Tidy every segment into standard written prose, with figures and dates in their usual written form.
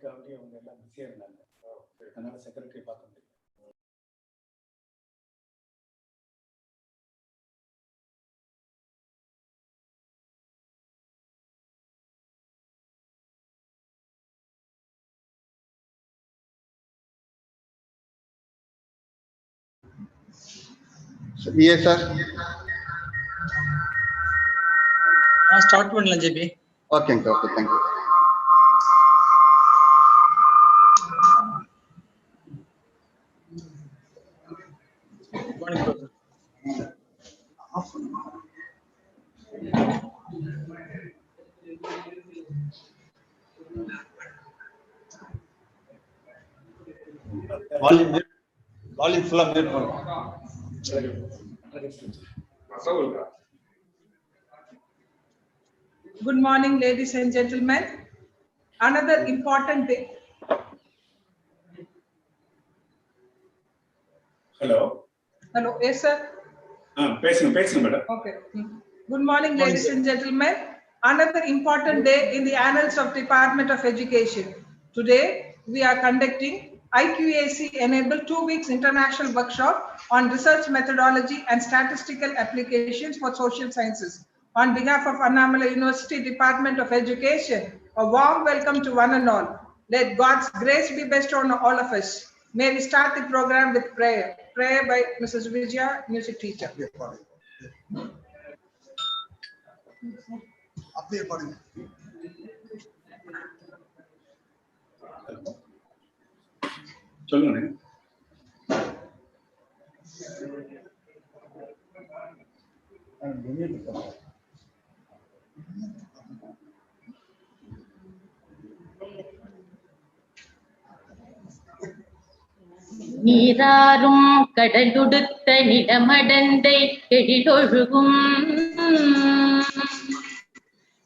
வீக்காக அவங்க எல்லாம் பிஸியாக இருந்தாங்க. அதனால செக்ரட்டரி பார்க்க முடியும். Yes, sir. Start பண்ணலாம் JP. Okay, okay, thank you. Morning, brother. Volume full of mute. Good morning, ladies and gentlemen. Another important day. Hello. Hello, yes, sir. Patient, madam. Okay. Good morning, ladies and gentlemen. Another important day in the annals of Department of Education. Today, we are conducting IQAC-enabled 2 weeks international workshop on research methodology and statistical applications for social sciences. On behalf of Annamala University Department of Education, a warm welcome to one and all. Let God's grace be bestowed on all of us. May we start the program with prayer. Prayer by Mrs. Vijaya, music teacher. சொல்லுங்க. நீராறும் கடலுடுத்த நிலமடந்தை எழிலொழுகும்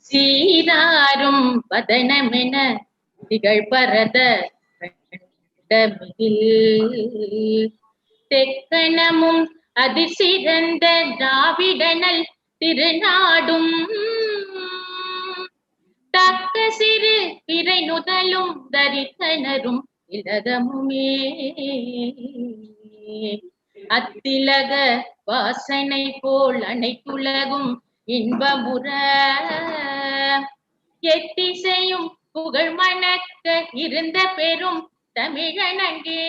சீராரும் வதனமென திகழ்பரத தெக்கணமும் அதிசிறந்த திராவிடனல் திருநாடும் தக்க சிறு பிறை நுதலும் தரித்தனரும் இலதமுமே அத்திலக வாசனை போல் அனைத்துலகும் இன்பமுற எத்திசையும் புகழ் மணக்க இருந்த பெரும் தமிழனங்கே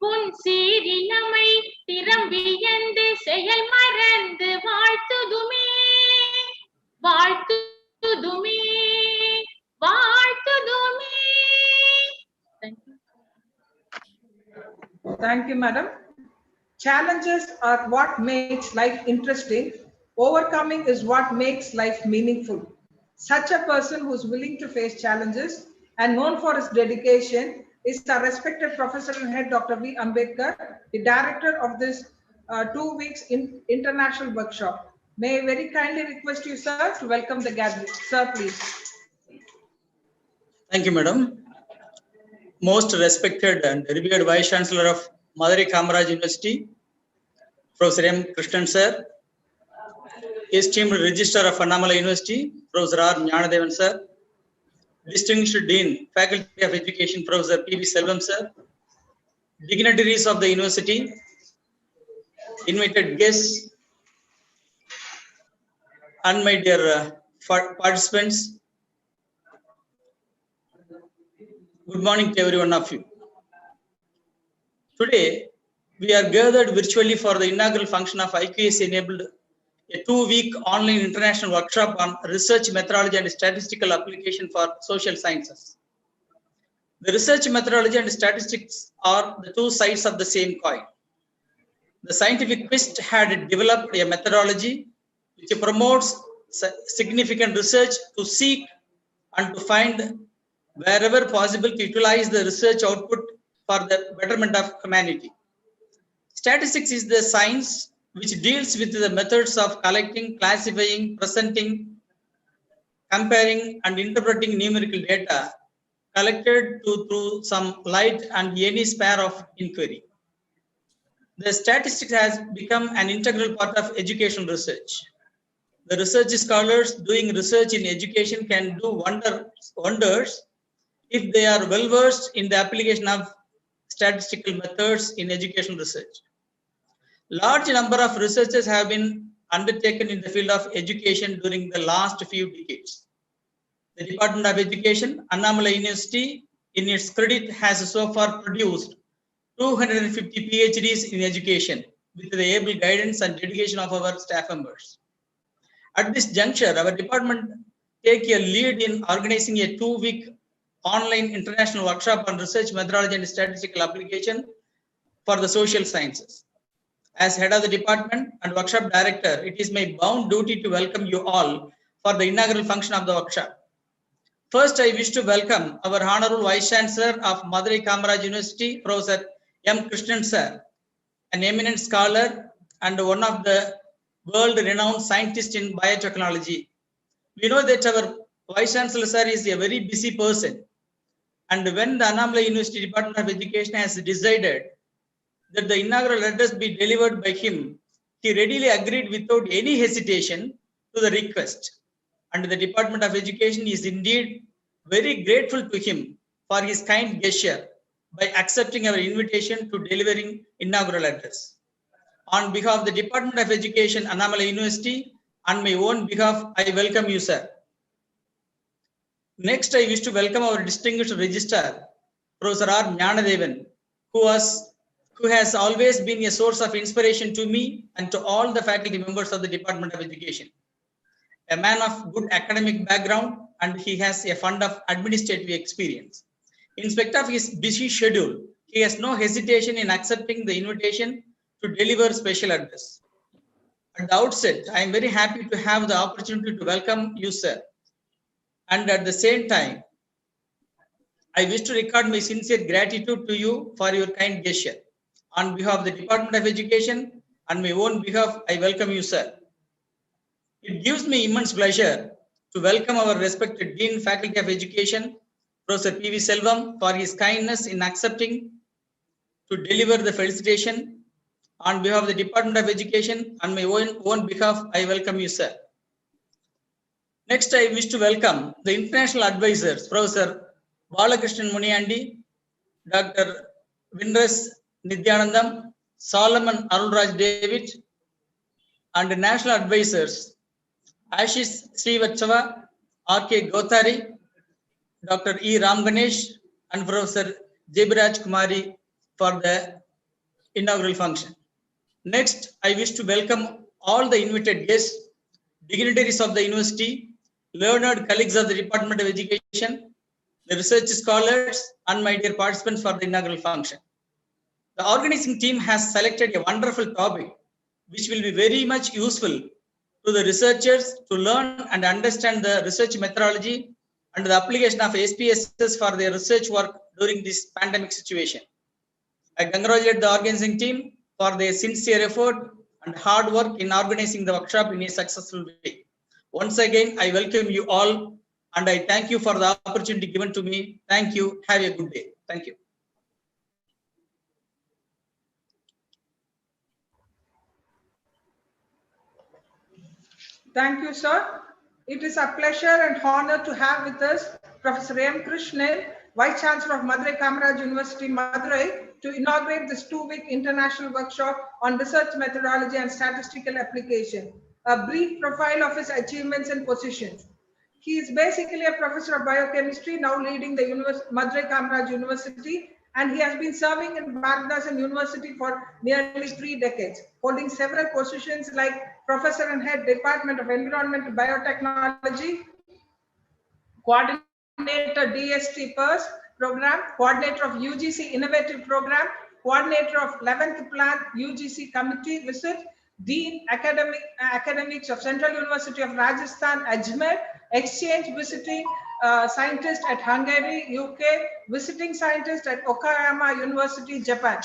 உன் சீரியமை திறம்பியந்து செயல் மறந்து வாழ்த்துதுமே வாழ்த்துதுமே வாழ்த்துதுமே. Thank you, madam. Challenges are what makes life interesting. Overcoming is what makes life meaningful. Such a person who is willing to face challenges and known for his dedication is our respected Professor and Head Dr. V. Ambedkar, the director of this 2 weeks international workshop. May I very kindly request you, sir, to welcome the gathering. Sir, please. Thank you, madam. Most respected and revered Vice Chancellor of Madurai Kamaraj University, Professor M. Krishnan sir, esteemed Registrar of Annamala University, Professor R. Jnanadevan sir, distinguished Dean, Faculty of Education, Professor P. V. Selvam sir, dignitaries of the university, invited guests, and my dear participants. Good morning to every one of you. Today, we are gathered virtually for the inaugural function of IQAC-enabled a 2-week online international workshop on research methodology and statistical application for social sciences. The research methodology and statistics are the two sides of the same coin. The scientific quest had developed a methodology which promotes significant research to seek and to find wherever possible to utilize the research output for the betterment of humanity. Statistics is the science which deals with the methods of collecting, classifying, presenting, comparing, and interpreting numerical data collected through some light and any sphere of inquiry. The statistics has become an integral part of educational research. The research scholars doing research in education can do wonders if they are well versed in the application of statistical methods in educational research. Large number of researches have been undertaken in the field of education during the last few decades. The Department of Education, Annamalai University, in its credit, has so far produced 250 PhDs in education with the able guidance and dedication of our staff members. At this juncture, our department take a lead in organizing a 2-week online international workshop on research methodology and statistical application for the social sciences. As head of the department and workshop director, it is my bound duty to welcome you all for the inaugural function of the workshop. First, I wish to welcome our Honorable Vice Chancellor of Madurai Kamaraj University, Professor M. Krishnan Sir, an eminent scholar and one of the world-renowned scientists in biotechnology. We know that our Vice Chancellor Sir is a very busy person. And when the Annamalai University Department of Education has decided that the inaugural address be delivered by him, he readily agreed without any hesitation to the request. And the Department of Education is indeed very grateful to him for his kind gesture by accepting our invitation to delivering inaugural address. On behalf of the Department of Education, Annamalai University, on my own behalf, I welcome you, sir. Next, I wish to welcome our distinguished registrar, Professor R. Jnanadevan, who has always been a source of inspiration to me and to all the faculty members of the Department of Education. A man of good academic background, and he has a fund of administrative experience. In spite of his busy schedule, he has no hesitation in accepting the invitation to deliver special address. At the outset, I am very happy to have the opportunity to welcome you, sir. And at the same time, I wish to record my sincere gratitude to you for your kind gesture. On behalf of the Department of Education, on my own behalf, I welcome you, sir. It gives me immense pleasure to welcome our respected Dean, Faculty of Education, Professor P.V. Selvam, for his kindness in accepting to deliver the felicitation. On behalf of the Department of Education, on my own behalf, I welcome you, sir. Next, I wish to welcome the international advisors, Professor Balakrishnan Muniandi, Dr. Vindras Nidyanandam, Solomon Arulraj David, and the national advisors, Ashish Srivachava, R.K. Gothari, Dr. E. Ram Ganesh, and Professor Jebiraj Kumari for the inaugural function. Next, I wish to welcome all the invited guests, dignitaries of the university, learned colleagues of the Department of Education, the research scholars, and my dear participants for the inaugural function. The organizing team has selected a wonderful topic, which will be very much useful to the researchers to learn and understand the research methodology and the application of SPSS for their research work during this pandemic situation. I congratulate the organizing team for their sincere effort and hard work in organizing the workshop in a successful way. Once again, I welcome you all and I thank you for the opportunity given to me. Thank you. Have a good day. Thank you. Thank you, sir. It is a pleasure and honor to have with us Professor M. Krishnan, Vice Chancellor of Madurai Kamaraj University, Madurai, to inaugurate this 2-week international workshop on research methodology and statistical application. A brief profile of his achievements and positions. He is basically a professor of biochemistry, now leading the Madurai Kamaraj University, and he has been serving in Bharatanagar University for nearly 3 decades, holding several positions like Professor and Head, Department of Environmental Biotechnology, Coordinator DST PERS Program, Coordinator of UGC Innovative Program, Coordinator of 11th Plan UGC Committee Visit, Dean Academics of Central University of Rajasthan, Ajmer, Exchange Visiting Scientist at Hungary, UK, Visiting Scientist at Okayama University, Japan.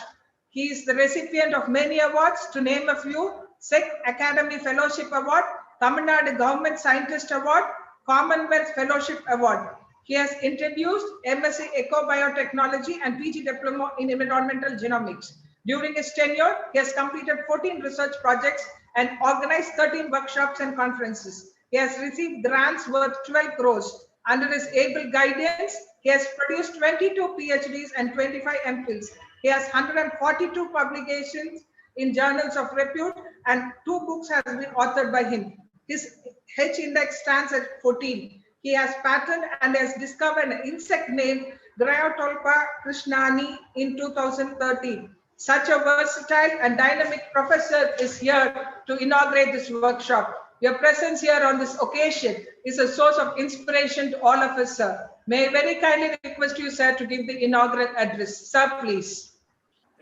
He is the recipient of many awards, to name a few: SEC Academy Fellowship Award, Tamil Nadu Government Scientist Award, Commonwealth Fellowship Award. He has introduced MSc Ecobiotechnology and PG Diploma in Environmental Genomics. During his tenure, he has completed 14 research projects and organized 13 workshops and conferences. He has received grants worth 12 crores. Under his able guidance, he has produced 22 PhDs and 25 MPhils. He has 142 publications in journals of repute, and 2 books have been authored by him. His H index stands at 14. He has patented and has discovered an insect named Gryotolpa krishnani in 2013. Such a versatile and dynamic professor is here to inaugurate this workshop. Your presence here on this occasion is a source of inspiration to all of us, sir. May I very kindly request you, sir, to give the inaugural address. Sir, please.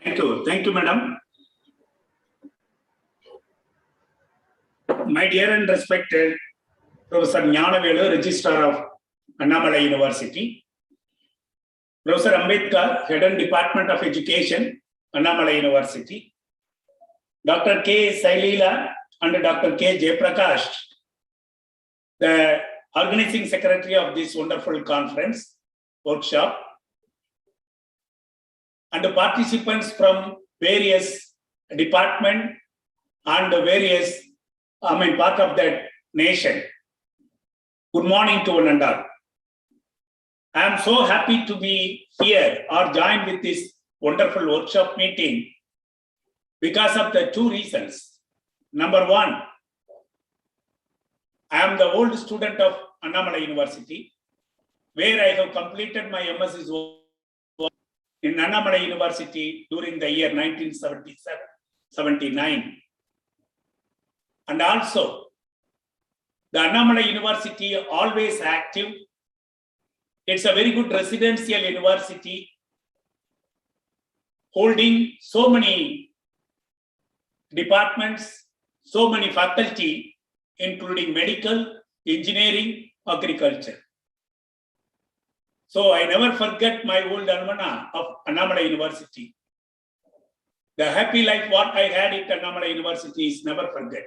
Thank you. Thank you, madam. My dear and respected Professor Jnanavelu, Registrar of Annamalai University, Professor Ambedkar, Head and Department of Education, Annamalai University, Dr. K. Sailila and Dr. K. Jayaprakash, the organizing secretary of this wonderful conference, workshop, and the participants from various departments and various, part of that nation. Good morning to one and all. I am so happy to be here or join with this wonderful workshop meeting because of the 2 reasons. Number 1, I am the old student of Annamalai University, where I have completed my MSc in Annamalai University during the year 1977-79. And also, the Annamalai University always active. It's a very good residential university, holding so many departments, so many faculty, including medical, engineering, agriculture. So I never forget my old alumna of Annamalai University. The happy life what I had at Annamalai University is never forget.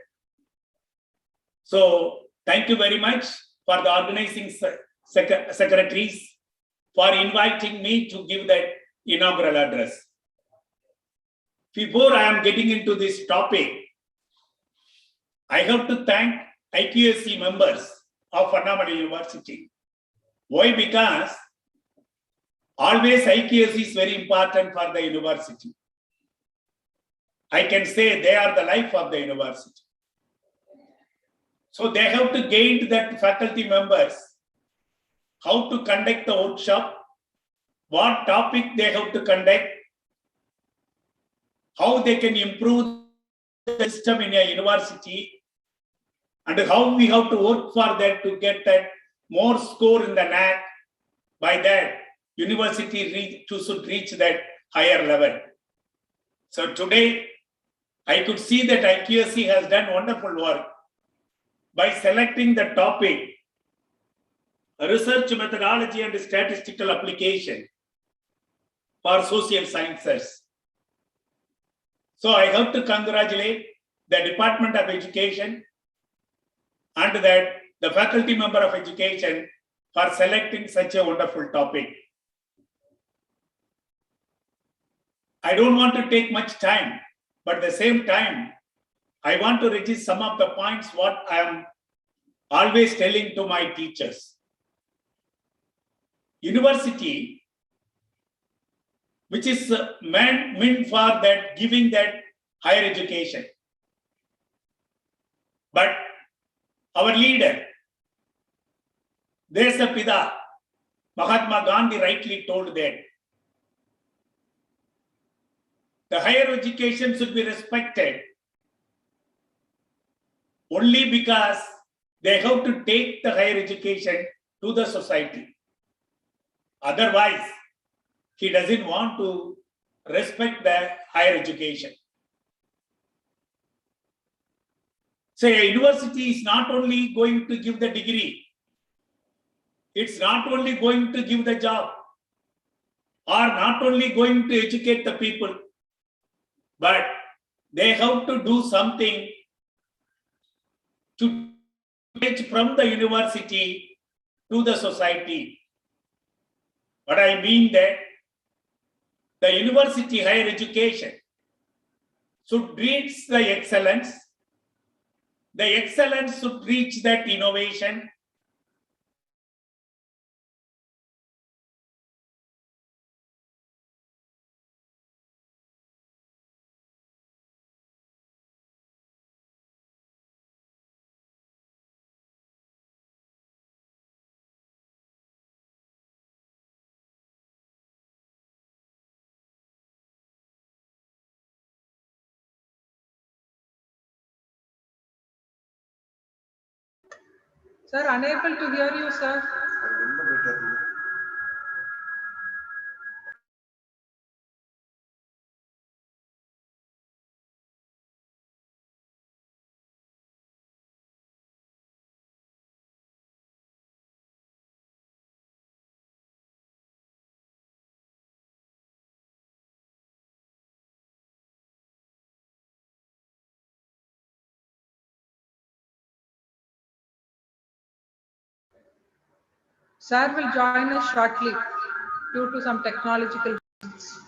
So thank you very much for the organizing secretaries for inviting me to give that inaugural address. Before I am getting into this topic, I have to thank IQAC members of Annamalai University. Why? Because always IQAC is very important for the university. I can say they are the life of the university. So they have to gain that faculty members, how to conduct the workshop, what topic they have to conduct, how they can improve the system in a university, and how we have to work for that to get that more score in the NAT. By that, university should reach that higher level. So today, I could see that IQAC has done wonderful work by selecting the topic, research methodology and statistical application for social sciences. So I have to congratulate the Department of Education and that the faculty member of education for selecting such a wonderful topic. I don't want to take much time, but at the same time, I want to register some of the points what I am always telling to my teachers. University, which is meant for that giving that higher education. But our leader, Desapida, Mahatma Gandhi rightly told that the higher education should be respected only because they have to take the higher education to the society. Otherwise, he doesn't want to respect the higher education. So a university is not only going to give the degree, it's not only going to give the job, or not only going to educate the people, but they have to do something to take from the university to the society. But I mean that the university higher education should reach the excellence the excellence should reach that innovation. Sir, unable to hear you, sir. Sir will join us shortly due to some technological reasons.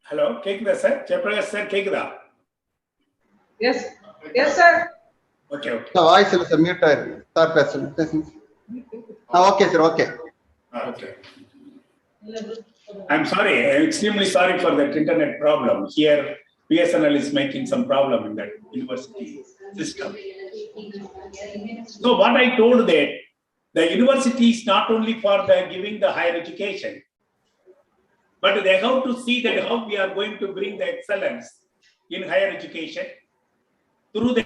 Hello, கேக்குதா sir? Jayaprakash sir கேக்குதா? Yes, yes, sir. Okay, okay. Voice இல்ல sir mute ஆயிருக்கு sir பேசுங்க okay sir okay Okay. I'm sorry, I'm extremely sorry for that internet problem. Here, BSNL is making some problem in that university system. So what I told that the university is not only for the giving the higher education, but they have to see that how we are going to bring the excellence in higher education. Through the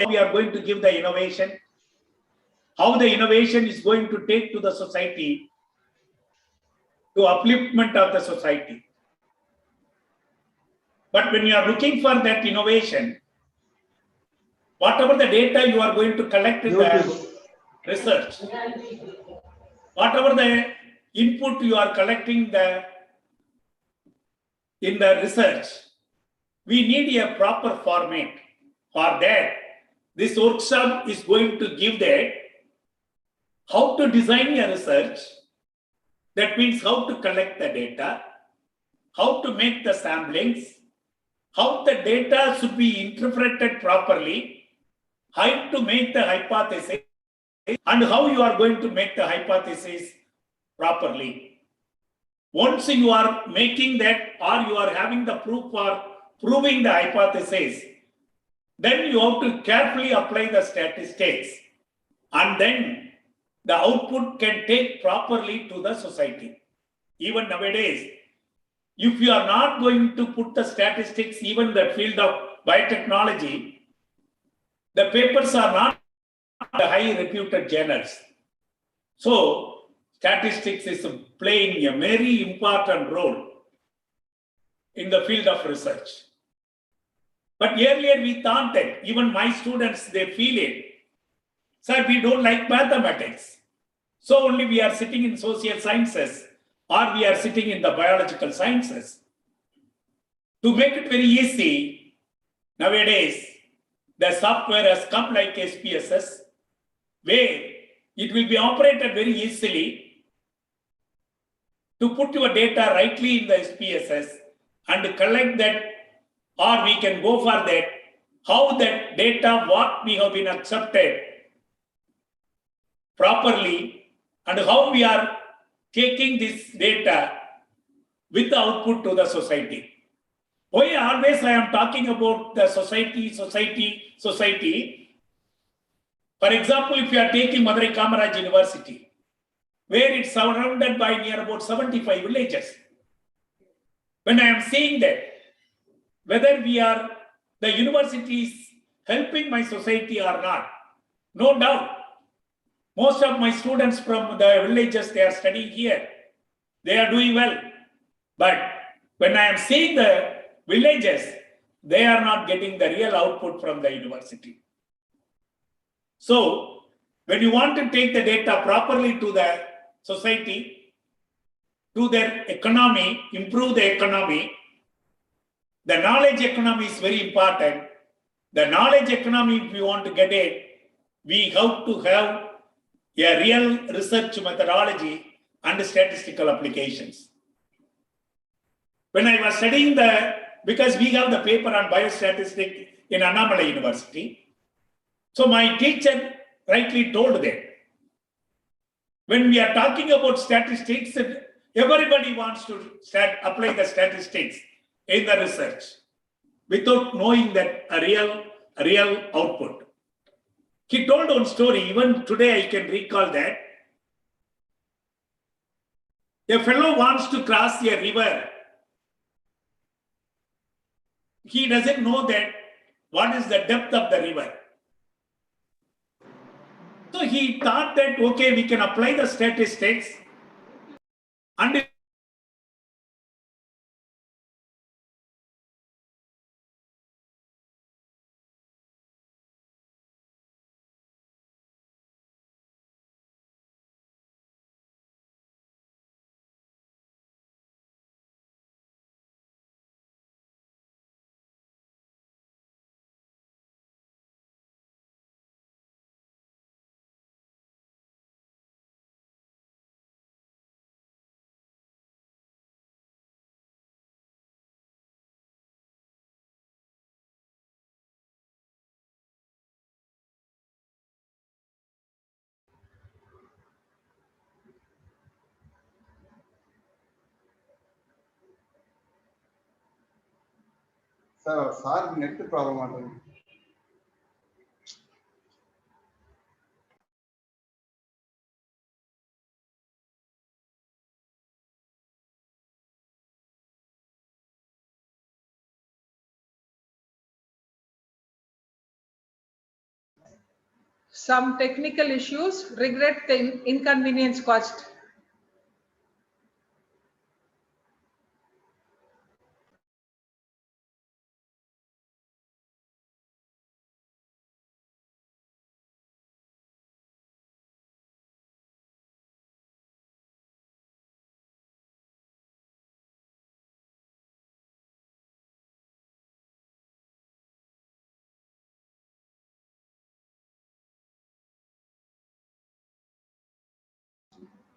we are going to give the innovation, how the innovation is going to take to the society, to upliftment of the society. But when you are looking for that innovation, whatever the data you are going to collect in the research, whatever the input you are collecting in the research, we need a proper format. For that, this workshop is going to give that how to design a research. That means how to collect the data, how to make the samplings, how the data should be interpreted properly, how to make the hypothesis, and how you are going to make the hypothesis properly. Once you are making that, or you are having the proof for proving the hypothesis, then you have to carefully apply the statistics, and then the output can take properly to the society. Even nowadays, if you are not going to put the statistics, even the field of biotechnology, the papers are not the high reputed journals. So statistics is playing a very important role in the field of research. But earlier we thought that, even my students, they feel it. Sir, we don't like mathematics. So only we are sitting in social sciences, or we are sitting in the biological sciences. To make it very easy, nowadays, the software has come like SPSS, where it will be operated very easily to put your data rightly in the SPSS and collect that, or we can go for that, how that data, what we have been accepted properly, and how we are taking this data with the output to the society. Why always I am talking about the society. For example, if you are taking Madurai Kamaraj University, where it's surrounded by near about 75 villages. When I am seeing that, whether the university is helping my society or not, no doubt. Most of my students from the villages, they are studying here. They are doing well. But when I am seeing the villages, they are not getting the real output from the university. So when you want to take the data properly to the society, to their economy, improve the economy, the knowledge economy is very important. The knowledge economy, if we want to get it, we have to have a real research methodology and statistical applications. When I was studying because we have the paper on biostatistics in Annamalai University, so my teacher rightly told that when we are talking about statistics, everybody wants to apply the statistics in the research without knowing that a real output. He told one story, even today I can recall that. A fellow wants to cross a river. He doesn't know that what is the depth of the river. So he thought that, okay, we can apply the statistics and Sir, net problem. Some technical issues, regret the inconvenience caused.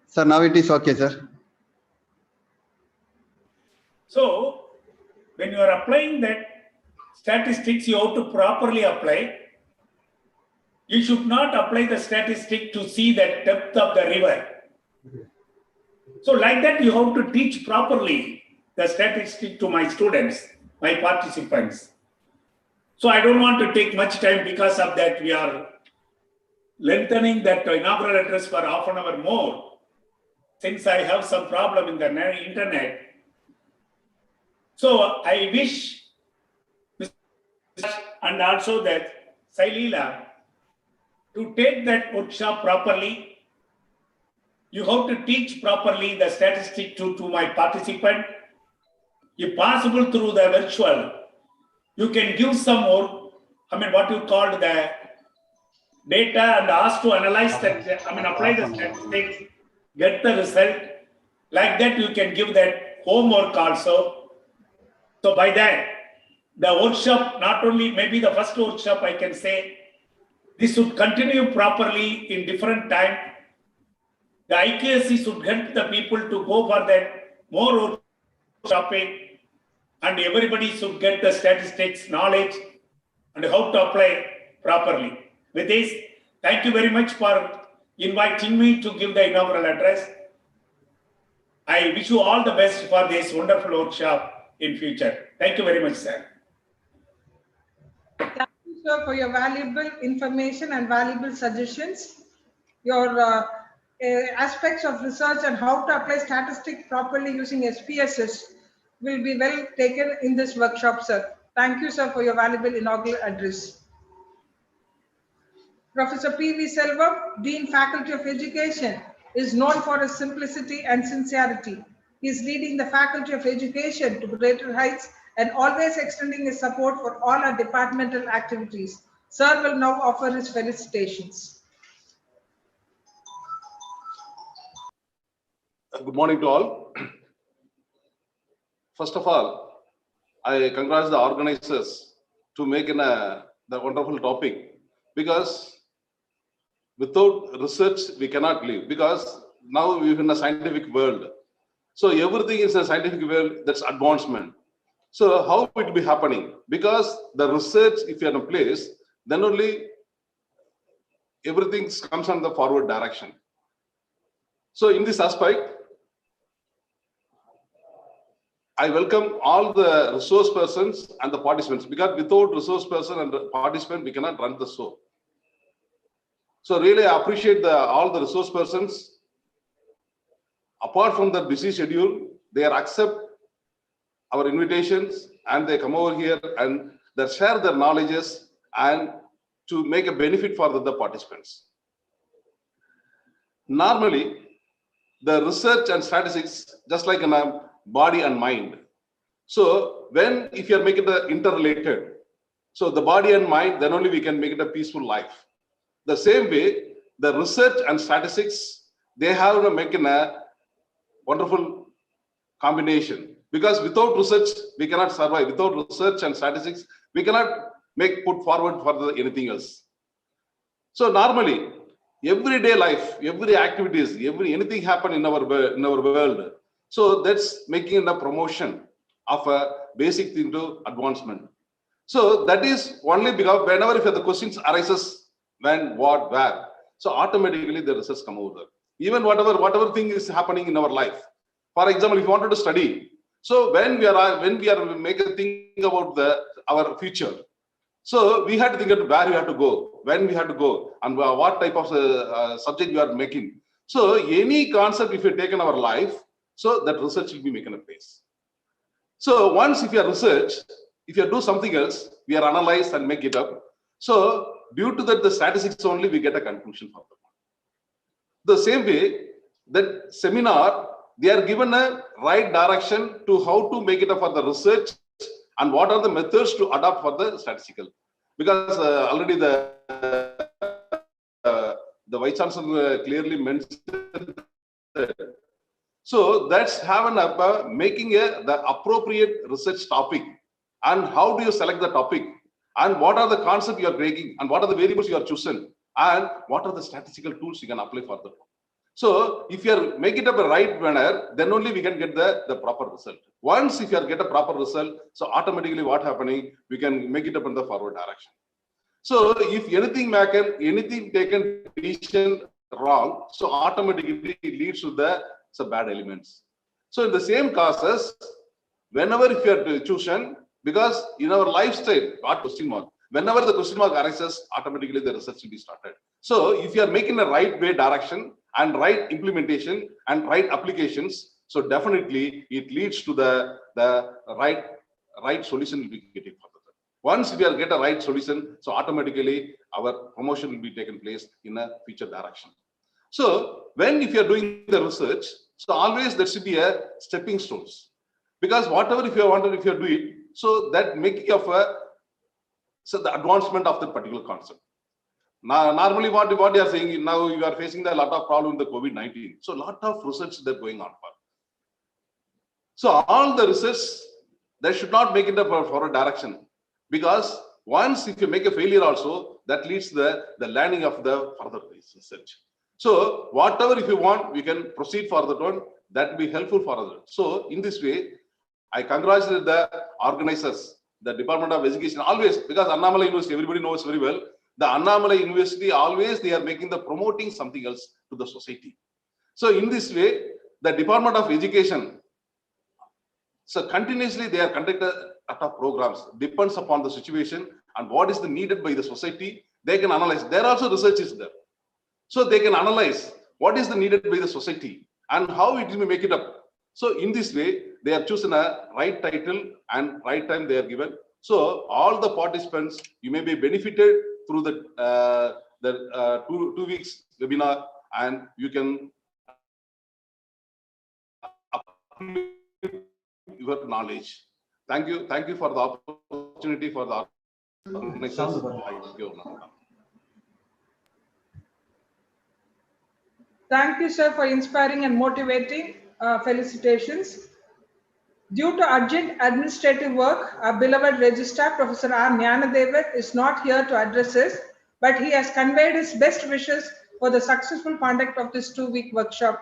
Sir, now it is okay, sir. So when you are applying that statistics, you have to properly apply. You should not apply the statistic to see the depth of the river. So like that, you have to teach properly the statistic to my students, my participants. So I don't want to take much time. Because of that, we are lengthening that inaugural address for half an hour more, since I have some problem in the internet. So I wish and also that Sailila to take that workshop properly. You have to teach properly the statistic to my participant. If possible, through the virtual, you can give some more, what you called the data and ask to analyze that, apply the statistics, get the result. Like that, you can give that homework also. So by that, the workshop, not only maybe the first workshop, I can say, this should continue properly in different time. The IQSC should help the people to go for that more workshopping, and everybody should get the statistics knowledge and how to apply properly. With this, thank you very much for inviting me to give the inaugural address. I wish you all the best for this wonderful workshop in future. Thank you very much, sir. Thank you, sir, for your valuable information and valuable suggestions. Your aspects of research and how to apply statistics properly using SPSS will be well taken in this workshop, sir. Thank you, sir, for your valuable inaugural address. Professor P.V. Selvam, Dean Faculty of Education, is known for his simplicity and sincerity. He is leading the Faculty of Education to greater heights and always extending his support for all our departmental activities. Sir will now offer his felicitations. Good morning to all. First of all, I congratulate the organizers to make the wonderful topic, because without research we cannot live, because now we live in a scientific world. So everything is a scientific world, that's advancement. So how it will be happening? Because the research, if you are in a place, then only everything comes on the forward direction. So in this aspect, I welcome all the resource persons and the participants, because without resource person and the participant, we cannot run the show. So really, I appreciate all the resource persons. Apart from the busy schedule, they accept our invitations and they come over here and they share their knowledges and to make a benefit for the participants. Normally, the research and statistics, just like in a body and mind. So if you are making it interrelated, so the body and mind, then only we can make it a peaceful life. The same way, the research and statistics, they have to make a wonderful combination, because without research we cannot survive. Without research and statistics, we cannot put forward for anything else. So normally, everyday life, every activities, anything happen in our world. So that's making a promotion of a basic thing to advancement. So that is only because whenever if the questions arises, when, what, where, so automatically the results come over there. Even whatever thing is happening in our life. For example, if you wanted to study, so when we are making think about the our future. So we had to think of where we have to go, when we have to go, and what type of subject we are making. So any concept if you take in our life, so that research will be making a place. So once if you are research, if you do something else, we are analyze and make it up. So due to that, the statistics only we get a conclusion for them. The same way, that seminar, they are given a right direction to how to make it up for the research and what are the methods to adopt for the statistical. Because already the Vice Chancellor clearly mentioned that. So that's having making the appropriate research topic, and how do you select the topic, and what are the concepts you are breaking, and what are the variables you are choosing, and what are the statistical tools you can apply for that. So if you are make it up a right manner, then only we can get the proper result. Once if you are get a proper result, so automatically what happening, we can make it up in the forward direction. So if anything taken decision wrong, so automatically it leads to the bad elements. So in the same causes, whenever if you are chosen, because in our lifestyle, what question mark, whenever the question mark arises, automatically the research will be started. So if you are making a right way direction and right implementation and right applications, so definitely it leads to the right solution will be getting for that. Once we are get a right solution, so automatically our promotion will be taken place in a future direction. So when if you are doing the research, so always there should be a stepping stones, because whatever if you wanted, if you do it, so that making of the advancement of the particular concept. Now, normally what you are saying now, you are facing a lot of problem with the COVID-19. So a lot of research that going on for. So all the research that should not make it up for a direction, because once if you make a failure also, that leads to the learning of the further research. So whatever if you want, we can proceed for that one, that will be helpful for others. So in this way, I congratulate the organizers, the Department of Education, always, because Annamalai University, everybody knows very well, the Annamalai University, always they are making the promoting something else to the society. So in this way, the Department of Education, so continuously they are conducting a lot of programs, depends upon the situation and what is the needed by the society, they can analyze. There also research is there. So they can analyze what is the needed by the society and how it will make it up. So in this way, they have chosen a right title and right time they are given. So all the participants, you may be benefited through the two weeks webinar, and you can upgrade your knowledge. Thank you for the opportunity for the organizers. Thank you. Thank you, sir, for inspiring and motivating. Felicitations. Due to urgent administrative work, our beloved registrar, Professor R. Jnanadevan, is not here to address us, but he has conveyed his best wishes for the successful conduct of this 2-week workshop.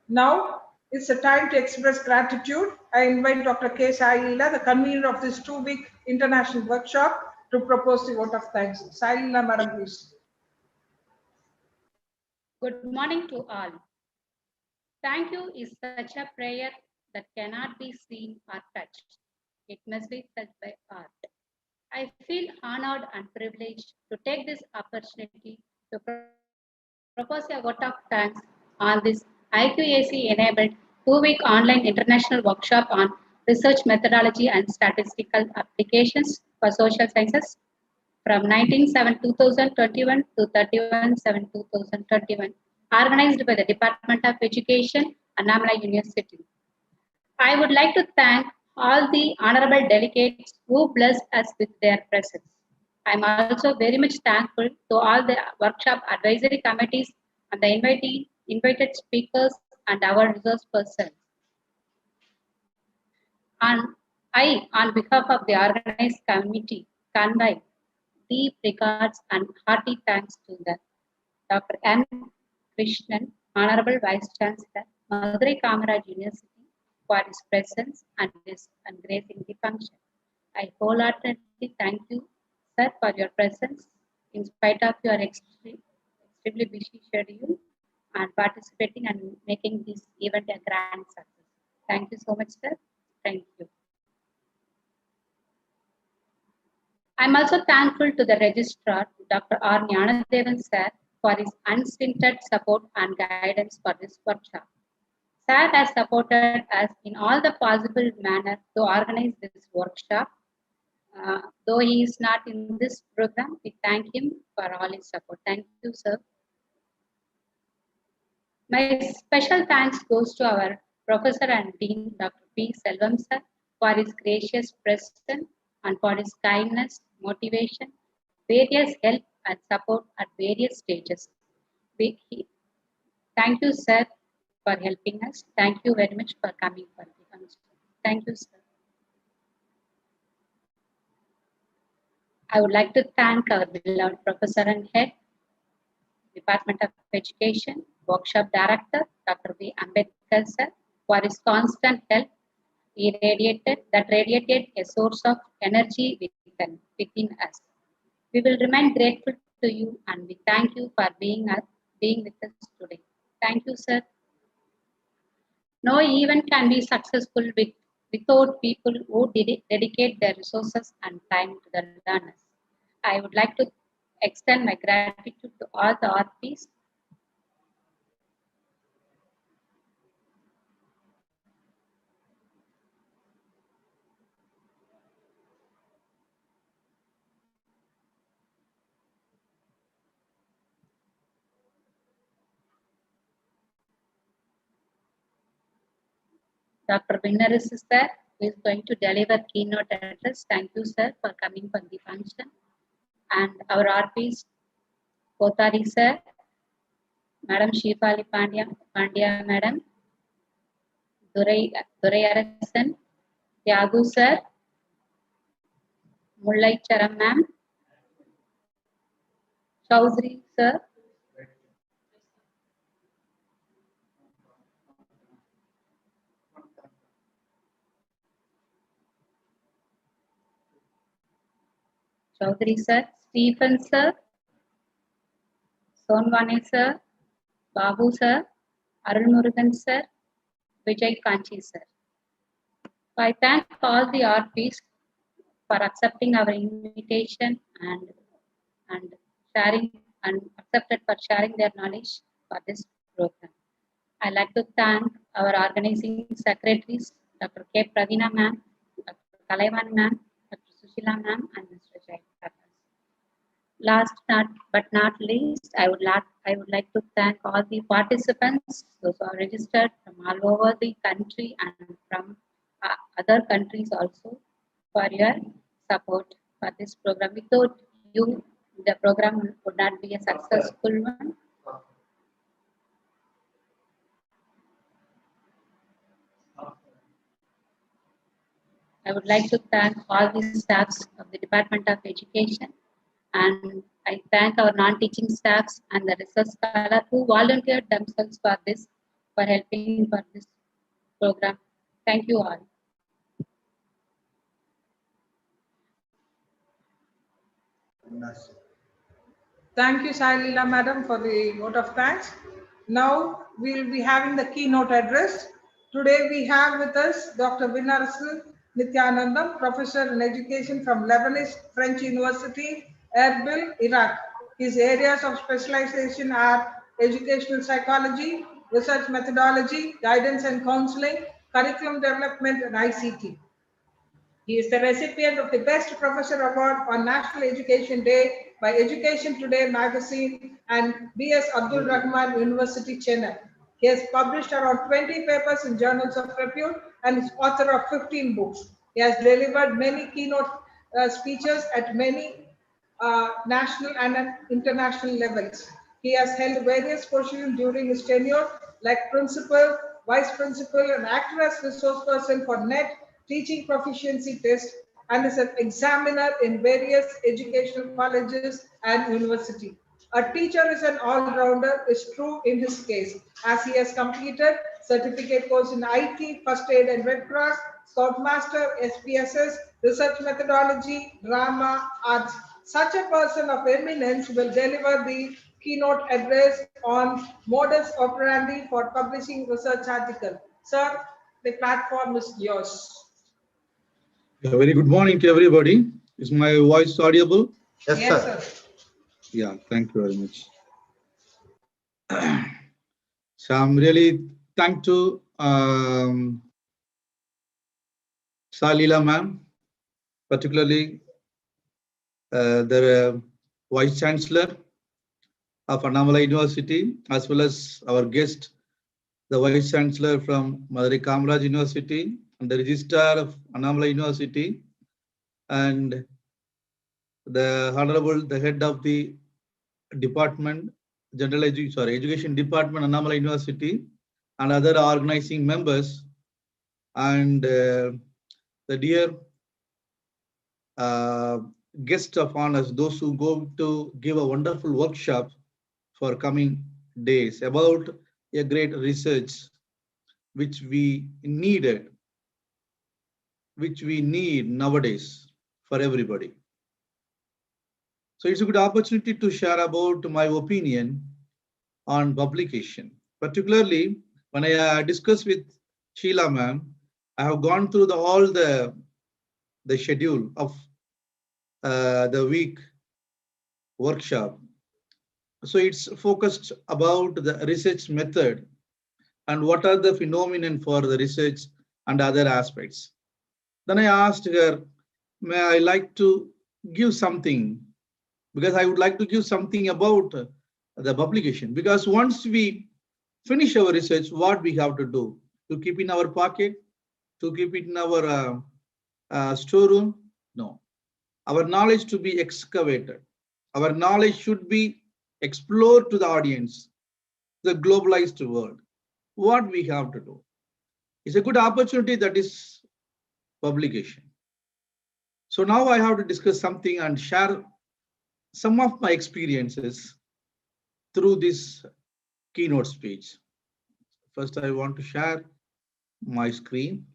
Now, it's a time to express gratitude. I invite Dr. K. Sai Leela, the convener of this 2-week international workshop, to propose the vote of thanks. Sai Leela, Madam, please. Good morning to all. Thank you is such a prayer that cannot be seen or touched. It must be felt by art. I feel honored and privileged to take this opportunity to propose a vote of thanks on this IQAC-enabled 2-week online international workshop on research methodology and statistical applications for social sciences from 19/7/2021 to 31/7/2021, organized by the Department of Education, Annamalai University. I would like to thank all the honorable delegates who blessed us with their presence. I am also very much thankful to all the workshop advisory committees and the invited speakers and our resource persons. And I, on behalf of the organized committee, convey deep regards and hearty thanks to the Dr. M. Krishnan, Honorable Vice Chancellor, Madurai Kamaraj University, for his presence and his gracing the function. I wholeheartedly thank you, sir, for your presence in spite of your extremely busy schedule and participating and making this event a grand success. Thank you so much, sir. Thank you. I'm also thankful to the registrar, Dr. R. Jnanadevan sir, for his unstinted support and guidance for this workshop. Sir has supported us in all the possible manner to organize this workshop. Though he is not in this program, we thank him for all his support. Thank you, sir. My special thanks goes to our Professor and Dean, Dr. P. Selvam sir, for his gracious presence and for his kindness, motivation, various help and support at various stages. Thank you, sir, for helping us. Thank you very much for coming for the function. Thank you, sir. I would like to thank our beloved Professor and Head, Department of Education, Workshop Director, Dr. V. Ambedkar sir, for his constant help. He radiated a source of energy within us. We will remain grateful to you and we thank you for being with us today. Thank you, sir. No event can be successful without people who dedicate their resources and time to the learners. I would like to extend my gratitude to all the RPs. Dr. Vinnaris is there, who is going to deliver keynote address. Thank you, sir, for coming for the function. And our RPs, Kothari sir, Madam Shifali Pandya Madam, Durai Arasan, Yagu sir, Mullai Charam ma'am, Chaudhary sir, Stephen sir, Sonvane sir, Babu sir, Arulmurugan sir, Vijay Kanchi sir. I thank all the RPs for accepting our invitation and sharing and accepted for sharing their knowledge for this program. I'd like to thank our organizing secretaries, Dr. K. Pravina ma'am, Dr. Kalaivan ma'am, Dr. Sushila ma'am, and Mr. Jay. Last but not least, I would like to thank all the participants, those who are registered from all over the country and from other countries also, for your support for this program. Without you, the program would not be a successful one. I would like to thank all the staffs of the Department of Education, and I thank our non-teaching staffs and the research scholars who volunteered themselves for this, for helping for this program. Thank you all. Thank you, Sailila Madam, for the vote of thanks. Now we will be having the keynote address. Today we have with us Dr. Vinarasu Nityanandam, Professor in Education from Lebanese French University, Erbil, Iraq. His areas of specialization are educational psychology, research methodology, guidance and counseling, curriculum development, and ICT. He is the recipient of the Best Professor Award on National Education Day by Education Today magazine and B.S. Abdul Rahman University, Chennai. He has published around 20 papers in journals of repute and is author of 15 books. He has delivered many keynote speeches at many national and international levels. He has held various positions during his tenure, like principal, vice principal, and acted as resource person for NET teaching proficiency test, and is an examiner in various educational colleges and university. A teacher is an all-rounder is true in his case, as he has completed certificate course in IT, First Aid and Red Cross, Scoutmaster, SPSS, research methodology, drama, arts. Such a person of eminence will deliver the keynote address on modus operandi for publishing research article. Sir, the platform is yours. A very good morning to everybody. Is my voice audible? Yes, Yes, sir. sir. Yeah, thank you very much. So I'm really thankful to Salila ma'am, particularly the Vice Chancellor of Annamalai University, as well as our guest, the Vice Chancellor from Madurai Kamaraj University, and the Registrar of Annamalai University, and the Honorable, the Head of the Department, Education Department, Annamalai University, and other organizing members, and the dear guests of honors, those who go to give a wonderful workshop for coming days about a great research which we needed, which we need nowadays for everybody. So it's a good opportunity to share about my opinion on publication. Particularly when I discussed with Sheila ma'am, I have gone through all the schedule of the week workshop. So it's focused about the research method and what are the phenomenon for the research and other aspects. Then I asked her, may I like to give something, because I would like to give something about the publication, because once we finish our research, what we have to do? To keep in our pocket? To keep it in our storeroom? No. Our knowledge to be excavated. Our knowledge should be explored to the audience, the globalized world. What we have to do? It's a good opportunity, that is publication. So now I have to discuss something and share some of my experiences through this keynote speech. First, I want to share my screen.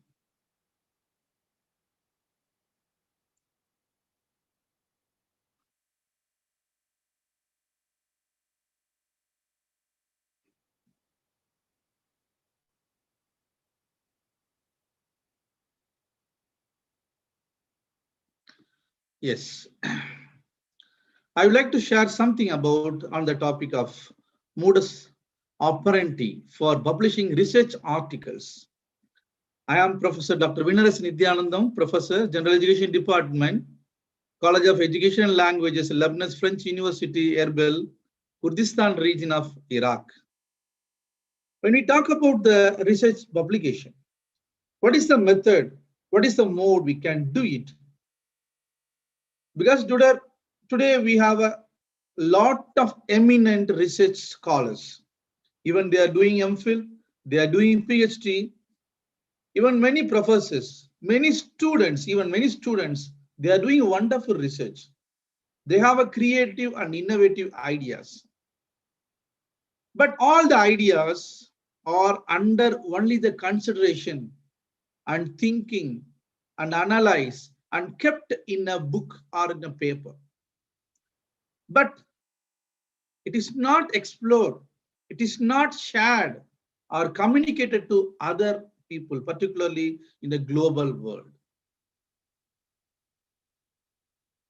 Yes. I would like to share something about on the topic of modus operandi for publishing research articles. I am Professor Dr. Vinaras Nithyanandam, Professor, General Education Department, College of Education and Languages, Lebanese French University, Erbil, Kurdistan region of Iraq. When we talk about the research publication, what is the method? What is the mode we can do it? Because today we have a lot of eminent research scholars. Even they are doing MPhil, they are doing PhD, even many professors, many students, they are doing wonderful research. They have a creative and innovative ideas. But all the ideas are under only the consideration and thinking and analyze and kept in a book or in a paper. But it is not explored, it is not shared or communicated to other people, particularly in the global world.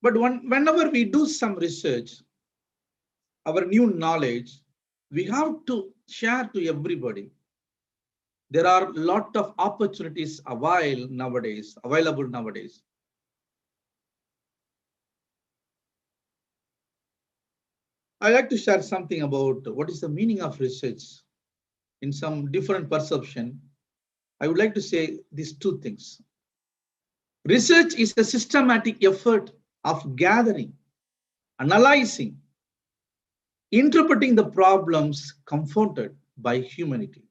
But whenever we do some research, our new knowledge, we have to share to everybody. There are a lot of opportunities available nowadays. I like to share something about what is the meaning of research in some different perception. I would like to say these two things. Research is a systematic effort of gathering, analyzing, interpreting the problems confronted by humanity.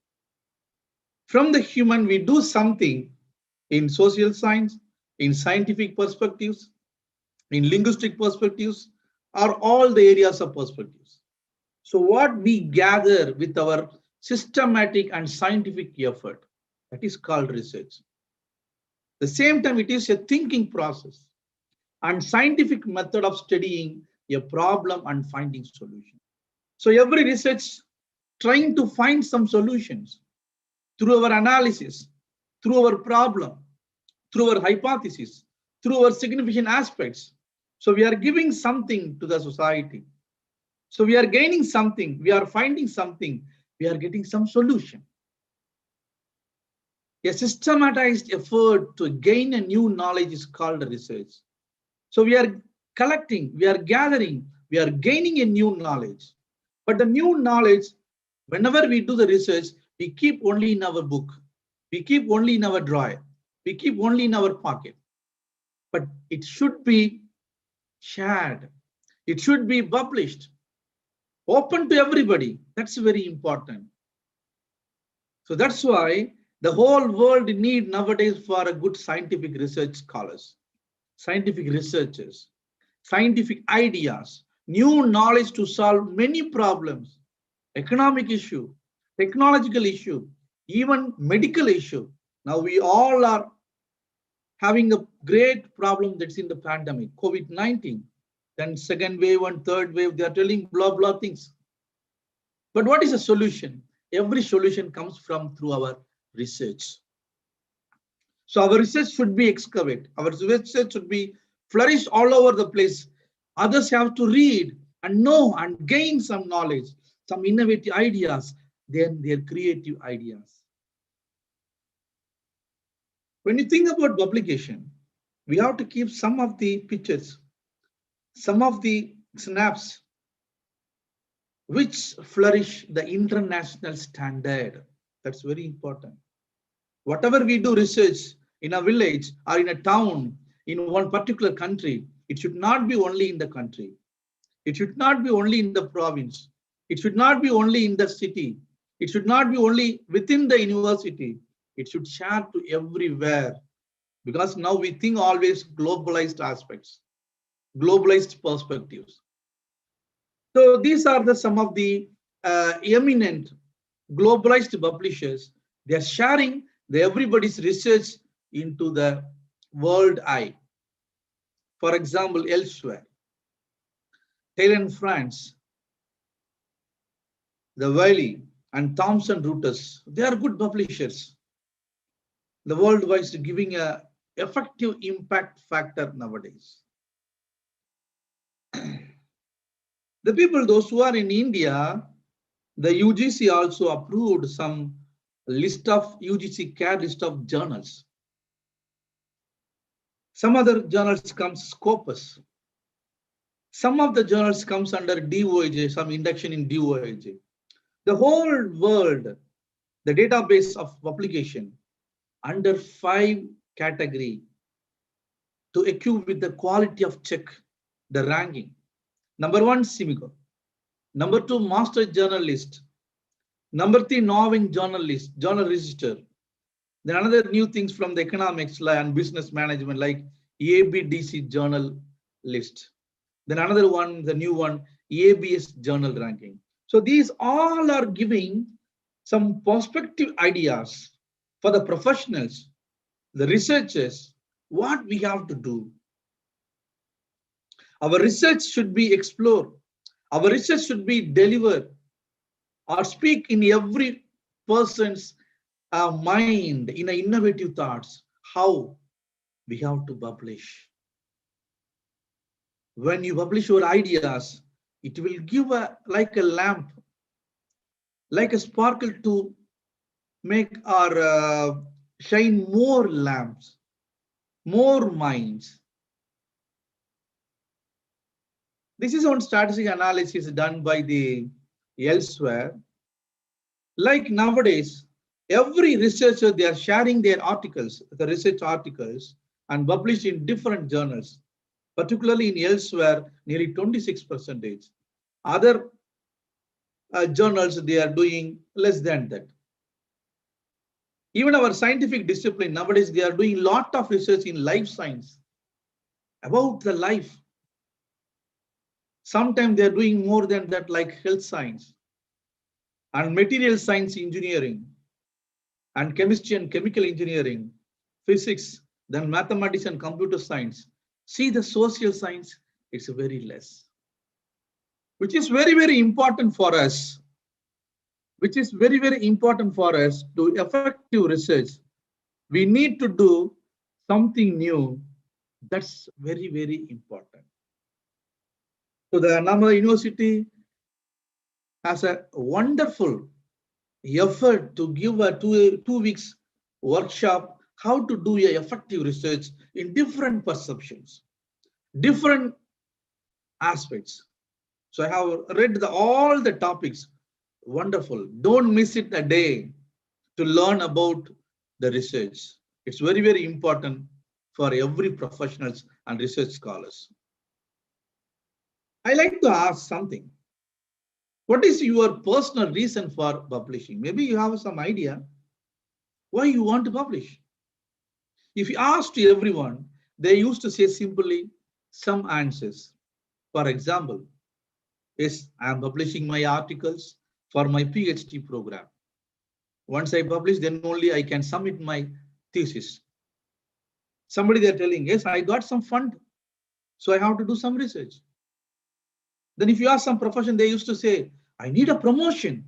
From the human, we do something in social science, in scientific perspectives, in linguistic perspectives, or all the areas of perspectives. So what we gather with our systematic and scientific effort, that is called research. At the same time, it is a thinking process and scientific method of studying a problem and finding solution. So every research trying to find some solutions through our analysis, through our problem, through our hypothesis, through our significant aspects. So we are giving something to the society. So we are gaining something, we are finding something, we are getting some solution. A systematized effort to gain a new knowledge is called research. So we are collecting, we are gathering, we are gaining a new knowledge. But the new knowledge, whenever we do the research, we keep only in our book, we keep only in our drawer, we keep only in our pocket. But it should be shared, it should be published, open to everybody. That's very important. So that's why the whole world need nowadays for a good scientific research scholars, scientific researchers, scientific ideas, new knowledge to solve many problems, economic issue, technological issue, even medical issue. Now we all are having a great problem that's in the pandemic, COVID-19, then second wave and third wave, they are telling blah, blah things. But what is the solution? Every solution comes from through our research. So our research should be excavate. Our research should be flourished all over the place. Others have to read and know and gain some knowledge, some innovative ideas, then their creative ideas. When you think about publication, we have to keep some of the pictures, some of the snaps which flourish the international standard. That's very important. Whatever we do research in a village or in a town, in one particular country, it should not be only in the country. It should not be only in the province. It should not be only in the city. It should not be only within the university. It should share to everywhere. Because now we think always globalized aspects, globalized perspectives. So these are the some of the eminent globalized publishers. They are sharing everybody's research into the world eye. For example, elsewhere, Taylor France, the Wiley and Thomson Reuters, they are good publishers. The worldwide giving a effective impact factor nowadays. The people, those who are in India, the UGC also approved some list of UGC CAD list of journals. Some other journals comes Scopus. Some of the journals comes under DOAJ, some induction in DOAJ. The whole world, the database of publication under 5 category to equip with the quality of check, the ranking. Number 1, Simico. Number 2, Master Journalist. Number 3, Noving Journalist, Journal Register. Then another new things from the economics and business management like ABDC Journal List. Then another one, the new one, ABS Journal Ranking. So these all are giving some perspective ideas for the professionals, the researchers, what we have to do. Our research should be explored. Our research should be delivered or speak in every person's mind in innovative thoughts, how we have to publish. When you publish your ideas, it will give like a lamp, like a sparkle to make our shine more lamps, more minds. This is on statistical analysis done by the elsewhere. Like nowadays, every researcher, they are sharing their articles, the research articles, and published in different journals, particularly in elsewhere, nearly 26%. Other journals, they are doing less than that. Even our scientific discipline, nowadays, they are doing a lot of research in life science, about the life. Sometimes they are doing more than that, like health science and material science engineering and chemistry and chemical engineering, physics, then mathematics and computer science. See the social science, it's very less, which is very, very important for us, which is very, very important for us to effective research. We need to do something new That's very, very important. So the Annamala University has a wonderful effort to give a two weeks workshop how to do a effective research in different perceptions, different aspects. So I have read all the topics. Wonderful. Don't miss it a day to learn about the research. It's very, very important for every professionals and research scholars. I like to ask something. What is your personal reason for publishing? Maybe you have some idea why you want to publish. If you ask to everyone, they used to say simply some answers. For example, yes, I am publishing my articles for my PhD program. Once I publish, then only I can submit my thesis. Somebody they're telling, yes, I got some fund, so I have to do some research. Then if you ask some profession, they used to say, I need a promotion,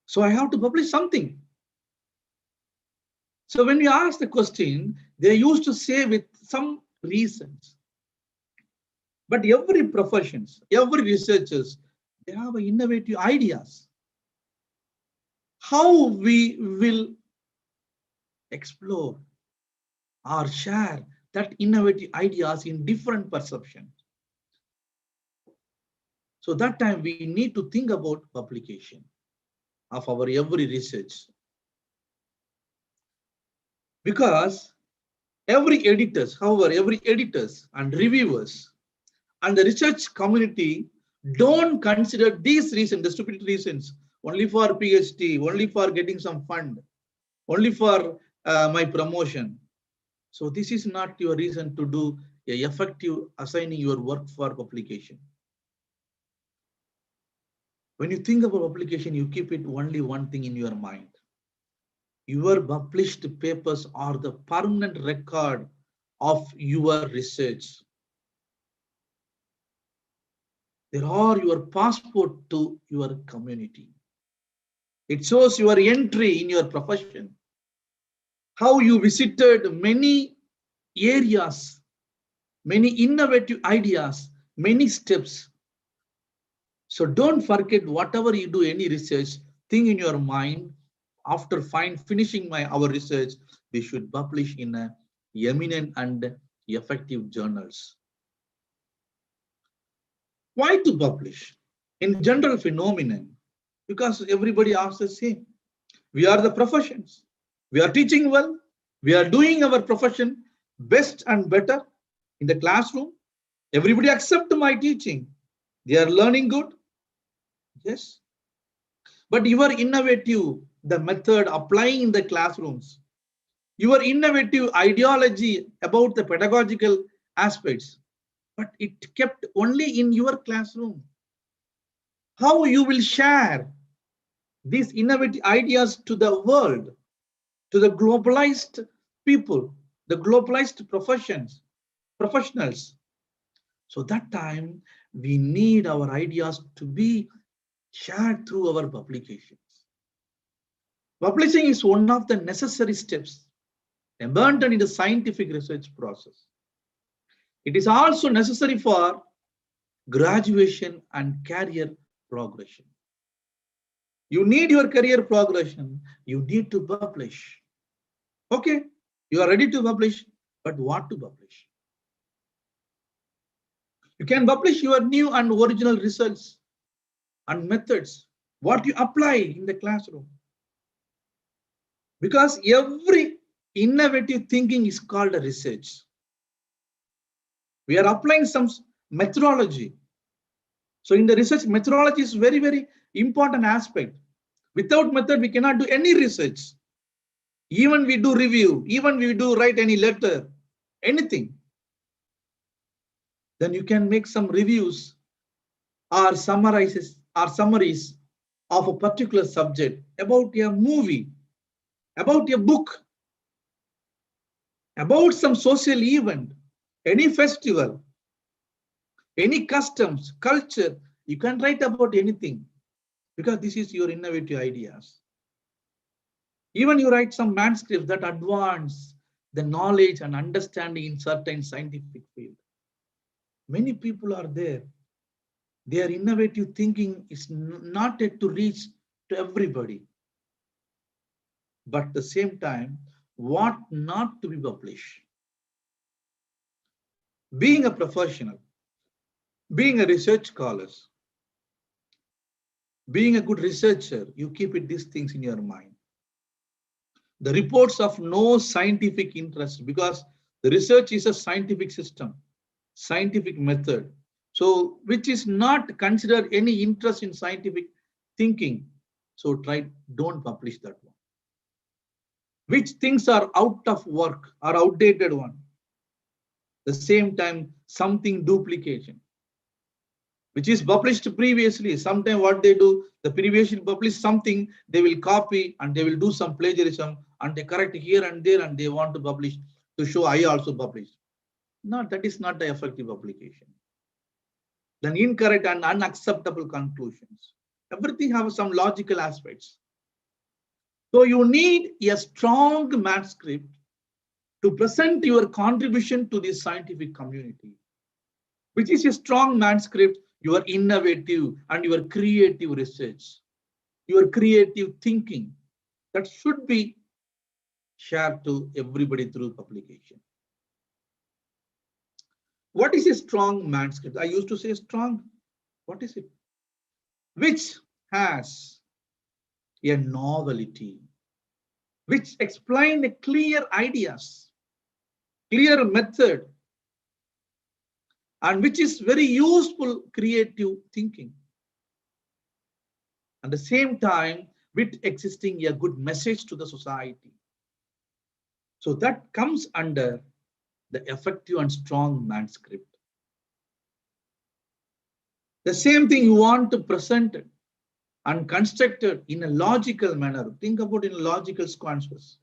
so I have to publish something. So when you ask the question, they used to say with some reasons. But every professions, every researchers, they have innovative ideas. How we will explore or share that innovative ideas in different perceptions. So that time we need to think about publication of our every research. Because every editors, however, every editors and reviewers and the research community don't consider these reasons, the stupid reasons, only for PhD, only for getting some fund, only for my promotion. So this is not your reason to do a effective assigning your work for publication. When you think about publication, you keep it only one thing in your mind. Your published papers are the permanent record of your research. They are your passport to your community. It shows your entry in your profession, how you visited many areas, many innovative ideas, many steps. So don't forget, whatever you do, any research, think in your mind, after finishing our research, we should publish in a eminent and effective journals. Why to publish? In general phenomenon, because everybody asks the same. We are the professions. We are teaching well. We are doing our profession best and better in the classroom. Everybody accept my teaching. They are learning good. Yes. But you are innovative, the method applying in the classrooms. Your innovative ideology about the pedagogical aspects, but it kept only in your classroom. How you will share these innovative ideas to the world, to the globalized people, the globalized professionals. So that time we need our ideas to be shared through our publications. Publishing is one of the necessary steps abandoned in the scientific research process. It is also necessary for graduation and career progression. You need your career progression. You need to publish. Okay, you are ready to publish, but what to publish? You can publish your new and original results and methods, what you apply in the classroom. Because every innovative thinking is called a research. We are applying some methodology. So in the research, methodology is very, very important aspect. Without method, we cannot do any research. Even we do review, even we do write any letter, anything. Then you can make some reviews or summaries of a particular subject, about a movie, about a book, about some social event, any festival, any customs, culture. You can write about anything because this is your innovative ideas. Even you write some manuscripts that advance the knowledge and understanding in certain scientific field. Many people are there. Their innovative thinking is not yet to reach to everybody. But at the same time, what not to be published. Being a professional, being a research scholar, being a good researcher, you keep these things in your mind. The reports of no scientific interest, because the research is a scientific system, scientific method. So, which is not considered any interest in scientific thinking. So don't publish that one. Which things are out of work or outdated one. The same time, something duplication, which is published previously. Sometimes what they do, the previously published something, they will copy and they will do some plagiarism and they correct here and there and they want to publish to show I also published. No, that is not the effective publication. Then incorrect and unacceptable conclusions. Everything has some logical aspects. So you need a strong manuscript to present your contribution to the scientific community, which is a strong manuscript, your innovative and your creative research, your creative thinking that should be shared to everybody through publication. What is a strong manuscript? I used to say strong. What is it? Which has a novelty, which explain the clear ideas, clear method, and which is very useful creative thinking. At the same time, with existing a good message to the society. So that comes under the effective and strong manuscript. The same thing you want to present it and construct it in a logical manner. Think about in logical sequences.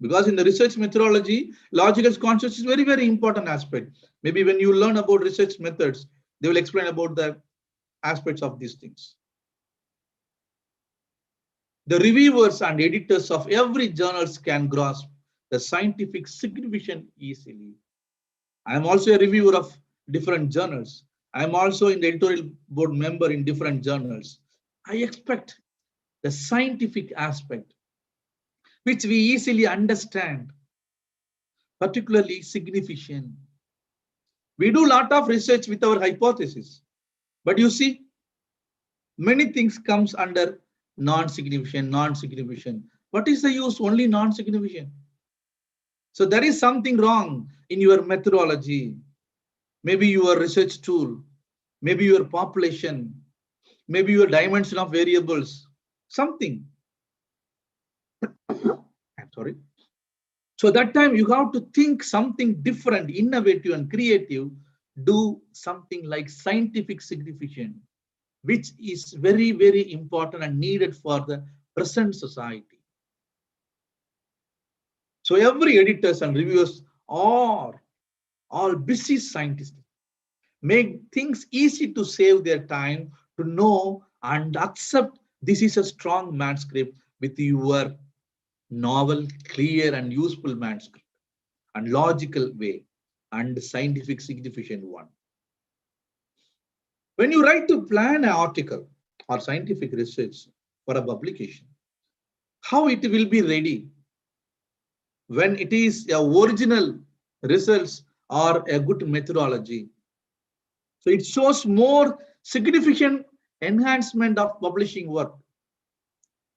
Because in the research methodology, logical sequences is very, very important aspect. Maybe when you learn about research methods, they will explain about the aspects of these things. The reviewers and editors of every journals can grasp the scientific significance easily. I am also a reviewer of different journals. I am also in the editorial board member in different journals. I expect the scientific aspect, which we easily understand, particularly significant. We do a lot of research with our hypothesis, but you see, many things comes under non-significant, non-significant. What is the use? Only non-significant. So there is something wrong in your methodology, maybe your research tool, maybe your population, maybe your dimension of variables, something. I'm sorry. So that time you have to think something different, innovative and creative, do something like scientific significance, which is very, very important and needed for the present society. So every editors and reviewers are all busy scientists, make things easy to save their time to know and accept this is a strong manuscript with your novel, clear and useful manuscript and logical way and scientific significant one. When you write to plan an article or scientific research for a publication, how it will be ready when it is a original results or a good methodology. So it shows more significant enhancement of publishing work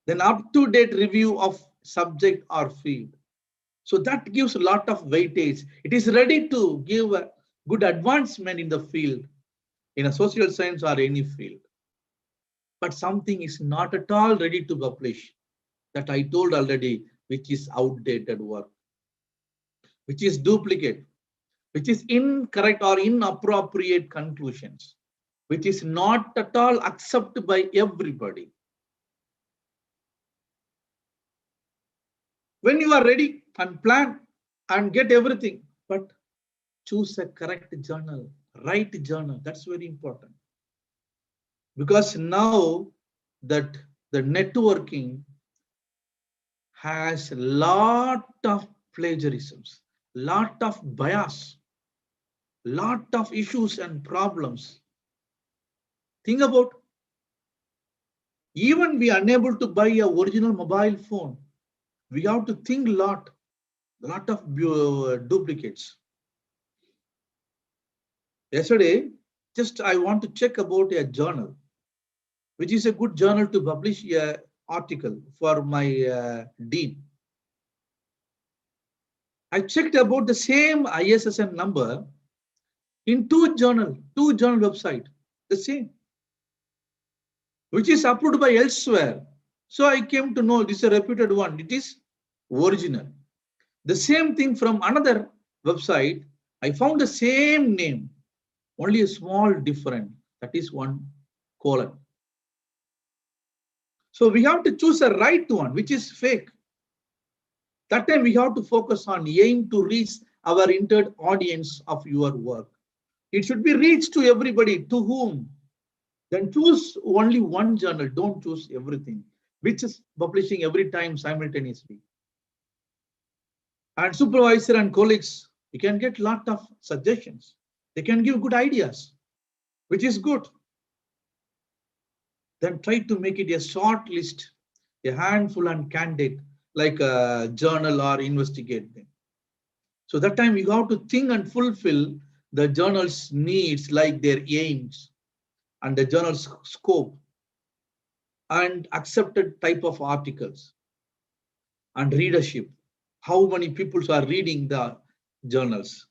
than up-to-date review of subject or field. So that gives a lot of weightage. It is ready to give a good advancement in the field, in a social science or any field. But something is not at all ready to publish, that I told already, which is outdated work, which is duplicate, which is incorrect or inappropriate conclusions, which is not at all accepted by everybody. When you are ready and plan and get everything, but choose a correct journal, right journal. That's very important. Because now that the networking has a lot of plagiarisms, lot of bias, lot of issues and problems. Think about, even we are unable to buy a original mobile phone. We have to think a lot of duplicates. Yesterday, just I want to check about a journal, which is a good journal to publish a article for my dean. I checked about the same ISSN number in two journal website, the same, which is approved by elsewhere. So I came to know this is a reputed one. It is original. The same thing from another website, I found the same name, only a small difference, that is one colon. So we have to choose a right one, which is fake. That time we have to focus on aim to reach our intended audience of your work. It should be reached to everybody, to whom. Then choose only one journal, don't choose everything, which is publishing every time simultaneously. And supervisor and colleagues, you can get a lot of suggestions. They can give good ideas, which is good. Then try to make it a short list, a handful and candidate, like a journal or investigate them. So that time you have to think and fulfill the journal's needs, like their aims and the journal's scope and accepted type of articles and readership. How many people are reading the journals?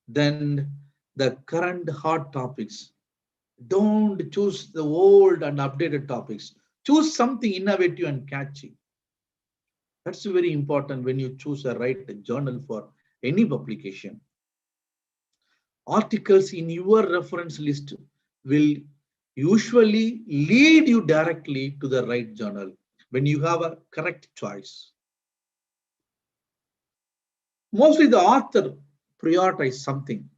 Then the current hot topics. Don't choose the old and updated topics. Choose something innovative and catchy. That's very important when you choose a right journal for any publication. Articles in your reference list will usually lead you directly to the right journal when you have a correct choice. Mostly the author prioritize something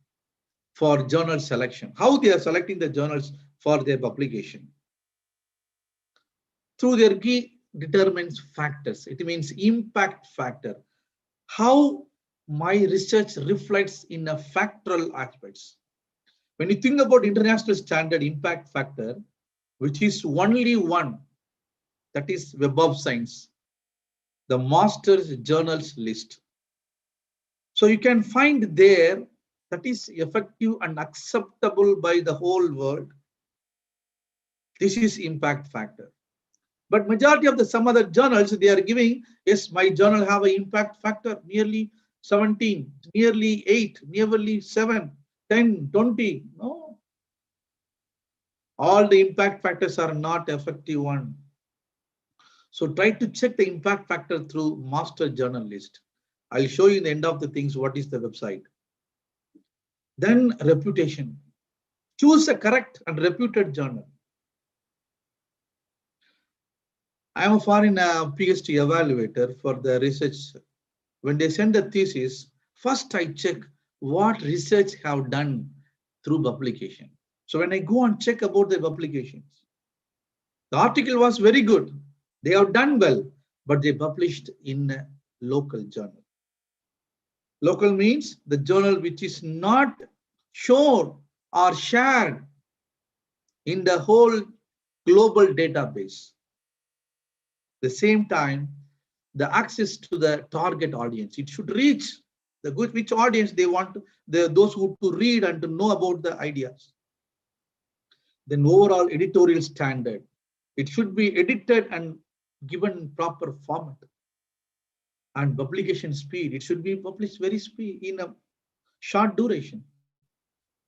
for journal selection, how they are selecting the journals for their publication. Through their key determines factors. It means impact factor. How my research reflects in a factual aspects. When you think about international standard impact factor, which is only one, that is Web of Science, the master's journals list. So you can find there that is effective and acceptable by the whole world. This is impact factor. But majority of the some other journals, they are giving, yes, my journal have an impact factor nearly 17, nearly 8, nearly 7, 10, 20. No. All the impact factors are not effective one. So try to check the impact factor through master journal list. I'll show you in the end of the things what is the website. Then reputation. Choose a correct and reputed journal. I am a foreign PhD evaluator for the research. When they send a thesis, first I check what research have done through publication. So when I go and check about the publications, the article was very good. They have done well, but they published in a local journal. Local means the journal which is not shown or shared in the whole global database. At the same time, the access to the target audience. It should reach the good which audience they want, those who to read and to know about the ideas. Then overall editorial standard. It should be edited and given proper format. And publication speed. It should be published very speed in a short duration.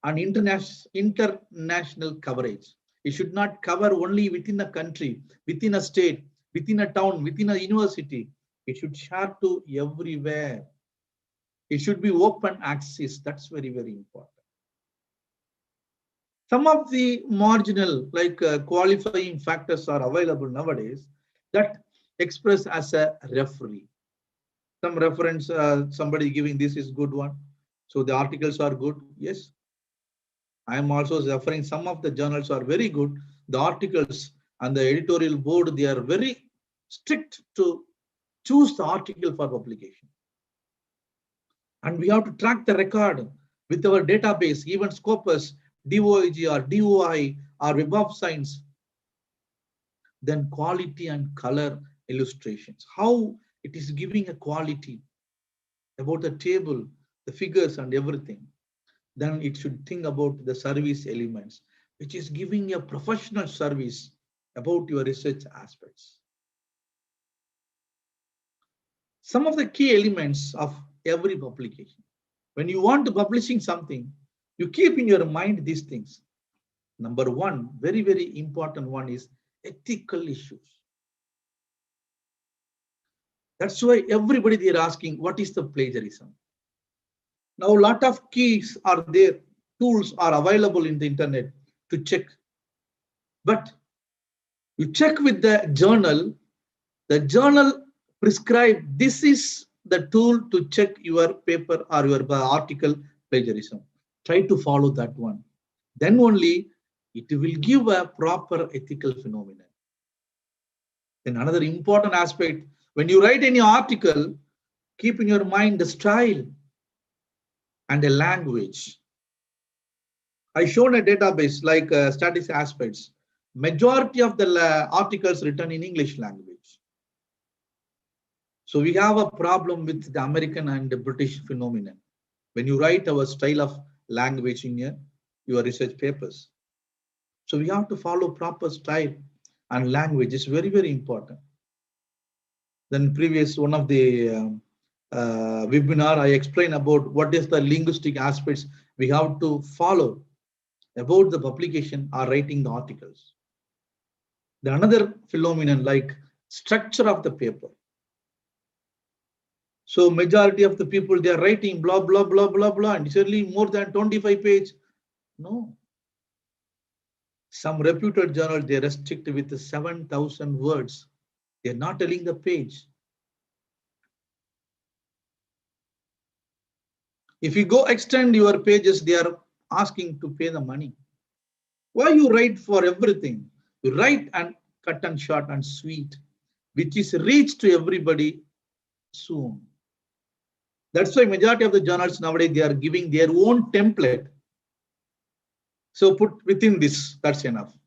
And international coverage. It should not cover only within a country, within a state, within a town, within a university. It should share to everywhere. It should be open access. That's very, very important. Some of the marginal, like qualifying factors are available nowadays that express as a referee. Some reference, somebody giving this is good one. So the articles are good. Yes. I am also referring some of the journals are very good. The articles and the editorial board, they are very strict to choose the article for publication. And we have to track the record with our database, even Scopus, DOIG or DOI or Web of Science. Then quality and color illustrations, how it is giving a quality about the table, the figures and everything. Then it should think about the service elements, which is giving a professional service about your research aspects. Some of the key elements of every publication. When you want to publishing something, you keep in your mind these things. Number one, very, very important one is ethical issues. That's why everybody they are asking, what is the plagiarism? Now, a lot of keys are there, tools are available in the internet to check. But you check with the journal prescribe this is the tool to check your paper or your article plagiarism. Try to follow that one. Then only it will give a proper ethical phenomenon. Then another important aspect, when you write any article, keep in your mind the style and the language. I shown a database like statistics aspects. Majority of the articles written in English language. So we have a problem with the American and the British phenomenon. When you write our style of language in your research papers. So we have to follow proper style and language is very, very important. Then previous one of the webinar, I explained about what is the linguistic aspects we have to follow about the publication or writing the articles. The another phenomenon like structure of the paper. So majority of the people, they are writing blah, blah, blah, blah, blah, and certainly more than 25 pages. No. Some reputed journal, they restrict with 7,000 words. They're not telling the page. If you go extend your pages, they are asking to pay the money. Why you write for everything? You write and cut and short and sweet, which is reached to everybody soon. That's why majority of the journals nowadays, they are giving their own template. So put within this, that's enough.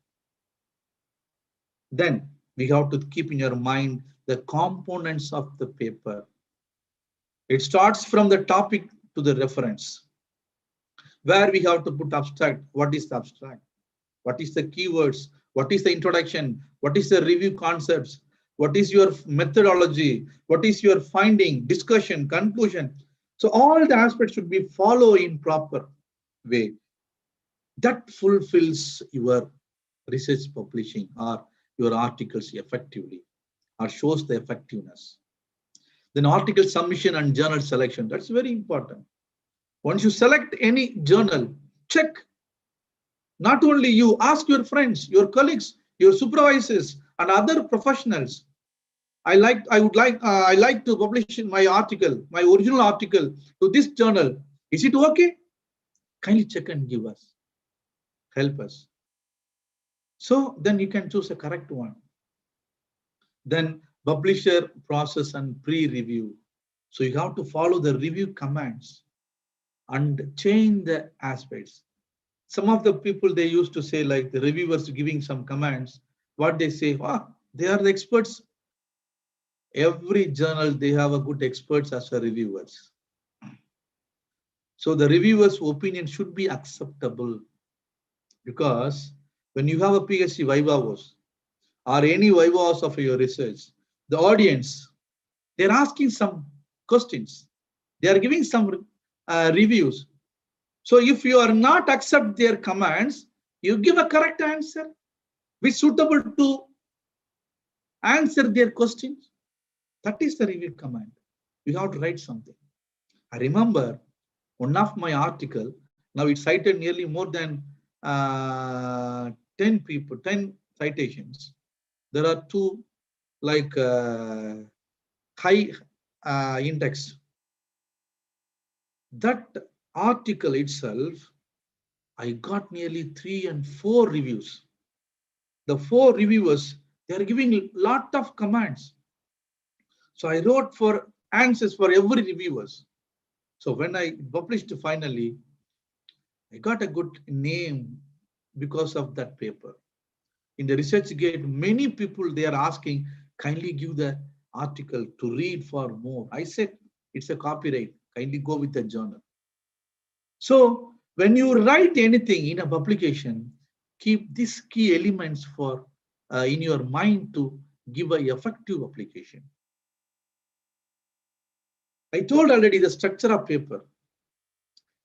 Then we have to keep in your mind the components of the paper. It starts from the topic to the reference, where we have to put abstract. What is the abstract? What is the keywords? What is the introduction? What is the review concepts? What is your methodology? What is your finding, discussion, conclusion? So all the aspects should be followed in proper way. That fulfills your research publishing or your articles effectively or shows the effectiveness. Then article submission and journal selection, that's very important. Once you select any journal, check. Not only you, ask your friends, your colleagues, your supervisors and other professionals. I like to publish my article, my original article to this journal. Is it okay? Kindly check and give us. Help us. So then you can choose a correct one. Then publisher process and pre-review. So you have to follow the review commands and change the aspects. Some of the people, they used to say like the reviewers giving some commands, what they say, they are the experts. Every journal, they have a good experts as a reviewers. So the reviewer's opinion should be acceptable, because when you have a PhD vivavos or any vivavos of your research, the audience, they're asking some questions. They are giving some reviews. So if you are not accept their commands, you give a correct answer which suitable to answer their questions. That is the review command. You have to write something. I remember one of my article, now it cited nearly more than 10 citations. There are two like high index. That article itself, I got nearly 3 and 4 reviews. The 4 reviewers, they are giving a lot of commands. So I wrote for answers for every reviewers. So when I published finally, I got a good name because of that paper. In the research gate, many people they are asking, kindly give the article to read for more. I said, it's a copyright, kindly go with the journal. So when you write anything in a publication, keep these key elements for in your mind to give a effective application. I told already the structure of paper.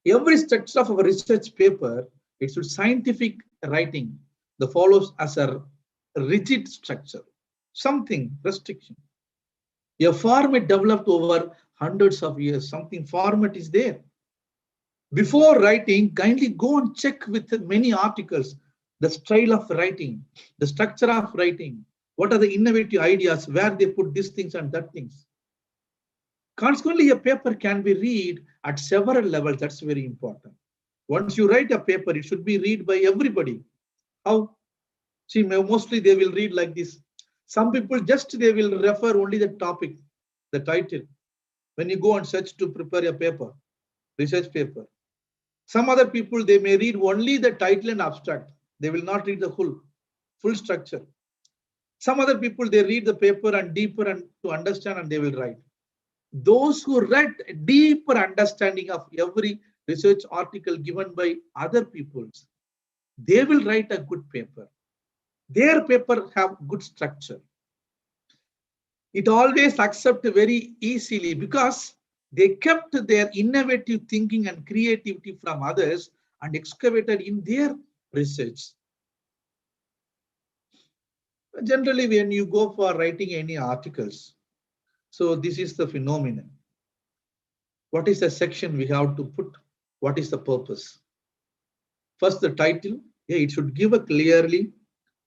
Every structure of a research paper, it should scientific writing that follows as a rigid structure, something restriction. A format developed over hundreds of years, something format is there. Before writing, kindly go and check with many articles, the style of writing, the structure of writing, what are the innovative ideas, where they put these things and that things. Consequently, a paper can be read at several levels. That's very important. Once you write a paper, it should be read by everybody. How? See, mostly they will read like this. Some people just they will refer only the topic, the title. When you go and search to prepare a paper, research paper. Some other people, they may read only the title and abstract. They will not read the full structure. Some other people, they read the paper and deeper and to understand and they will write. Those who read deeper understanding of every research article given by other peoples, they will write a good paper. Their paper have good structure. It always accept very easily because they kept their innovative thinking and creativity from others and excavated in their research. Generally, when you go for writing any articles, so this is the phenomenon. What is the section we have to put? What is the purpose? First, the title. Yeah, it should give a clearly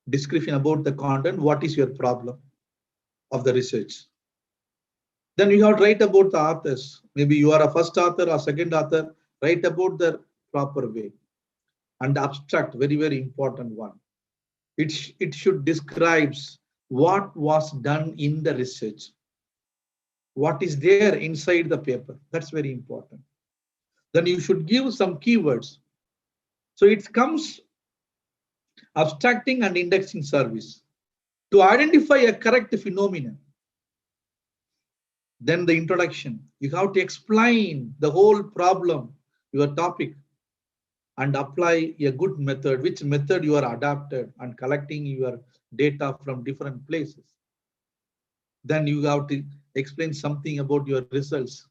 description about the content. What is your problem of the research? Then you have to write about the authors. Maybe you are a first author or second author. Write about the proper way. And abstract, very, very important one. It should describe what was done in the research. What is there inside the paper. That's very important. Then you should give some keywords. So it comes abstracting and indexing service to identify a correct phenomenon. Then the introduction. You have to explain the whole problem, your topic, and apply a good method, which method you are adapted and collecting your data from different places. Then you have to explain something about your results.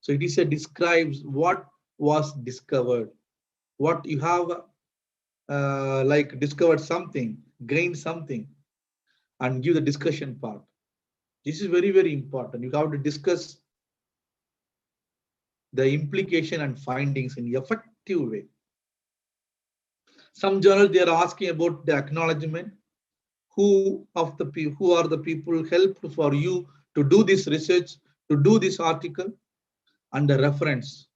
So it is a describes what was discovered, what you have like discovered something, gained something, and give the discussion part. This is very, very important. You have to discuss the implication and findings in an effective way. Some journals, they are asking about the acknowledgement. Who are the people helped for you to do this research, to do this article, and the reference.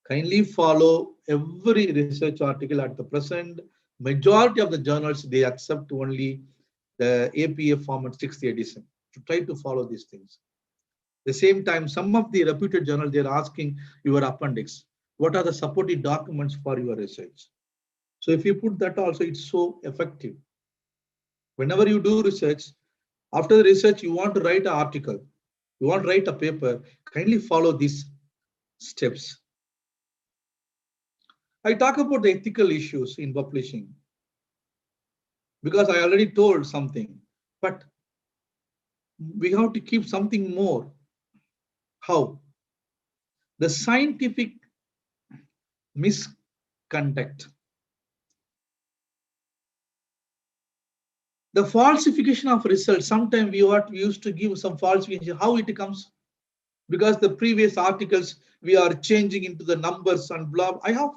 Kindly follow every research article at the present. Majority of the journals, they accept only the APA format 6th edition. To try to follow these things. At the same time, some of the reputed journals, they're asking your appendix. What are the supporting documents for your research? So if you put that also, it's so effective. Whenever you do research, after the research, you want to write an article, you want to write a paper, kindly follow these steps. I talk about the ethical issues in publishing because I already told something, but we have to keep something more. How? The scientific misconduct. The falsification of results. Sometimes we used to give some falsification. How it comes? Because the previous articles we are changing into the numbers and blah. I have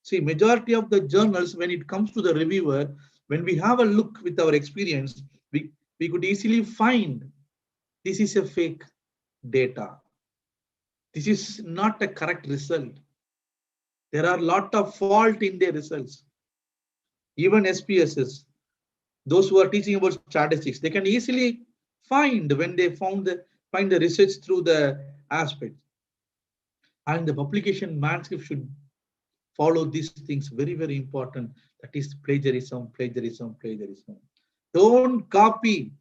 see majority of the journals when it comes to the reviewer, when we have a look with our experience, we could easily find this is a fake data. This is not a correct result. There are a lot of fault in their results. Even SPSS, those who are teaching about statistics, they can easily find when they find the research through the aspect. And the publication manuscript should follow these things, very, very important. That is plagiarism, plagiarism, plagiarism. Don't copy.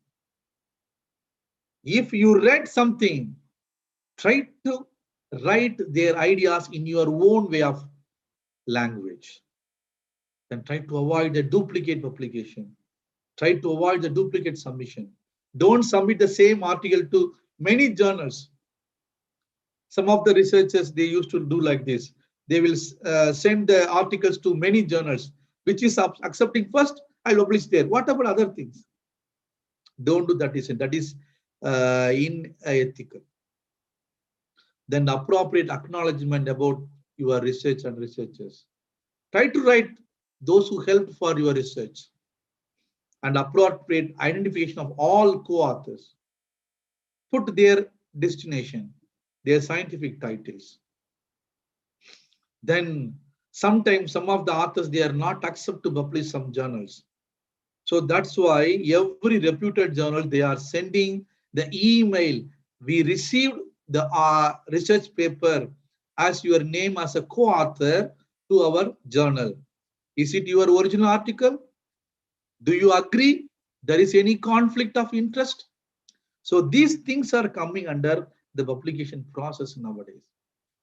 If you read something, try to write their ideas in your own way of language. Then try to avoid the duplicate publication. Try to avoid the duplicate submission. Don't submit the same article to many journals. Some of the researchers, they used to do like this. They will send the articles to many journals, which is accepting first, I'll publish there. What about other things? Don't do that. That is unethical. Then appropriate acknowledgement about your research and researchers. Try to write those who helped for your research, and appropriate identification of all co-authors. Put their destination, their scientific titles. Then sometimes some of the authors, they are not accepted to publish some journals. So that's why every reputed journal, they are sending the email. We received the research paper as your name as a co-author to our journal. Is it your original article? Do you agree? There is any conflict of interest? So these things are coming under the publication process nowadays.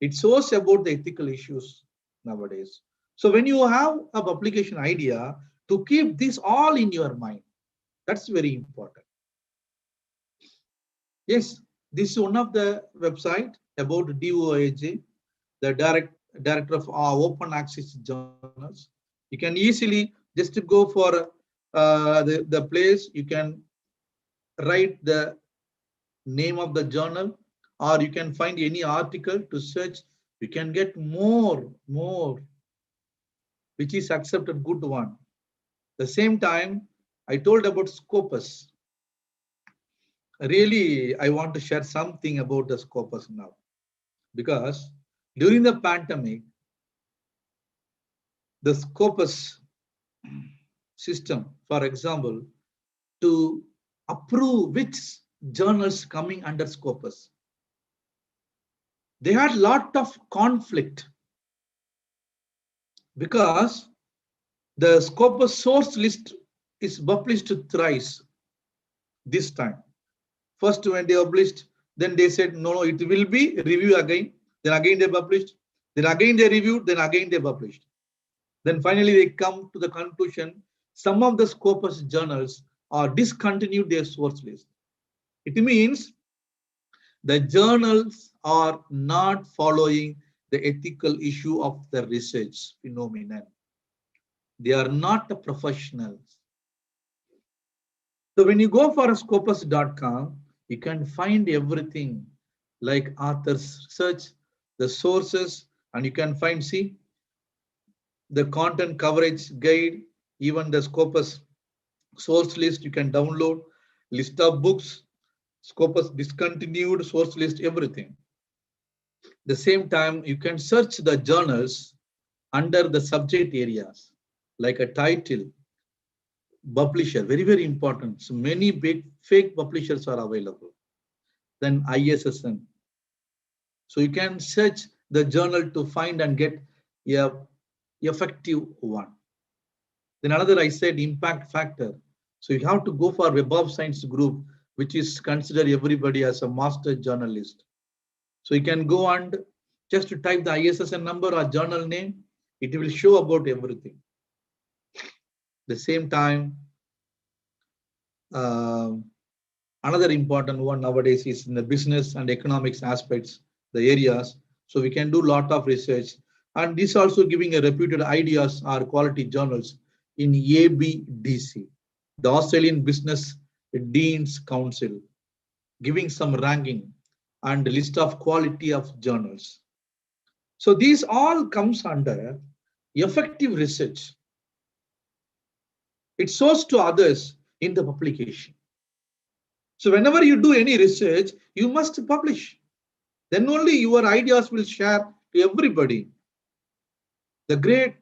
It shows about the ethical issues nowadays. So when you have a publication idea, to keep this all in your mind, that's very important. Yes, this is one of the website about DOAJ, the director of open access journals. You can easily just go for the place. You can write the name of the journal, or you can find any article to search. You can get more, which is accepted good one. The same time, I told about Scopus. Really, I want to share something about the Scopus now, because during the pandemic, the Scopus system, for example, to approve which journals coming under Scopus, they had a lot of conflict, because the Scopus source list is published thrice this time. First, when they published, then they said, no, it will be review again. Then again they published. Then again they reviewed. Then again they published. Then finally they come to the conclusion, some of the Scopus journals are discontinued their source list. It means the journals are not following the ethical issue of the research phenomenon. They are not the professionals. So when you go for scopus.com, you can find everything like authors search, the sources, and you can find, see, the content coverage guide, even the Scopus source list you can download, list of books, Scopus discontinued source list, everything. The same time, you can search the journals under the subject areas, like a title, publisher, very, very important. So many big fake publishers are available. Then ISSN. So you can search the journal to find and get a effective one. Then another, I said, impact factor. So you have to go for Web of Science group, which is considered everybody as a master journalist. So you can go and just to type the ISSN number or journal name, it will show about everything. The same time, another important one nowadays is in the business and economics aspects, the areas. So we can do a lot of research, and this also giving a reputed ideas or quality journals in ABDC, the Australian Business Deans Council, giving some ranking and list of quality of journals. So these all comes under effective research. It shows to others in the publication. So whenever you do any research, you must publish. Then only your ideas will share to everybody. The great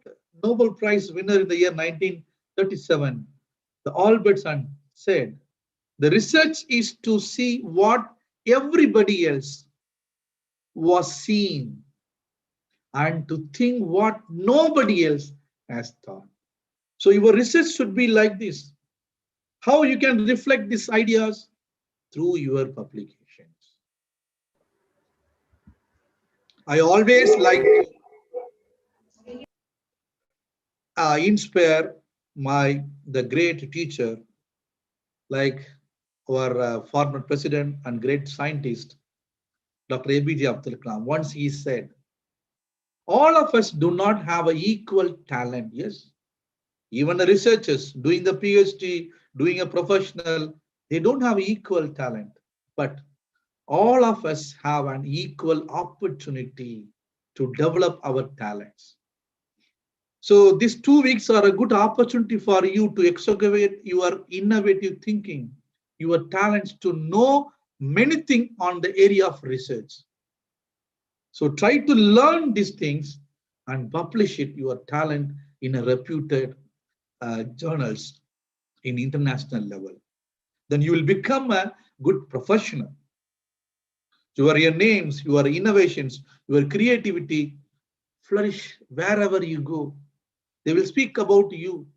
Nobel Prize winner in the year 1937, the Albertson said, the research is to see what everybody else was seeing and to think what nobody else has thought. So your research should be like this. How you can reflect these ideas? Through your publications. I always like to inspire the great teacher, like our former president and great scientist, Dr. APJ Abdul Kalam. Once he said, all of us do not have an equal talent. Yes, even the researchers doing the PhD, doing a professional, they don't have equal talent, but all of us have an equal opportunity to develop our talents. So these 2 weeks are a good opportunity for you to excavate your innovative thinking, your talents, to know many things on the area of research. So try to learn these things and publish it, your talent, in a reputed journals in international level. Then you will become a good professional. Your names, your innovations, your creativity flourish wherever you go. They will speak about you.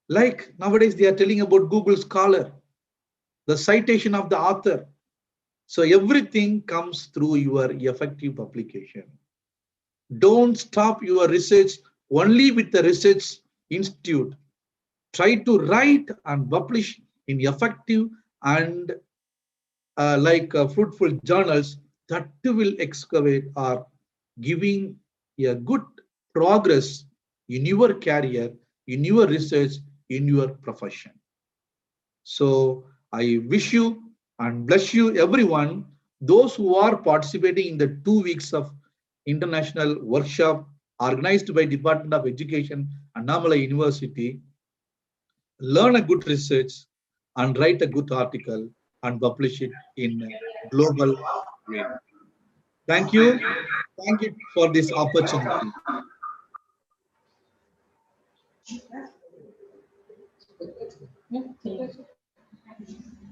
Like nowadays, they are telling about Google Scholar, the citation of the author. So everything comes through your effective publication. Don't stop your research only with the research institute. Try to write and publish in effective and fruitful journals that will excavate or giving a good progress in your career, in your research, in your profession. So I wish you and bless you everyone, those who are participating in the 2 weeks of international workshop organized by Department of Education, Annamalai University. Learn a good research and write a good article and publish it in a global way. Thank you. Thank you for this opportunity.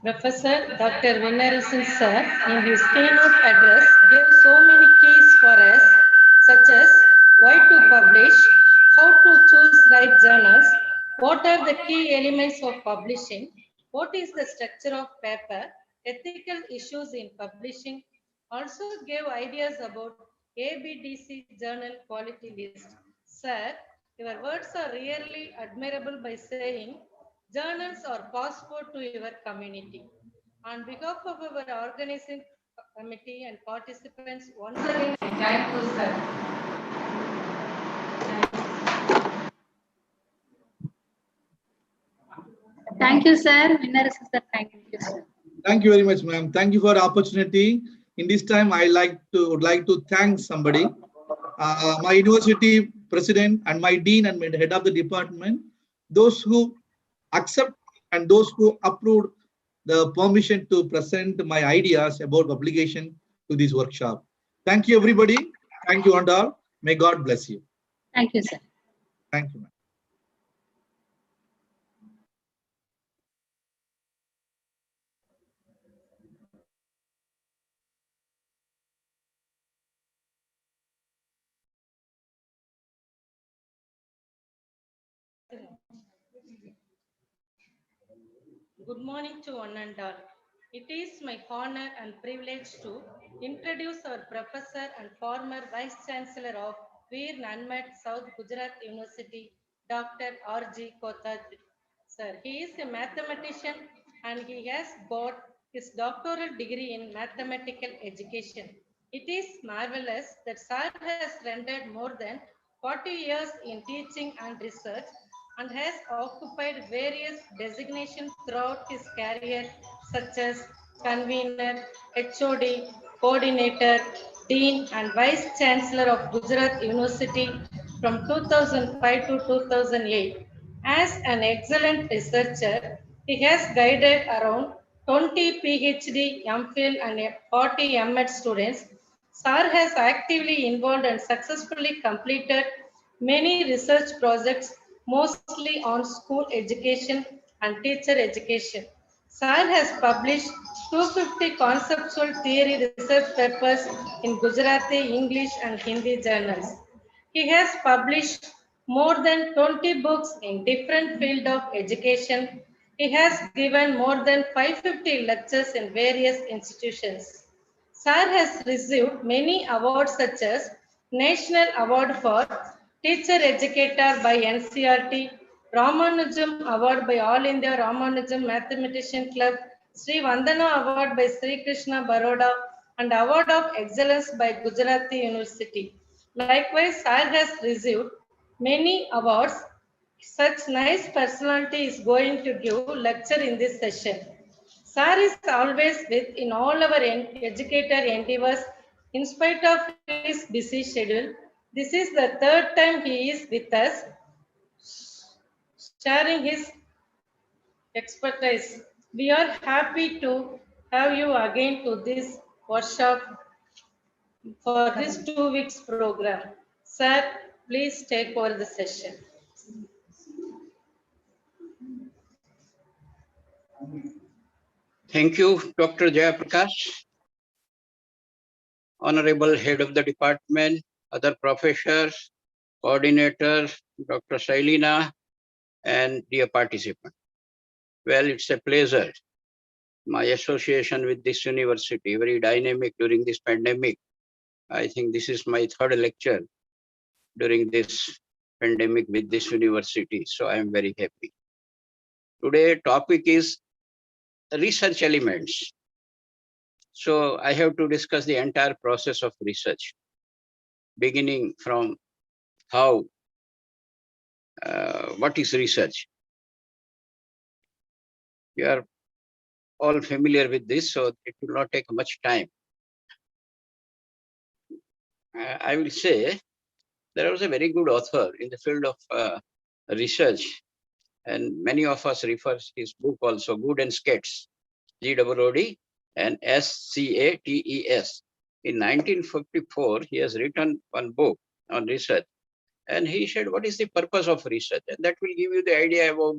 Professor Dr. Vinarasan sir, in his keynote address, gave so many keys for us, such as why to publish, how to choose right journals, what are the key elements of publishing, what is the structure of paper, ethical issues in publishing, also gave ideas about ABDC journal quality list. Sir, your words are really admirable by saying journals are passport to your community. On behalf of our organizing committee and participants, once again, thank you, sir. Thank you, sir. Winner is sir. Thank you, sir. Thank you very much, ma'am. Thank you for the opportunity. In this time, I would like to thank somebody, my university president and my dean and my head of the department, those who accept and those who approved the permission to present my ideas about publication to this workshop. Thank you, everybody. Thank you, and all. May God bless you. Thank you, sir. Thank you, ma'am. Good morning to one and all. It is my honor and privilege to introduce our professor and former Vice Chancellor of Veer Nanmat South Gujarat University, Dr. R.G. Kothari. Sir, he is a mathematician and he has got his doctoral degree in mathematical education. It is marvelous that Sir has rendered more than 40 years in teaching and research and has occupied various designations throughout his career, such as convener, HOD, coordinator, dean, and vice chancellor of Gujarat University from 2005 to 2008. As an excellent researcher, he has guided around 20 PhD, MPhil, and 40 M.Ed students. Sir has actively involved and successfully completed many research projects, mostly on school education and teacher education. Sir has published 250 conceptual theory research papers in Gujarati, English, and Hindi journals. He has published more than 20 books in different fields of education. He has given more than 550 lectures in various institutions. Sir has received many awards such as National Award for Teacher Educator by NCRT, Ramanujam Award by All India Ramanujam Mathematician Club, Sri Vandana Award by Sri Krishna Baroda, and Award of Excellence by Gujarati University. Likewise, Sir has received many awards. Such nice personality is going to give lecture in this session. Sir is always with in all our educator endeavors in spite of his busy schedule. This is the third time he is with us, sharing his expertise. We are happy to have you again to this workshop for this 2 weeks program. Sir, please take over the session. Thank you, Dr. Jayaprakash, Honorable Head of the Department, other professors, coordinators, Dr. Shailina, and dear participants. Well, it's a pleasure. My association with this university, very dynamic during this pandemic. I think this is my third lecture during this pandemic with this university, so I am very happy. Today, topic is research elements. So I have to discuss the entire process of research, beginning from how, what is research? You are all familiar with this, so it will not take much time. I will say there was a very good author in the field of research, and many of us refer his book also, Good and Skates, G-O-O-D and S-C-A-T-E-S. In 1954, he has written one book on research, and he said, what is the purpose of research? And that will give you the idea about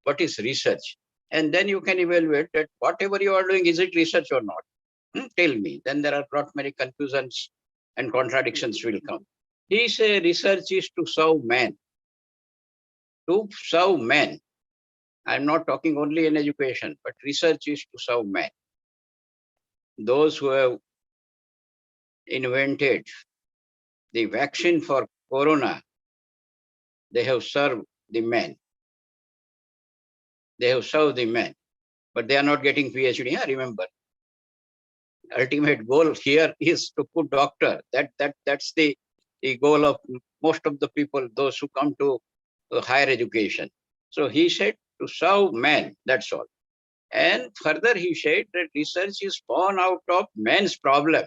what is research. And then you can evaluate that whatever you are doing, is it research or not? Tell me. Then there are not many confusions and contradictions will come. He says research is to serve man. To serve man. I'm not talking only in education, but research is to serve man. Those who have invented the vaccine for corona, they have served the man. They have served the man, but they are not getting PhD. Remember, ultimate goal here is to put doctor. That's the goal of most of the people, those who come to higher education. So he said to serve man, that's all. And further he said that research is born out of man's problem.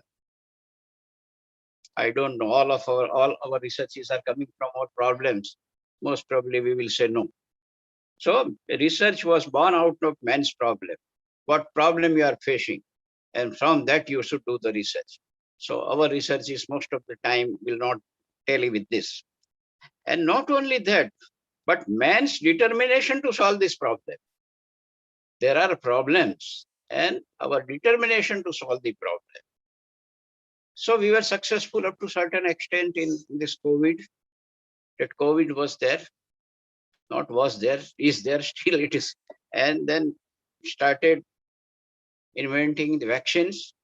I don't know, all our researches are coming from our problems. Most probably we will say no. So research was born out of man's problem. What problem you are facing? And from that you should do the research. So our research is most of the time will not tally with this. And not only that, but man's determination to solve this problem. There are problems and our determination to solve the problem. So we were successful up to a certain extent in this COVID. That COVID was there, not was there, is there, still it is. And then started inventing the vaccines,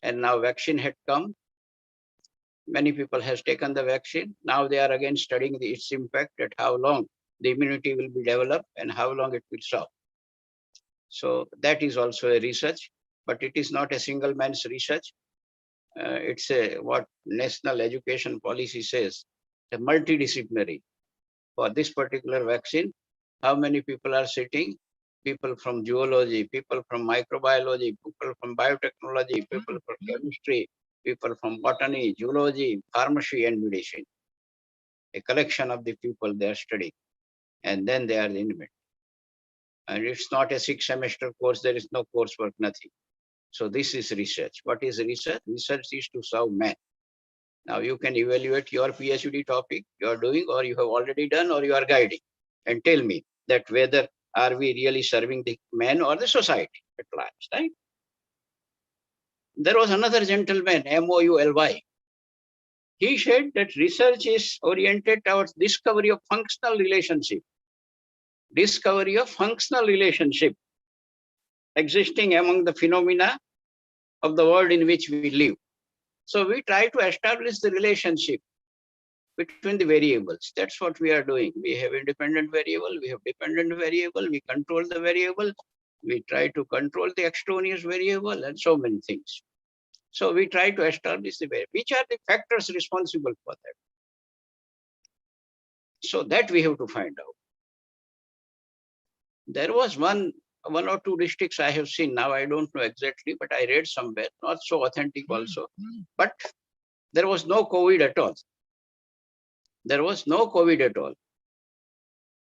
and now vaccine had come. Many people has taken the vaccine. Now they are again studying its impact, at how long the immunity will be developed and how long it will serve. So that is also a research, but it is not a single man's research. It's a what national education policy says, a multidisciplinary. For this particular vaccine, how many people are sitting? People from zoology, people from microbiology, people from biotechnology, people from chemistry, people from botany, zoology, pharmacy, and medicine. A collection of the people they are studying, and then they are the inventor. And it's not a 6-semester course, there is no coursework, nothing. So this is research. What is research? Research is to serve man. Now you can evaluate your PhD topic you are doing, or you have already done, or you are guiding, and tell me that whether are we really serving the man or the society at large, right? there was another gentleman, Moully. He said that research is oriented towards discovery of functional relationship. Discovery of functional relationship existing among the phenomena of the world in which we live. So we try to establish the relationship between the variables. That's what we are doing. We have independent variable, we have dependent variable, we control the variable, we try to control the extraneous variable, and so many things. So we try to establish the variable. Which are the factors responsible for that? So that we have to find out. There was one or two districts I have seen. Now I don't know exactly, but I read somewhere, not so authentic also. But there was no COVID at all. There was no COVID at all.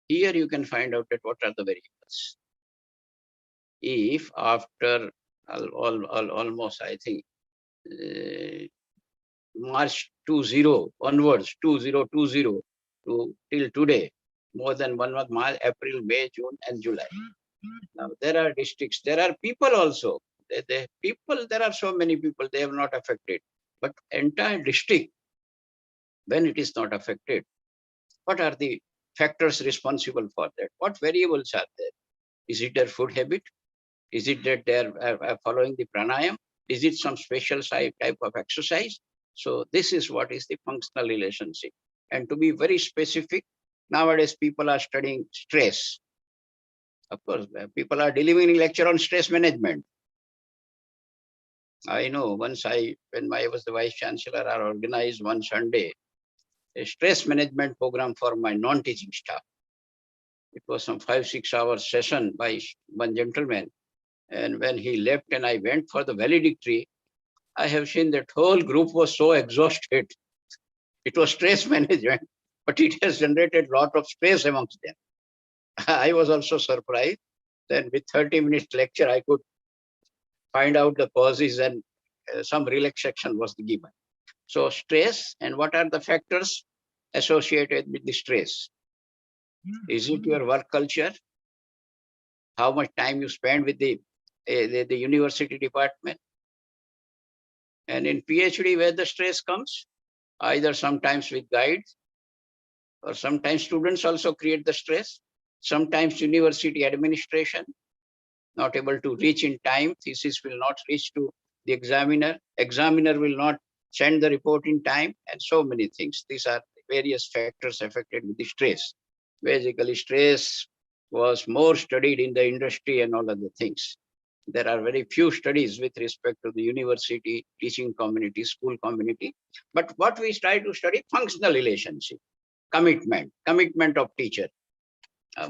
Here you can find out that what are the variables. If after almost, I think, March 20 onwards, 2020 to till today, more than 1 month, March, April, May, June, and July. Now there are districts, there are people also. There are so many people, they have not affected. But entire district, when it is not affected, what are the factors responsible for that? What variables are there? Is it their food habit? Is it that they are following the pranayam? Is it some special type of exercise? So this is what is the functional relationship. And to be very specific, nowadays people are studying stress. Of course, people are delivering lecture on stress management. I know when I was the Vice Chancellor, I organized one Sunday a stress management program for my non-teaching staff. It was some 5-6 hour session by one gentleman. And when he left and I went for the valedictory, I have seen that whole group was so exhausted. It was stress management, but it has generated a lot of stress amongst them. I was also surprised. Then with 30 minutes lecture, I could find out the causes and some relaxation was given. So stress, and what are the factors associated with the stress? Is it your work culture? How much time you spend with the university department? And in PhD, where the stress comes, either sometimes with guides, or sometimes students also create the stress, sometimes university administration, not able to reach in time, thesis will not reach to the examiner will not send the report in time, and so many things. These are the various factors affected with the stress. Basically, stress was more studied in the industry and all other things. There are very few studies with respect to the university, teaching community, school community. But what we try to study, functional relationship, commitment of teacher.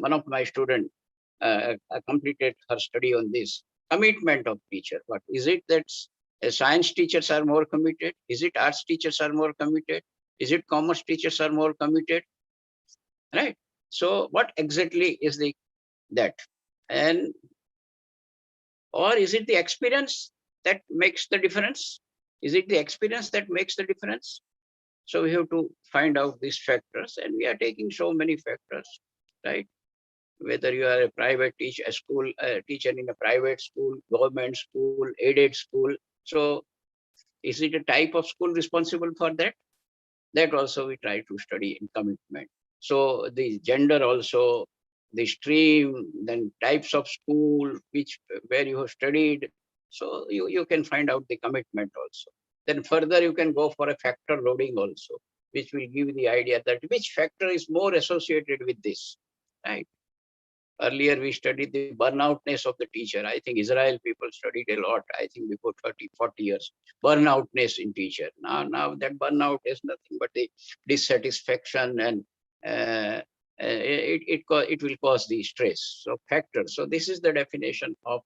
One of my students completed her study on this, commitment of teacher. What is it that science teachers are more committed? Is it arts teachers are more committed? Is it commerce teachers are more committed? Right. So what exactly is that? And or is it the experience that makes the difference? Is it the experience that makes the difference? So we have to find out these factors, and we are taking so many factors, right? Whether you are a private teacher, teacher in a private school, government school, aided school. So is it a type of school responsible for that? That also we try to study in commitment. So the gender also, the stream, then types of school, where you have studied. So you can find out the commitment also. Then further you can go for a factor loading also, which will give you the idea that which factor is more associated with this, right? Earlier we studied the burnoutness of the teacher. I think Israel people studied a lot, I think before 30, 40 years, burnoutness in teacher. Now that burnout is nothing but the dissatisfaction, and it will cause the stress. So factors. So this is the definition of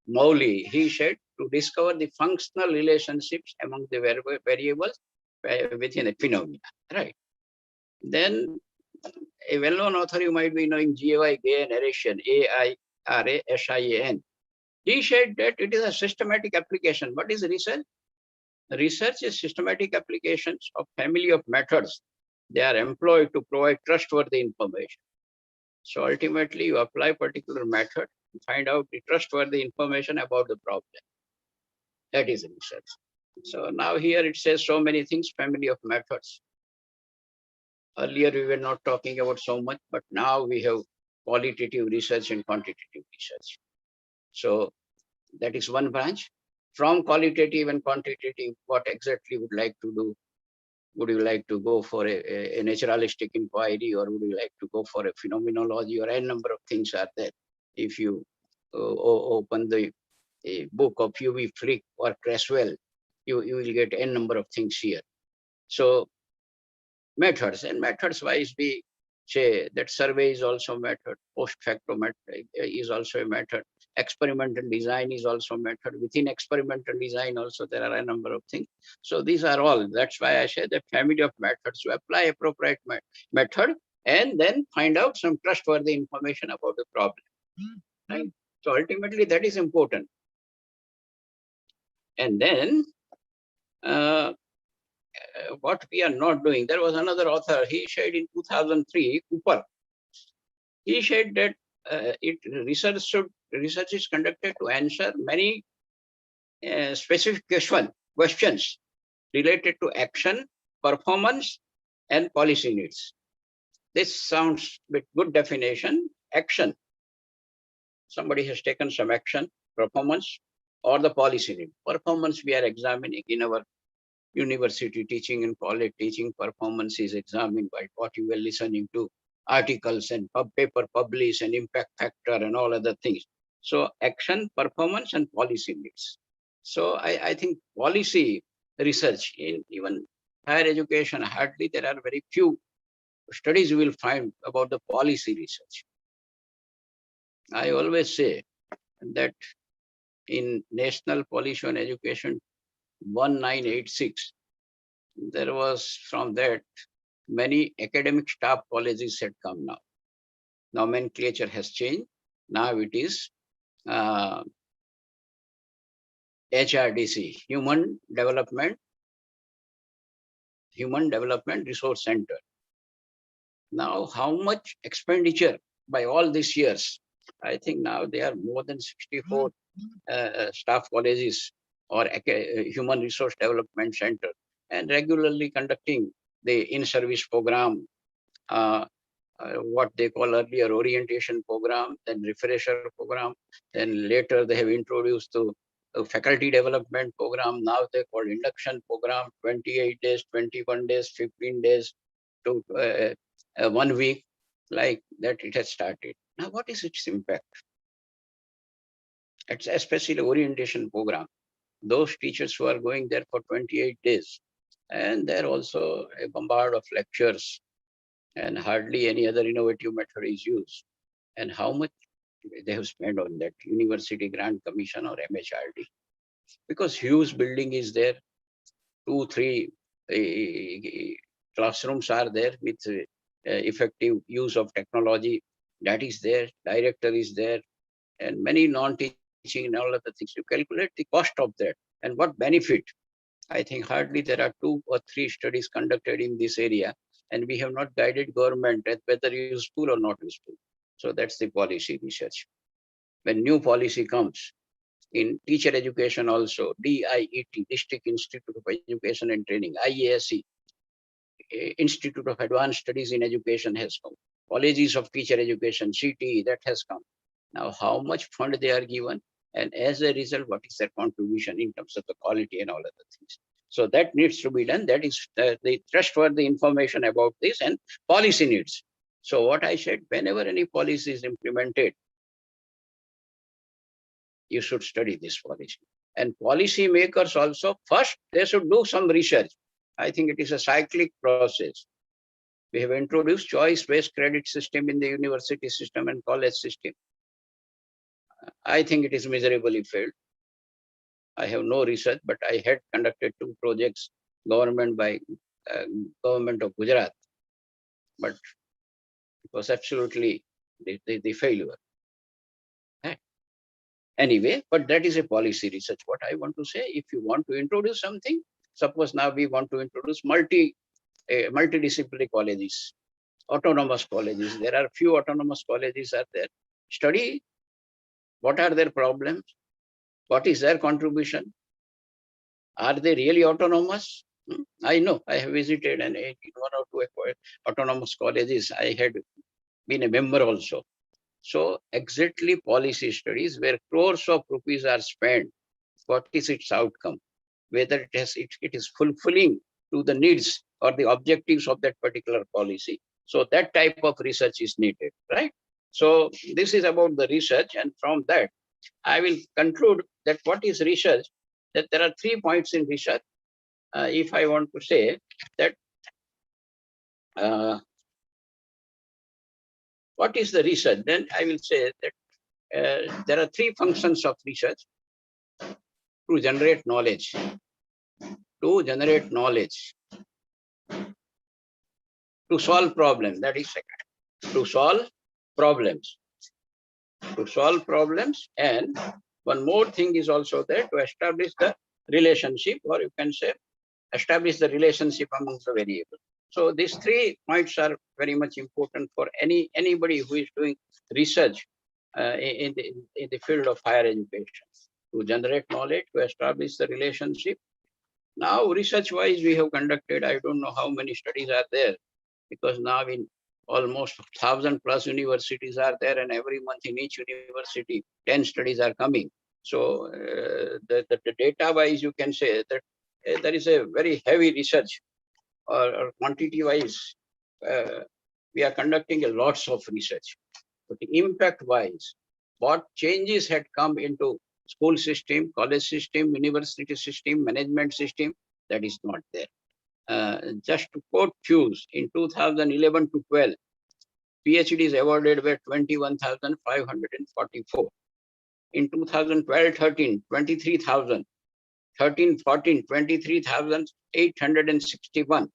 Moully. He said to discover the functional relationships among the variables within a phenomena, right? Then a well-known author you might be knowing, Gay narration, AIRASIAN. He said that it is a systematic application. What is research? Research is systematic applications of family of methods. They are employed to provide trustworthy information. So ultimately, you apply particular method to find out the trustworthy information about the problem. That is research. So now here it says so many things, family of methods. Earlier we were not talking about so much, but now we have qualitative research and quantitative research. So that is one branch. From qualitative and quantitative, what exactly would like to do? Would you like to go for a naturalistic inquiry, or would you like to go for a phenomenology, or a number of things are there? If you open the book of UV Frick or Creswell, you will get a number of things here. So methods, and methods wise, we say that survey is also a method, post facto method is also a method, experimental design is also a method. Within experimental design also there are a number of things. So these are all, that's why I say the family of methods. You apply appropriate method and then find out some trustworthy information about the problem. Right? So ultimately that is important. And then what we are not doing, there was another author, he said in 2003, Cooper, he said that research is conducted to answer many specific questions related to action, performance, and policy needs. This sounds with good definition. Action, somebody has taken some action, performance, or the policy need. Performance we are examining in our university teaching and college teaching. Performance is examined by what you were listening to, articles and paper published and impact factor and all other things. So action, performance, and policy needs. So I think policy research in even higher education, hardly there are very few studies you will find about the policy research. I always say that in National Policy on Education 1986, there was from that many academic staff colleges had come now. Nomenclature has changed. Now it is HRDC, Human Development Resource Center. Now, how much expenditure by all these years? I think now they are more than 64 staff colleges or Human Resource Development Center, and regularly conducting the in-service program, what they call earlier orientation program, then refresher program, then later they have introduced to faculty development program. Now they call induction program, 28 days, 21 days, 15 days to 1 week, like that it has started. Now, what is its impact? It's especially orientation program. Those teachers who are going there for 28 days, and there also a bombard of lectures, and hardly any other innovative method is used. And how much they have spent on that University Grant Commission or MHRD? Because huge building is there, 2-3 classrooms are there with effective use of technology. That is there, director is there, and many non-teaching and all other things. You calculate the cost of that and what benefit. I think hardly there are 2 or 3 studies conducted in this area, and we have not guided government at whether useful or not useful. So that's the policy research. When new policy comes in teacher education also, DIET, District Institute of Education and Training, IASE, Institute of Advanced Studies in Education has come. Colleges of Teacher Education, CTE, that has come. Now, how much fund they are given, and as a result, what is their contribution in terms of the quality and all other things. So that needs to be done. That is the trustworthy information about this, and policy needs. So what I said, whenever any policy is implemented, you should study this policy. And policy makers also, first, they should do some research. I think it is a cyclic process. We have introduced choice-based credit system in the university system and college system. I think it is miserably failed. I have no research, but I had conducted 2 projects, government of Gujarat, but it was absolutely the failure. Anyway, but that is a policy research. What I want to say, if you want to introduce something, suppose now we want to introduce multidisciplinary colleges, autonomous colleges. There are few autonomous colleges are there. Study what are their problems, what is their contribution, Are they really autonomous? I know, I have visited and in one or two autonomous colleges, I had been a member also. So exactly policy studies where crores of rupees are spent, what is its outcome? Whether it is fulfilling to the needs or the objectives of that particular policy. So that type of research is needed, right? So this is about the research, and from that, I will conclude that what is research, that there are 3 points in research. If I want to say that, what is the research, then I will say that there are 3 functions of research: to generate knowledge, to solve problems, that is second, to solve problems, and one more thing is also there, to establish the relationship, or you can say establish the relationship among the variables. So these 3 points are very much important for anybody who is doing research in the field of higher education: to generate knowledge, to establish the relationship. Now, research-wise, we have conducted, I don't know how many studies are there, because now in almost 1,000+ universities are there, and every month in each university, 10 studies are coming. So the data-wise, you can say that there is a very heavy research, or quantity-wise, we are conducting a lots of research. But impact-wise, what changes had come into school system, college system, university system, management system, that is not there. Just to quote few, in 2011 to 12, PhDs awarded were 21,544. In 2012-13, 23,000. 13-14, 23,861.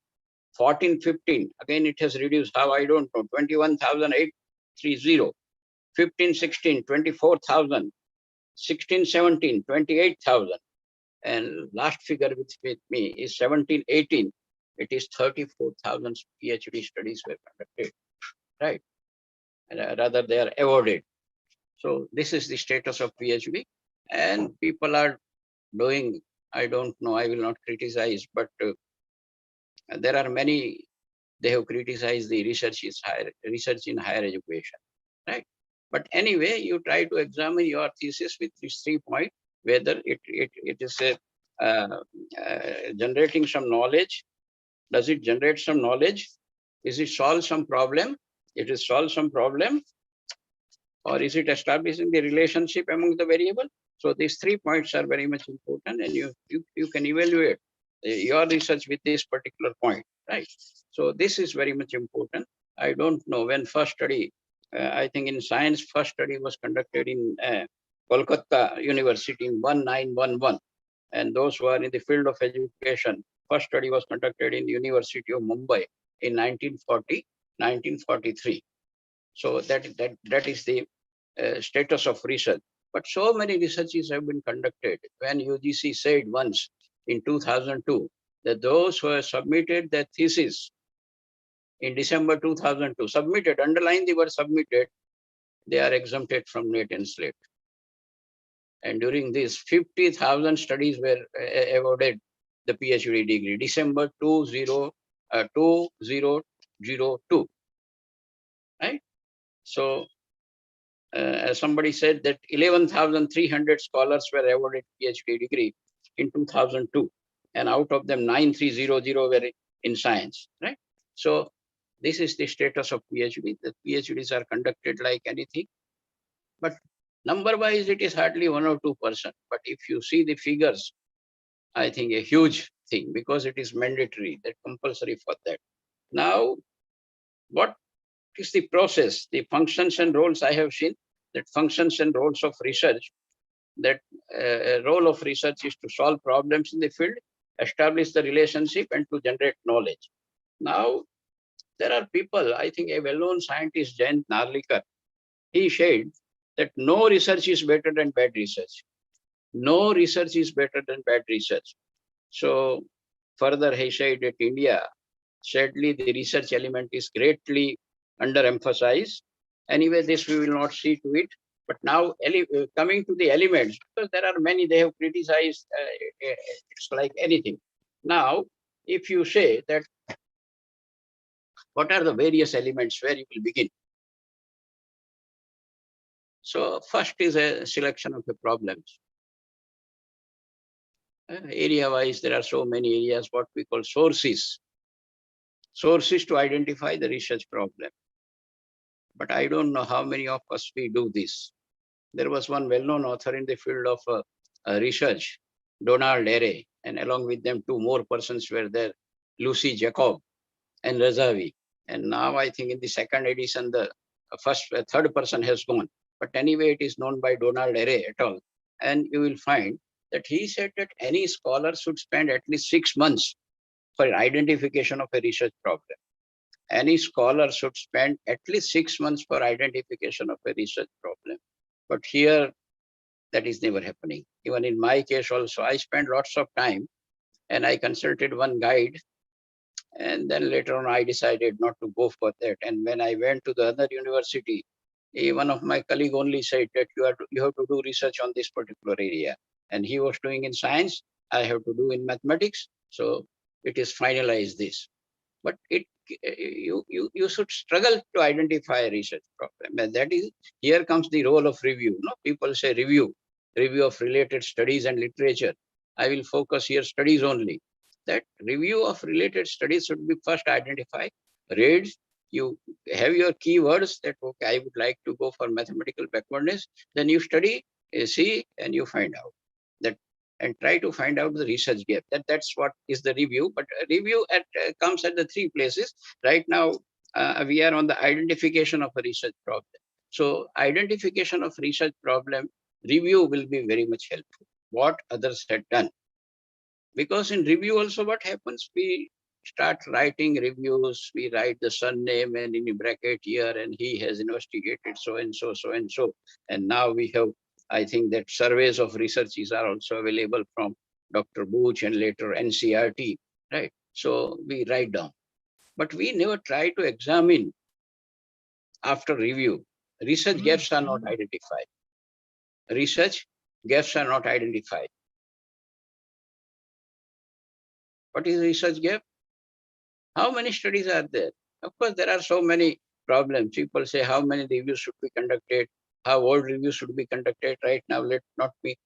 14-15, again it has reduced. How, I don't know. 21,830. 15-16, 24,000. 16-17, 28,000. And last figure with me is 17-18. It is 34,000 PhD studies were conducted, right? Rather, they are awarded. So this is the status of PhD, and people are doing, I don't know, I will not criticize, but there are many, they have criticized the research in higher education, right? But anyway, you try to examine your thesis with these 3 points, whether it is generating some knowledge. Does it generate some knowledge? Is it solve some problem? It is solve some problem, or is it establishing the relationship among the variable? So these 3 points are very much important, and you can evaluate your research with this particular point, right? So this is very much important. I don't know when first study, I think in science, first study was conducted in Kolkata University in 1911. And those who are in the field of education, first study was conducted in the University of Mumbai in 1943. So that is the status of research. But so many researches have been conducted. When UGC said once in 2002 that those who have submitted their thesis in December 2002, submitted, underline the word submitted, they are exempted from NET and SLATE. And during this, 50,000 studies were awarded the PhD degree, December 2002, right? So as somebody said that 11,300 scholars were awarded PhD degree in 2002, and out of them 9,300 were in science, right? So this is the status of PhD. The PhDs are conducted like anything, but number-wise it is hardly 1 or 2%. But if you see the figures, I think a huge thing, because it is mandatory, that compulsory for that. Now, what is the process, the functions and roles? I have seen that functions and roles of research, that role of research is to solve problems in the field, establish the relationship, and to generate knowledge. Now, there are people, I think a well-known scientist, Jayant Narlikar, he said that no research is better than bad research. No research is better than bad research. So further, he said that India, sadly, the research element is greatly underemphasized. Anyway, this we will not see to it. But now coming to the elements, because there are many, they have criticized, it's like anything. Now, if you say that, what are the various elements where you will begin? So first is a selection of the problems. Area-wise, there are so many areas, what we call sources. Sources to identify the research problem. But I don't know how many of us we do this. There was one well-known author in the field of research, Donald Airy, and along with them, two more persons were there, Lucy Jacob and Razavi. And now I think in the second edition, the third person has gone. But anyway, it is known by Donald Airy et al. And you will find that he said that any scholar should spend at least 6 months for identification of a research problem. Any scholar should spend at least 6 months for identification of a research problem. But here, that is never happening. Even in my case also, I spent lots of time and I consulted one guide. And then later on, I decided not to go for that. And when I went to the other university, one of my colleagues only said that you have to do research on this particular area. And he was doing in science, I have to do in mathematics. So it is finalized this. But you should struggle to identify a research problem. And that is, here comes the role of review. No, people say review of related studies and literature. I will focus here studies only. That review of related studies should be first identified, read, you have your keywords that, okay, I would like to go for mathematical backwardness, then you study, see, and you find out that, and try to find out the research gap. That's what is the review. But review comes at the three places. Right now, we are on the identification of a research problem. So identification of research problem, review will be very much helpful. What others had done. Because in review also what happens, we start writing reviews, we write the surname and in a bracket here, and he has investigated so and so, so and so. And now we have, I think that surveys of researches are also available from Dr. Booch and later NCRT, right? So we write down, but we never try to examine after review. Research gaps are not identified. Research gaps are not identified. What is research gap? How many studies are there? Of course, there are so many problems. People say how many reviews should be conducted, how old reviews should be conducted. Right now, let me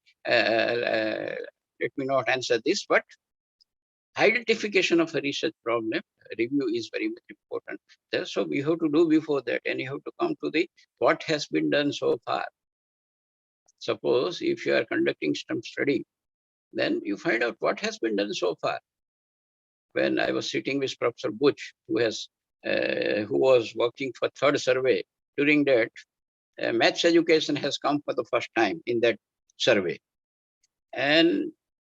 not answer this, but identification of a research problem, review is very much important. So we have to do before that, and you have to come to the what has been done so far. Suppose if you are conducting some study, then you find out what has been done so far. When I was sitting with Professor Butch, who was working for third survey, during that, maths education has come for the first time in that survey. And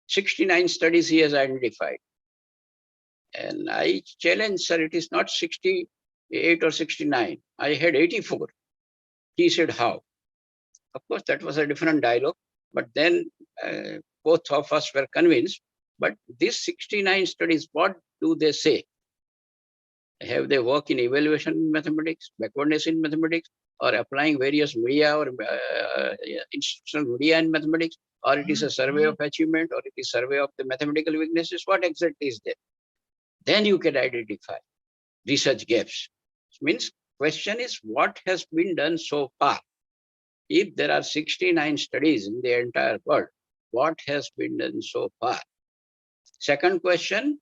69 studies he has identified. And I challenged, sir, it is not 68 or 69. I had 84. He said, how? Of course, that was a different dialogue. But then both of us were convinced. But these 69 studies, what do they say? Have they worked in evaluation in mathematics, backwardness in mathematics, or applying various media or institutional media in mathematics, or it is a survey of achievement, or it is survey of the mathematical weaknesses? What exactly is there? Then you can identify research gaps. It means question is what has been done so far. If there are 69 studies in the entire world, what has been done so far? Second question,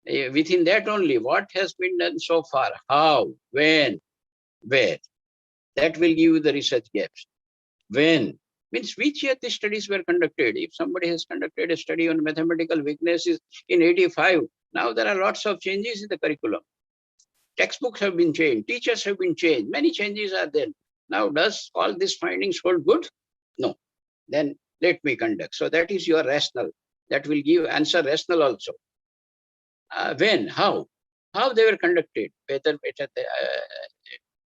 within that only, what has been done so far? How, when, where? That will give you the research gaps. When means which year the studies were conducted. If somebody has conducted a study on mathematical weaknesses in 85, now there are lots of changes in the curriculum. Textbooks have been changed, teachers have been changed, many changes are there. Now, does all these findings hold good? No. Then let me conduct. So that is your rational. That will give answer rational also. When, how they were conducted, whether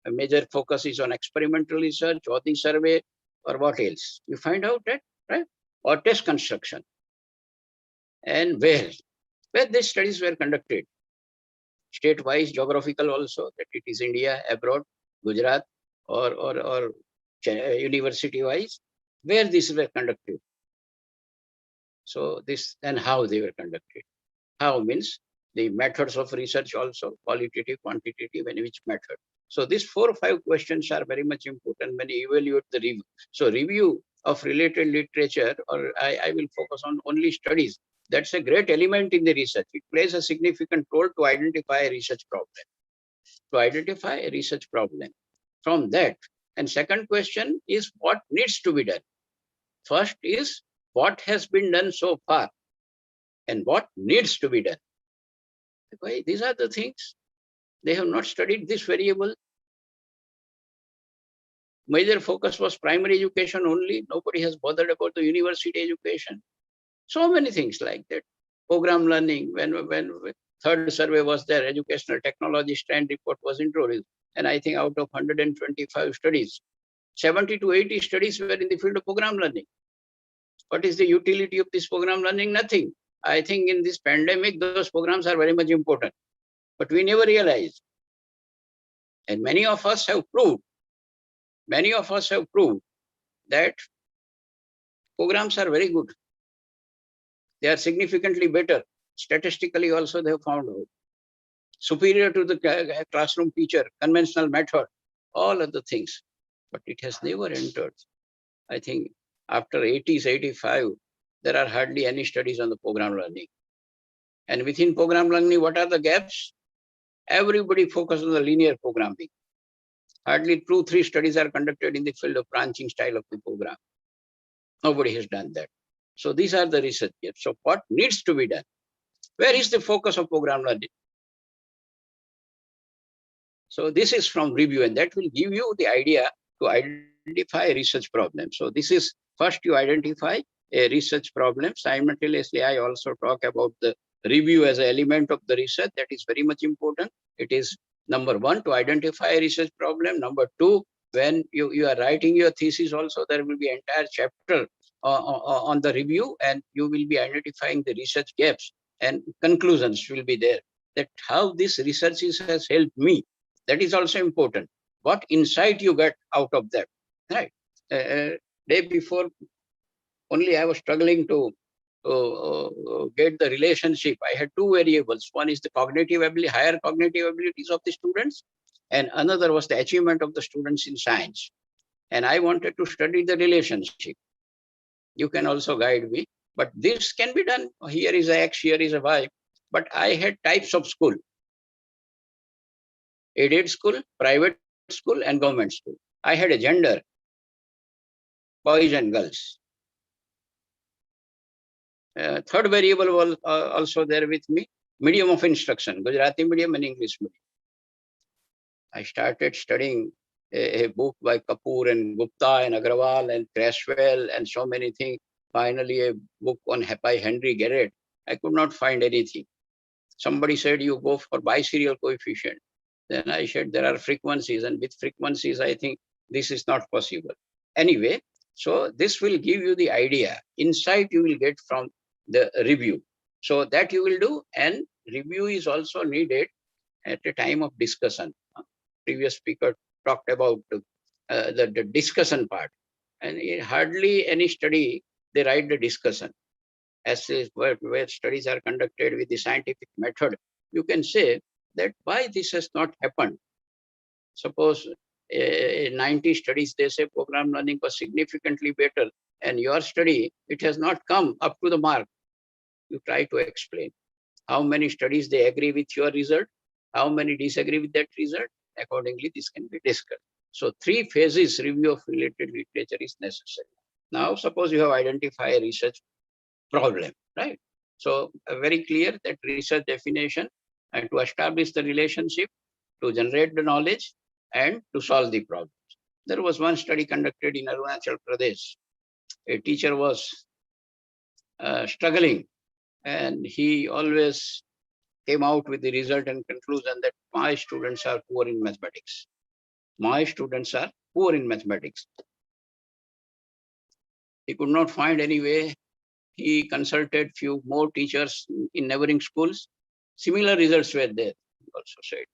a major focus is on experimental research or the survey or what else. You find out that, right? Or test construction. And where these studies were conducted. State-wise, geographical also, that it is India, abroad, Gujarat, or university-wise, where these were conducted. So this and how they were conducted. How means the methods of research also, qualitative, quantitative, and which method. So these 4 or 5 questions are very much important when you evaluate the review. So review of related literature, or I will focus on only studies. That's a great element in the research. It plays a significant role to identify a research problem. To identify a research problem. From that, and second question is what needs to be done. First is what has been done so far and what needs to be done. Okay, these are the things. They have not studied this variable. Major focus was primary education only. Nobody has bothered about the university education. So many things like that. Program learning, when third survey was there, educational technology strand report was introduced. And I think out of 125 studies, 70 to 80 studies were in the field of program learning. What is the utility of this program learning? Nothing. I think in this pandemic, those programs are very much important, but we never realized. And many of us have proved that programs are very good. They are significantly better. Statistically also they have found out. Superior to the classroom teacher, conventional method, all other things. But it has never entered. I think after 80s, 85, there are hardly any studies on the program learning. And within program learning, what are the gaps? Everybody focuses on the linear programming. Hardly 2-3 studies are conducted in the field of branching style of the program. Nobody has done that. So these are the research gaps. So what needs to be done? Where is the focus of program learning? So this is from review, and that will give you the idea to identify a research problem. So this is first you identify a research problem. Simultaneously, I also talk about the review as an element of the research. That is very much important. It is number 1 to identify a research problem. Number 2, when you are writing your thesis also, there will be entire chapter on the review, and you will be identifying the research gaps, and conclusions will be there. That how this research has helped me. That is also important. What insight you get out of that, right? Day before, only I was struggling to get the relationship. I had 2 variables. One is the cognitive ability, higher cognitive abilities of the students, and another was the achievement of the students in science. And I wanted to study the relationship. You can also guide me, but this can be done. Here is a X, here is a Y. But I had types of school: aided school, private school, and government school. I had a gender, boys and girls. Third variable was also there with me, medium of instruction, Gujarati medium and English medium. I started studying a book by Kapoor and Gupta and Agrawal and Creswell and so many things. Finally, a book by Henry Garrett. I could not find anything. Somebody said, you go for biserial coefficient. Then I said, there are frequencies, and with frequencies, I think this is not possible. Anyway, so this will give you the idea, insight you will get from the review. So that you will do, and review is also needed at a time of discussion. Previous speaker talked about the discussion part, and hardly any study, they write the discussion. As is where studies are conducted with the scientific method, you can say that why this has not happened. Suppose 90 studies, they say program learning was significantly better, and your study, it has not come up to the mark. You try to explain how many studies they agree with your result, how many disagree with that result. Accordingly, this can be discussed. So 3 phases review of related literature is necessary. Now, suppose you have identified a research problem, right? So very clear that research definition, and to establish the relationship, to generate the knowledge, and to solve the problems. There was one study conducted in Arunachal Pradesh. A teacher was struggling, and he always came out with the result and conclusion that my students are poor in mathematics. My students are poor in mathematics. He could not find any way. He consulted few more teachers in neighboring schools. Similar results were there, he also said.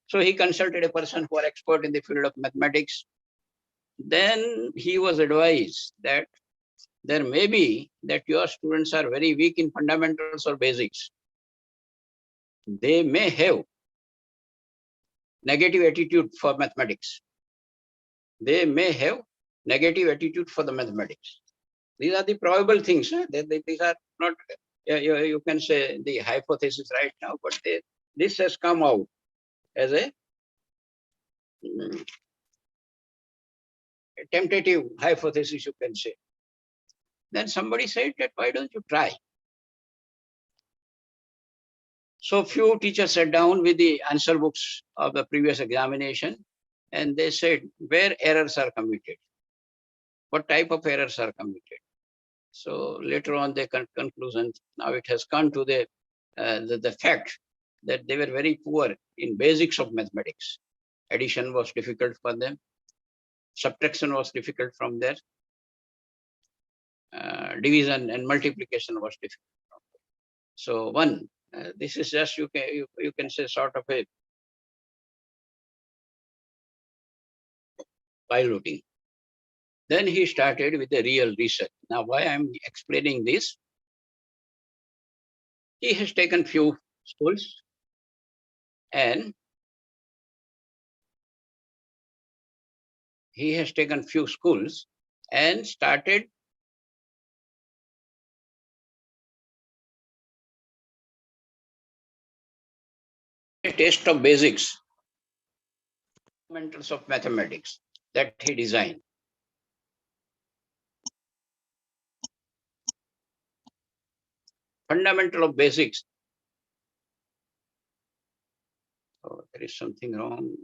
So he consulted a person who are expert in the field of mathematics. then he was advised that there may be that your students are very weak in fundamentals or basics. They may have negative attitude for mathematics. They may have negative attitude for the mathematics. These are the probable things. These are not, you can say the hypothesis right now, but this has come out as a tentative hypothesis, you can say. Then somebody said that, why don't you try? So few teachers sat down with the answer books of the previous examination, and they said where errors are committed, what type of errors are committed. So later on, the conclusion, now it has come to the fact that they were very poor in basics of mathematics. Addition was difficult for them. Subtraction was difficult from there. Division and multiplication was difficult from there. So this is just, you can say, sort of a piloting. Then he started with the real research. Now, why I'm explaining this? He has taken few schools and started a test of basics, fundamentals of mathematics that he designed. Fundamental of basics. Oh, there is something wrong.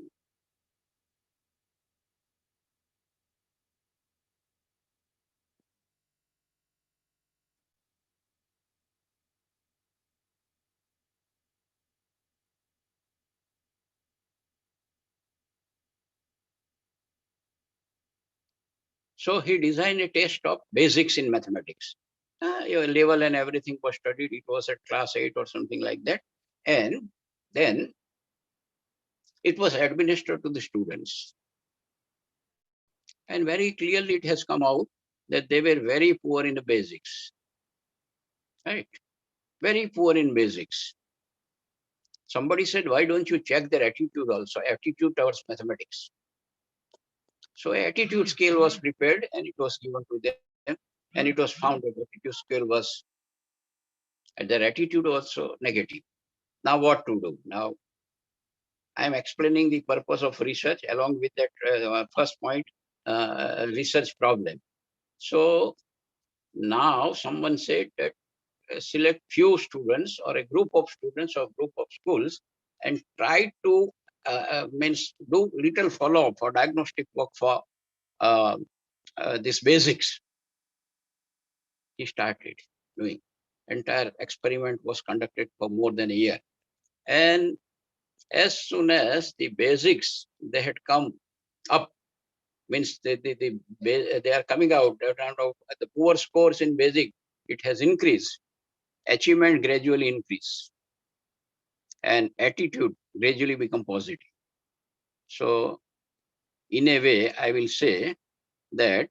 So he designed a test of basics in mathematics. Your level and everything was studied. It was at class 8 or something like that. And then it was administered to the students. And very clearly it has come out that they were very poor in the basics. Right? Very poor in basics. Somebody said, why don't you check their attitude also, attitude towards mathematics? So attitude scale was prepared and it was given to them, and it was found that attitude scale was, and their attitude also negative. Now what to do? Now I'm explaining the purpose of research along with that first point, research problem. So now someone said that select few students or a group of students or group of schools and try to do little follow-up or diagnostic work for this basics. He started doing. Entire experiment was conducted for more than a year. And as soon as the basics, they had come up, means they are coming out, the poor scores in basic, it has increased. Achievement gradually increase. And attitude gradually become positive. So in a way, I will say that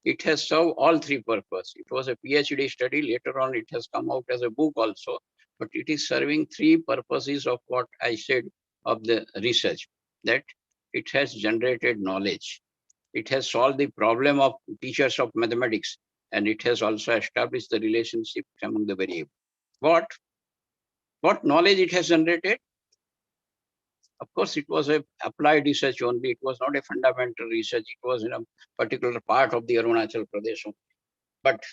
it has served all three purposes. It was a PhD study. Later on, it has come out as a book also. But it is serving three purposes of what I said of the research, that it has generated knowledge. It has solved the problem of teachers of mathematics, and it has also established the relationship among the variables. What knowledge it has generated? Of course, it was a applied research only. It was not a fundamental research. It was in a particular part of the Arunachal Pradesh. But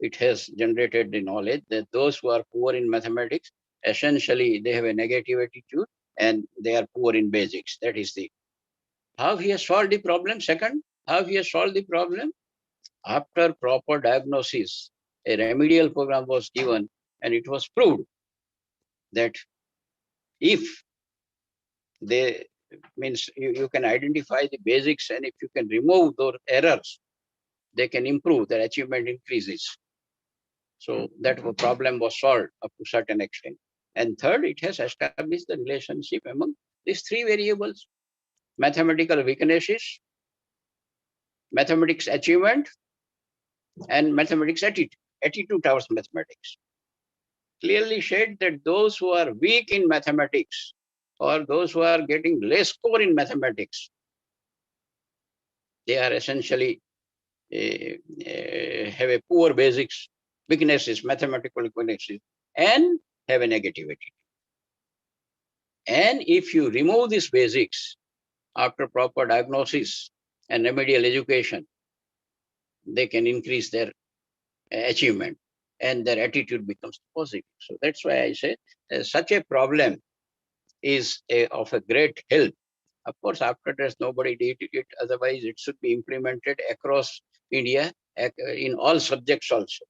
it has generated the knowledge that those who are poor in mathematics, essentially they have a negative attitude and they are poor in basics. That is the, how he has solved the problem. Second, how he has solved the problem? After proper diagnosis, a remedial program was given, and it was proved that if they, means you can identify the basics, and if you can remove those errors, they can improve, their achievement increases. So that problem was solved up to a certain extent. And third, it has established the relationship among these three variables. mathematical weaknesses, mathematics achievement, and mathematics attitude towards mathematics. Clearly said that those who are weak in mathematics or those who are getting less score in mathematics, they are essentially have a poor basics, weaknesses, mathematical weaknesses, and have a negativity. And if you remove these basics after proper diagnosis and remedial education, they can increase their achievement and their attitude becomes positive. So that's why I say such a problem is of a great help. Of course, after that, nobody did it. Otherwise, it should be implemented across India in all subjects also,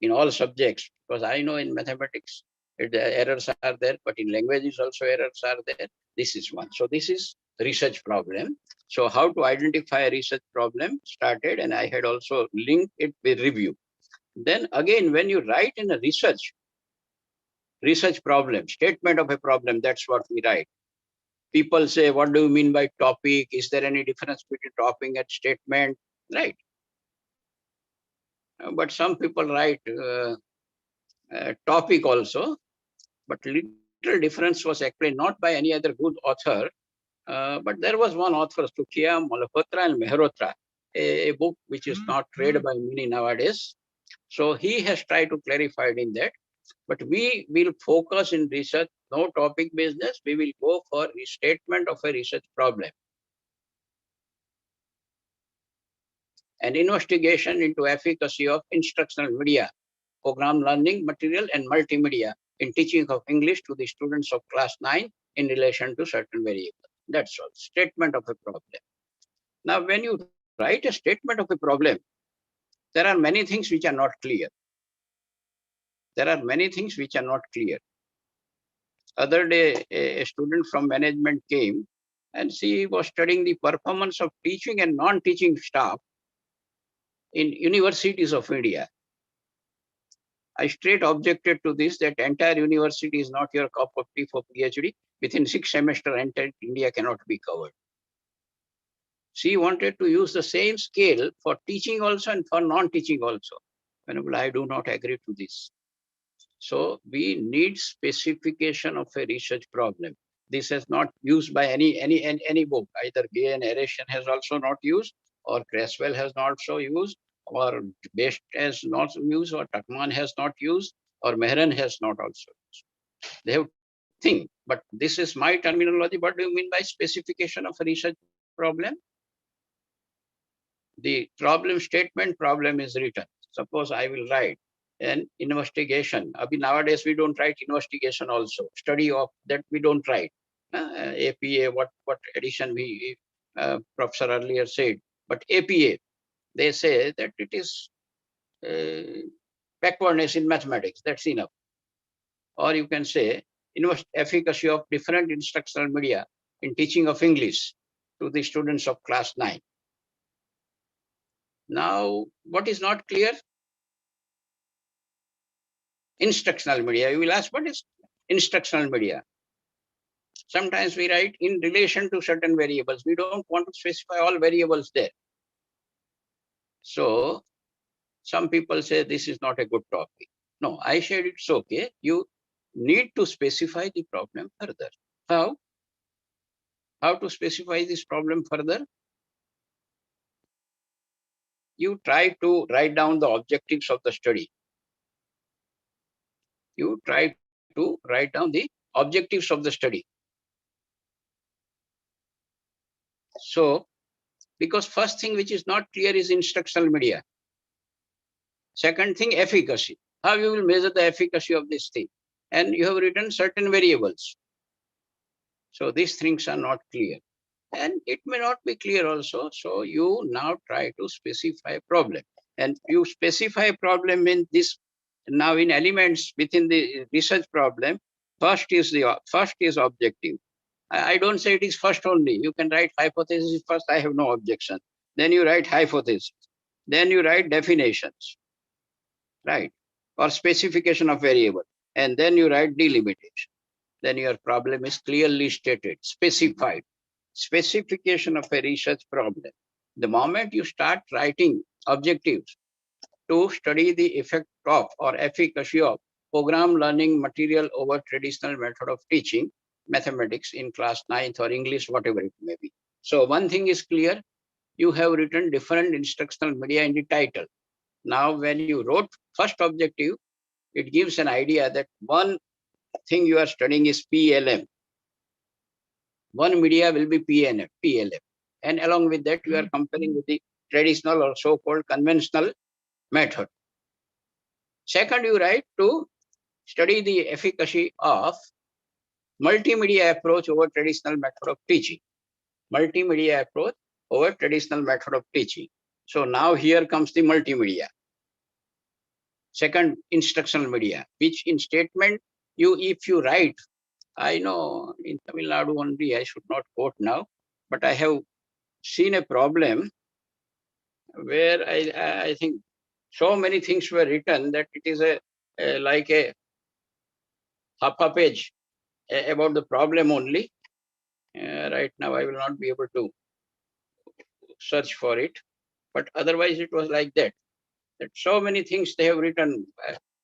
in all subjects. Because I know in mathematics, errors are there, but in languages also errors are there. This is one. So this is research problem. So how to identify a research problem started, and I had also linked it with review. Then again, when you write in a research problem, statement of a problem, that's what we write. People say, what do you mean by topic? Is there any difference between topic and statement? Right. But some people write topic also, but little difference was explained not by any other good author, but there was one author, Stukia, Malhotra and Mehrotra, a book which is not read by many nowadays. So he has tried to clarify it in that. But we will focus in research, no topic business. We will go for restatement of a research problem. An investigation into efficacy of instructional media, program learning material and multimedia in teaching of English to the students of class 9 in relation to certain variables. That's all, statement of a problem. Now, when you write a statement of a problem, there are many things which are not clear. There are many things which are not clear. Other day, a student from management came and she was studying the performance of teaching and non-teaching staff in universities of India. I straight objected to this, that entire university is not your cup of tea for PhD. Within 6 semesters, entire India cannot be covered. She wanted to use the same scale for teaching also and for non-teaching also. Venerable, I do not agree to this. So we need specification of a research problem. This is not used by any book. Either Gay and Aeration has also not used, or Creswell has not so used, or Best has not used, or Tuckman has not used, or Mehran has not also used. They have think, but this is my terminology. What do you mean by specification of a research problem? The problem statement problem is written. Suppose I will write an investigation. Nowadays we don't write investigation also. Study of that we don't write. APA, what edition we professor earlier said. But APA, they say that it is backwardness in mathematics. That's enough. Or you can say efficacy of different instructional media in teaching of English to the students of class 9. Now, what is not clear? Instructional media. You will ask, what is instructional media? Sometimes we write in relation to certain variables. We don't want to specify all variables there. So some people say this is not a good topic. No, I said it's okay. You need to specify the problem further. How? How to specify this problem further? You try to write down the objectives of the study. You try to write down the objectives of the study. So, because first thing which is not clear is instructional media. Second thing, efficacy. How you will measure the efficacy of this thing? And you have written certain variables. So these things are not clear. And it may not be clear also. So you now try to specify a problem. And you specify a problem in this, now in elements within the research problem, first is objective. I don't say it is first only. You can write hypothesis first, I have no objection. Then you write hypothesis. Then you write definitions, right? Or specification of variable. And then you write delimitation. Then your problem is clearly stated, specified. specification of a research problem. The moment you start writing objectives to study the effect of or efficacy of program learning material over traditional method of teaching mathematics in class 9th or English, whatever it may be. So one thing is clear, you have written different instructional media in the title. Now, when you wrote first objective, it gives an idea that one thing you are studying is PLM. One media will be PLM. And along with that, you are comparing with the traditional or so-called conventional method. Second, you write to study the efficacy of multimedia approach over traditional method of teaching. Multimedia approach over traditional method of teaching. So now here comes the multimedia. Second, instructional media, which in statement, if you write, I know in Tamil Nadu only, I should not quote now, but I have seen a problem where I think so many things were written that it is like a half a page about the problem only. Right now, I will not be able to search for it, but otherwise it was like that. That so many things they have written.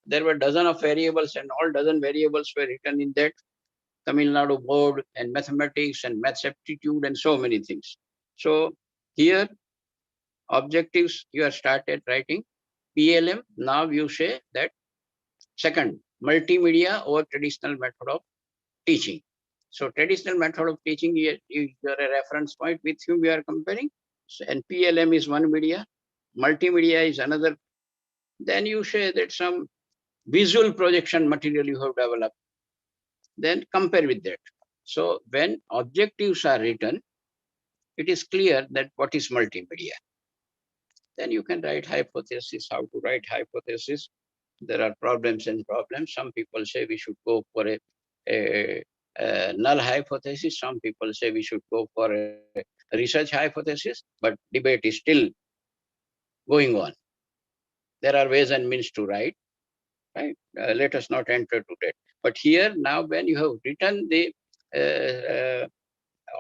There were dozen of variables, and all dozen variables were written in that Tamil Nadu board, and mathematics and maths aptitude and so many things. So here, objectives you have started writing. PLM, now you say that second, multimedia or traditional method of teaching. So traditional method of teaching is a reference point with whom we are comparing. So, and PLM is one media, multimedia is another. Then you say that some visual projection material you have developed. Then compare with that. So when objectives are written, it is clear that what is multimedia. Then you can write hypothesis, how to write hypothesis. There are problems and problems. Some people say we should go for a null hypothesis. Some people say we should go for a research hypothesis, but debate is still going on. There are ways and means to write, right? Let us not enter to that. But here now, when you have written the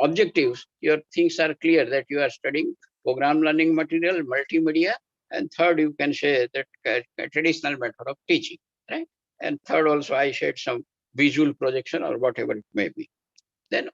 objectives, your things are clear that you are studying program learning material, multimedia, and third, you can say that traditional method of teaching, right? And third, also I shared some visual projection or whatever it may be. Then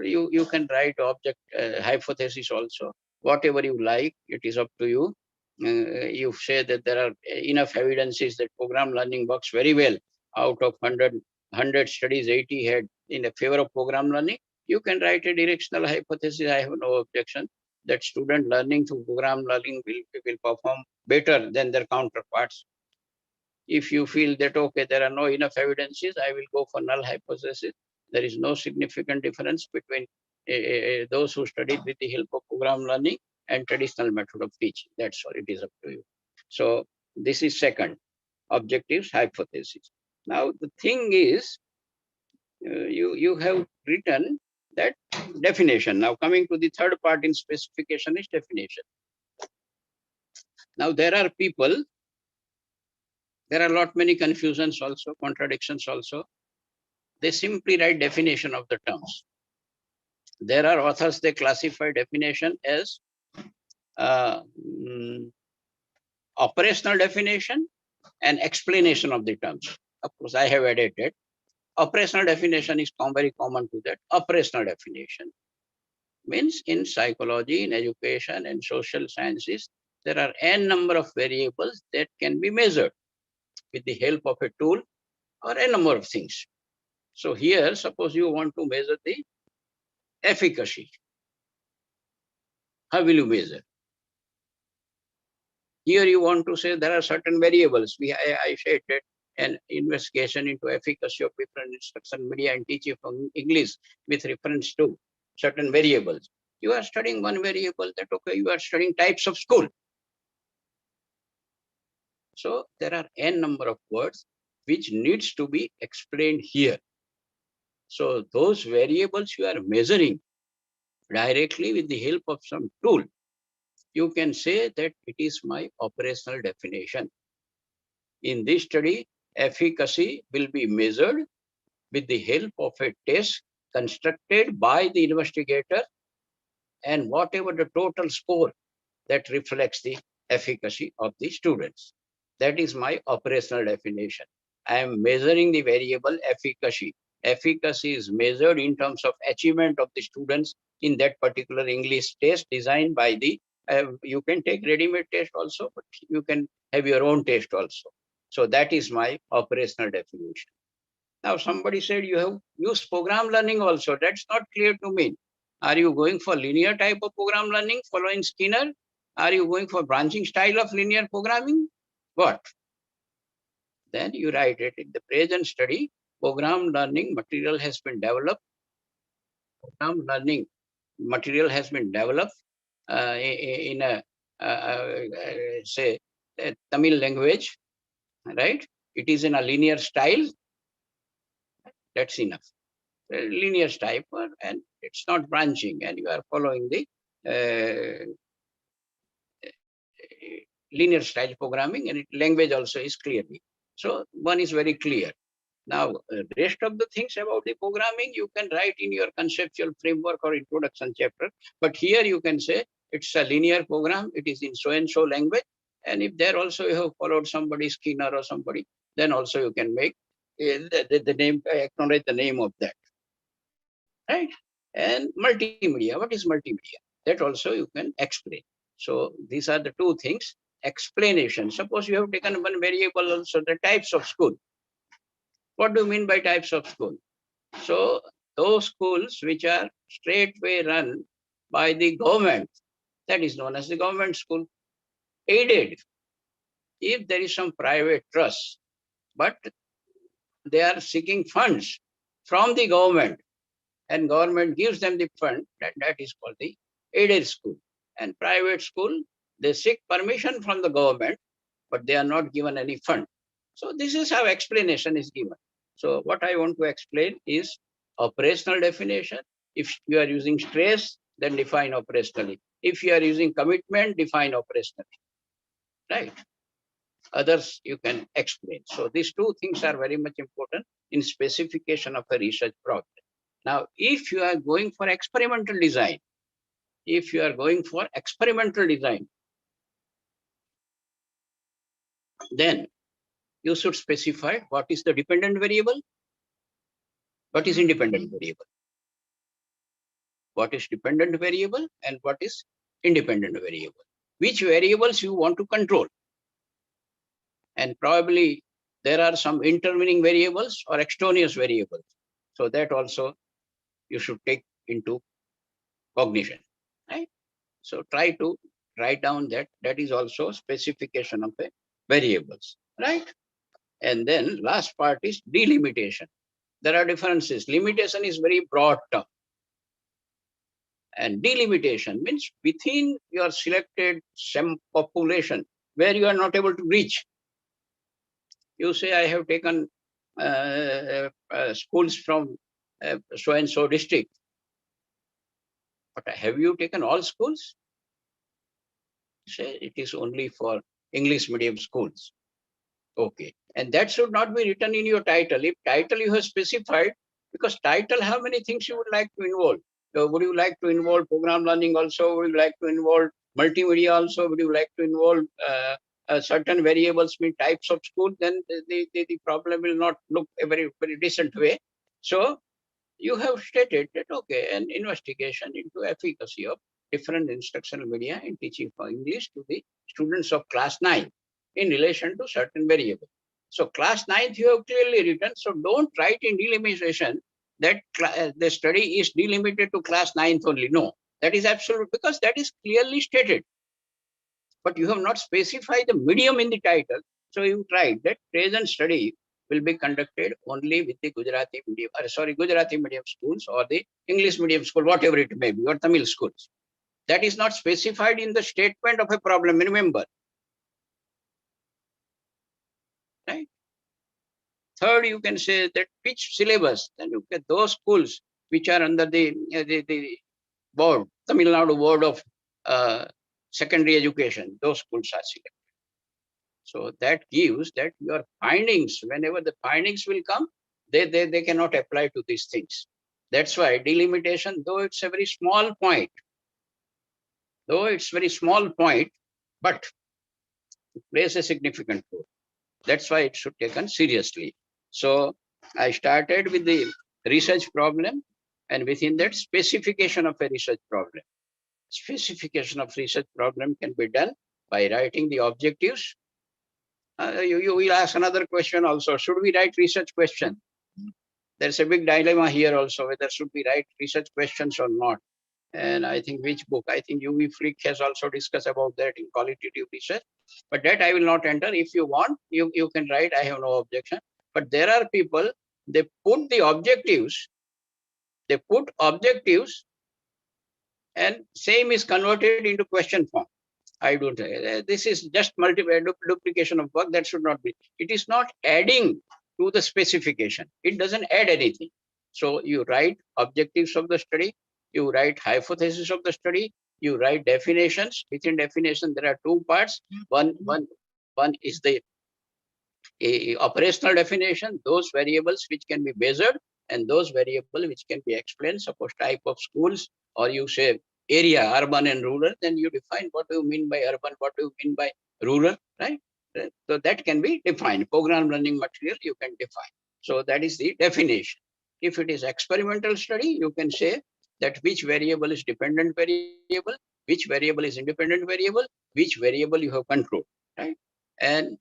you can write object hypothesis also, whatever you like, it is up to you. You say that there are enough evidences that program learning works very well. Out of 100 studies, 80 had in the favor of program learning. You can write a directional hypothesis. I have no objection that student learning through program learning will perform better than their counterparts. If you feel that, okay, there are no enough evidences, I will go for null hypothesis. There is no significant difference between those who studied with the help of program learning and traditional method of teaching. That's all, it is up to you. So this is second, objectives, hypothesis. Now the thing is, you have written that definition. Now coming to the third part in specification is definition. Now there are people, there are a lot many confusions also, contradictions also. They simply write definition of the terms. There are authors, they classify definition as operational definition and explanation of the terms. Of course, I have added it. Operational definition is very common to that. Operational definition means in psychology, in education, and social sciences, there are n number of variables that can be measured with the help of a tool or a number of things. So here, suppose you want to measure the efficacy. How will you measure? Here you want to say there are certain variables. I said that an investigation into efficacy of different instruction media and teaching from English with reference to certain variables. You are studying one variable that, okay, you are studying types of school. So there are n number of words which needs to be explained here. So those variables you are measuring directly with the help of some tool. You can say that it is my operational definition. In this study, efficacy will be measured with the help of a test constructed by the investigator and whatever the total score that reflects the efficacy of the students. That is my operational definition. I am measuring the variable efficacy. Efficacy is measured in terms of achievement of the students in that particular English test designed by the, you can take ready-made test also, but you can have your own test also. So that is my operational definition. Now somebody said you have used program learning also. That's not clear to me. Are you going for linear type of program learning following Skinner? Are you going for branching style of linear programming? What? Then you write it in the present study, program learning material has been developed. Program learning material has been developed in a, say, a Tamil language, right? It is in a linear style. That's enough. Linear type, and it's not branching, and you are following the linear style programming, and language also is clearly. So one is very clear. Now, rest of the things about the programming, you can write in your conceptual framework or introduction chapter. But here you can say it's a linear program. It is in so-and-so language. And if there also you have followed somebody, Skinner or somebody, then also you can make the name, acknowledge the name of that. Right? And multimedia. What is multimedia? That also you can explain. So these are the two things. Explanation. Suppose you have taken one variable also, the types of school. What do you mean by types of school? So those schools which are straightway run by the government, that is known as the government school. Aided, if there is some private trust, but they are seeking funds from the government, and government gives them the fund, that is called the aided school. And private school, they seek permission from the government, but they are not given any fund. So this is how explanation is given. So what I want to explain is operational definition. If you are using stress, then define operationally. If you are using commitment, define operationally. Right? Others you can explain. So these two things are very much important in specification of a research problem. Now, if you are going for experimental design, then you should specify what is the dependent variable, what is independent variable, what is dependent variable, and what is independent variable, which variables you want to control. And probably there are some intervening variables or extraneous variables. So that also you should take into cognition, right? So try to write down that. That is also specification of a variables, right? And then last part is delimitation. There are differences. Limitation is very broad term. And delimitation means within your selected some population where you are not able to reach. You say, I have taken schools from so-and-so district. But have you taken all schools? Say it is only for English medium schools. Okay. And that should not be written in your title. If title you have specified, because title, how many things you would like to involve? So would you like to involve program learning also? Would you like to involve multimedia also? Would you like to involve certain variables, mean types of school? Then the problem will not look a very, very decent way. So you have stated that, okay, an investigation into efficacy of different instructional media in teaching for English to the students of class 9 in relation to certain variables. So class 9th you have clearly written, so don't write in delimitation that the study is delimited to class 9th only. No, that is absolute, because that is clearly stated. But you have not specified the medium in the title. So you write that present study will be conducted only with the Gujarati medium, Gujarati medium schools or the English medium school, whatever it may be, or Tamil schools. That is not specified in the statement of a problem, remember. Right? Third, you can say that which syllabus, then you get those schools which are under the board, Tamil Nadu Board of Secondary Education, those schools are selected. So that gives that your findings, whenever the findings will come, they cannot apply to these things. That's why delimitation, though it's a very small point, though it's very small point, but it plays a significant role. That's why it should be taken seriously. So I started with the research problem, and within that, specification of a research problem. Specification of research problem can be done by writing the objectives. You will ask another question also. Should we write research question? There's a big dilemma here also, whether should we write research questions or not. And I think which book? I think UV Flick has also discussed about that in qualitative research. But that I will not enter. If you want, you can write. I have no objection. But there are people, they put the objectives, and same is converted into question form. I don't, this is just duplication of work. That should not be. It is not adding to the specification. It doesn't add anything. So you write objectives of the study, you write hypothesis of the study, you write definitions. Within definition, there are two parts. One is the operational definition, those variables which can be measured, and those variables which can be explained. Suppose type of schools, or you say area, urban and rural, then you define what do you mean by urban, what do you mean by rural, right? So that can be defined. Program learning material you can define. So that is the definition. If it is experimental study, you can say that which variable is dependent variable, which variable is independent variable, which variable you have control, right? And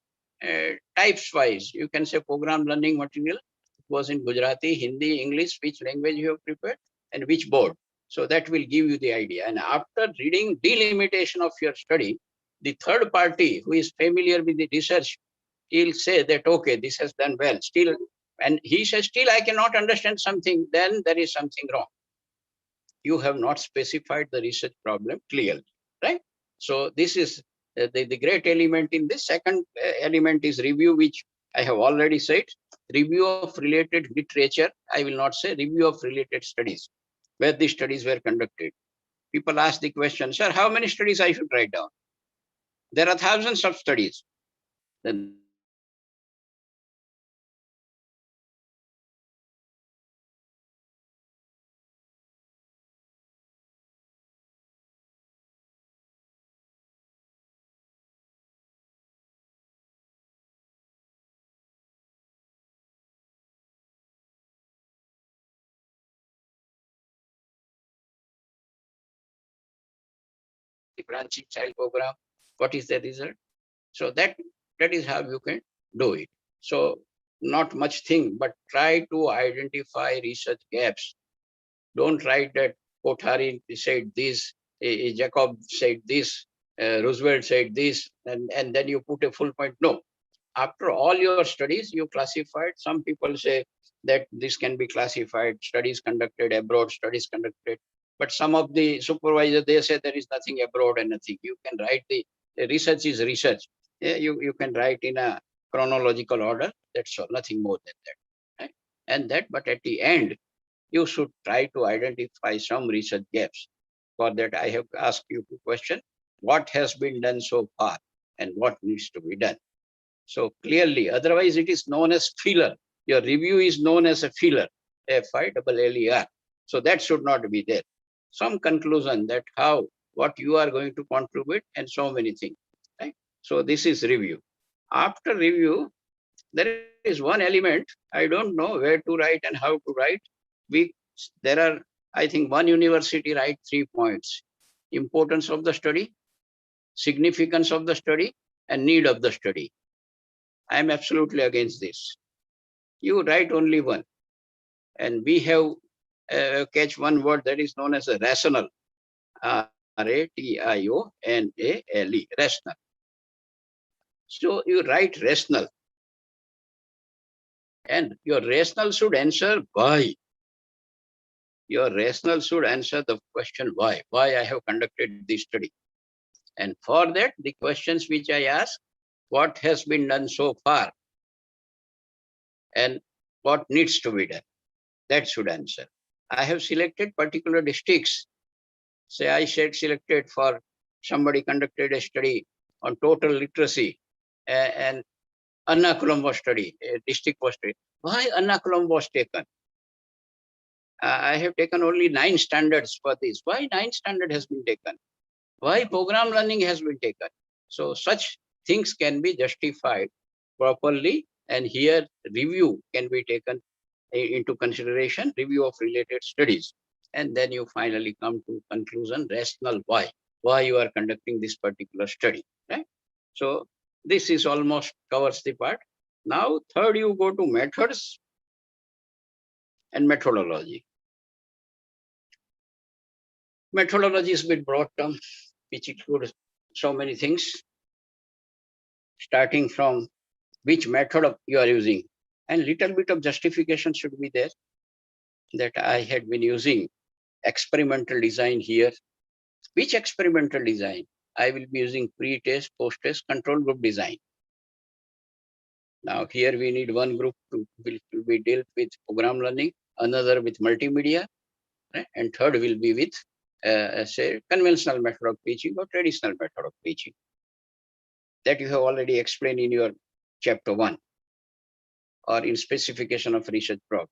types wise, you can say program learning material. It was in Gujarati, Hindi, English, which language you have prepared, and which board. So that will give you the idea. And after reading delimitation of your study, the third party who is familiar with the research, he'll say that, okay, this has done well. Still, and he says, still I cannot understand something, then there is something wrong. You have not specified the research problem clearly, right? So this is the great element in this. Second element is review, which I have already said. Review of related literature. I will not say review of related studies, where the studies were conducted. People ask the question, sir, how many studies I should write down? There are thousands of studies. Then the branching child program, what is the result? So that is how you can do it. So not much thing, but try to identify research gaps. Don't write that Kothari said this, Jacob said this, Roosevelt said this, and then you put a full point. No. After all your studies, you classified. Some people say that this can be classified, studies conducted abroad, studies conducted. But some of the supervisors, they say there is nothing abroad and nothing. You can write the research is research. You can write in a chronological order. That's all, nothing more than that. Right? And that, but at the end, you should try to identify some research gaps. For that, I have asked you to question what has been done so far and what needs to be done. So clearly, otherwise it is known as filler. Your review is known as a filler, F-I-L-L-E-R. So that should not be there. Some conclusion that how, what you are going to contribute and so many things, right? So this is review. After review, there is one element, I don't know where to write and how to write. There are, I think one university write 3 points: importance of the study, significance of the study, and need of the study. I am absolutely against this. You write only one. And we have catch one word that is known as a rational. R-A-T-I-O-N-A-L-E, rational. So you write rational. And your rational should answer why. Your rational should answer the question why. Why I have conducted this study. And for that, the questions which I ask, what has been done so far? And what needs to be done? That should answer. I have selected particular districts. Say I said selected for somebody conducted a study on total literacy and Ernakulam was studied, a district was studied. Why Ernakulam was taken? I have taken only 9 standards for this. Why 9 standard has been taken? Why program learning has been taken. So such things can be justified properly, and here review can be taken into consideration, review of related studies. And then you finally come to conclusion, rational why you are conducting this particular study, right? So this is almost covers the part. Now, third, you go to methods and methodology. Methodology is a bit broad term, which includes so many things, starting from which method you are using, and little bit of justification should be there, that I had been using experimental design here. Which experimental design? I will be using pre-test, post-test, control group design. Now here we need one group to be dealt with program learning, another with multimedia, right? And third will be with say conventional method of teaching or traditional method of teaching. That you have already explained in your chapter 1 or in specification of research problem.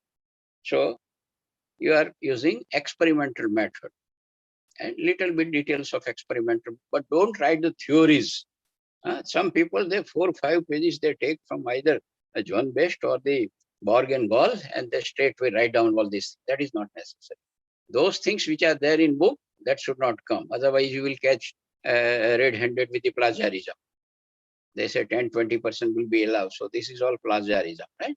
So you are using experimental method and little bit details of experimental, but don't write the theories. Some people, they 4 or 5 pages they take from either a John Best or the Borg and Gall, and they straightway write down all this. That is not necessary. Those things which are there in book, that should not come. Otherwise, you will catch red-handed with the plagiarism. They say 10-20% will be allowed. So this is all plagiarism, right?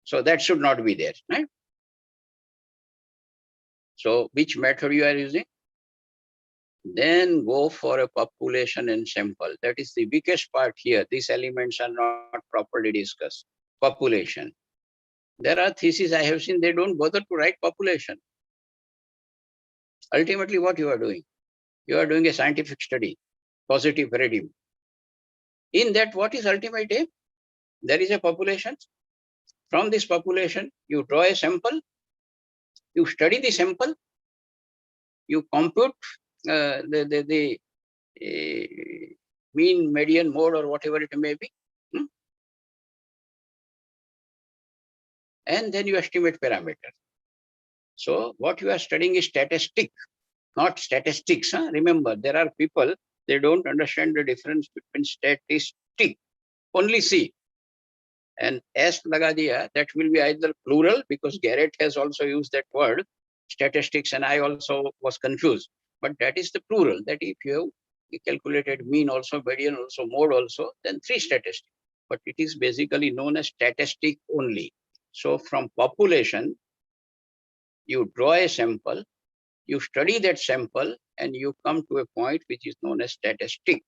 So that should not be there, right? So which method you are using? Then go for a population and sample. That is the weakest part here. These elements are not properly discussed. Population. There are theses I have seen, they don't bother to write population. Ultimately, what you are doing? You are doing a scientific study, positive paradigm. In that, what is ultimate aim? There is a population. From this population, you draw a sample, you study the sample, you compute the mean, median, mode, or whatever it may be. And then you estimate parameter. So what you are studying is statistic, not statistics. Remember, there are people, they don't understand the difference between statistic, only C. And S laga diya, that will be either plural, because Garrett has also used that word, statistics, and I also was confused. But that is the plural, that if you have calculated mean also, median also, mode also, then 3 statistics. But it is basically known as statistic only. So from population, you draw a sample, you study that sample, and you come to a point which is known as statistic.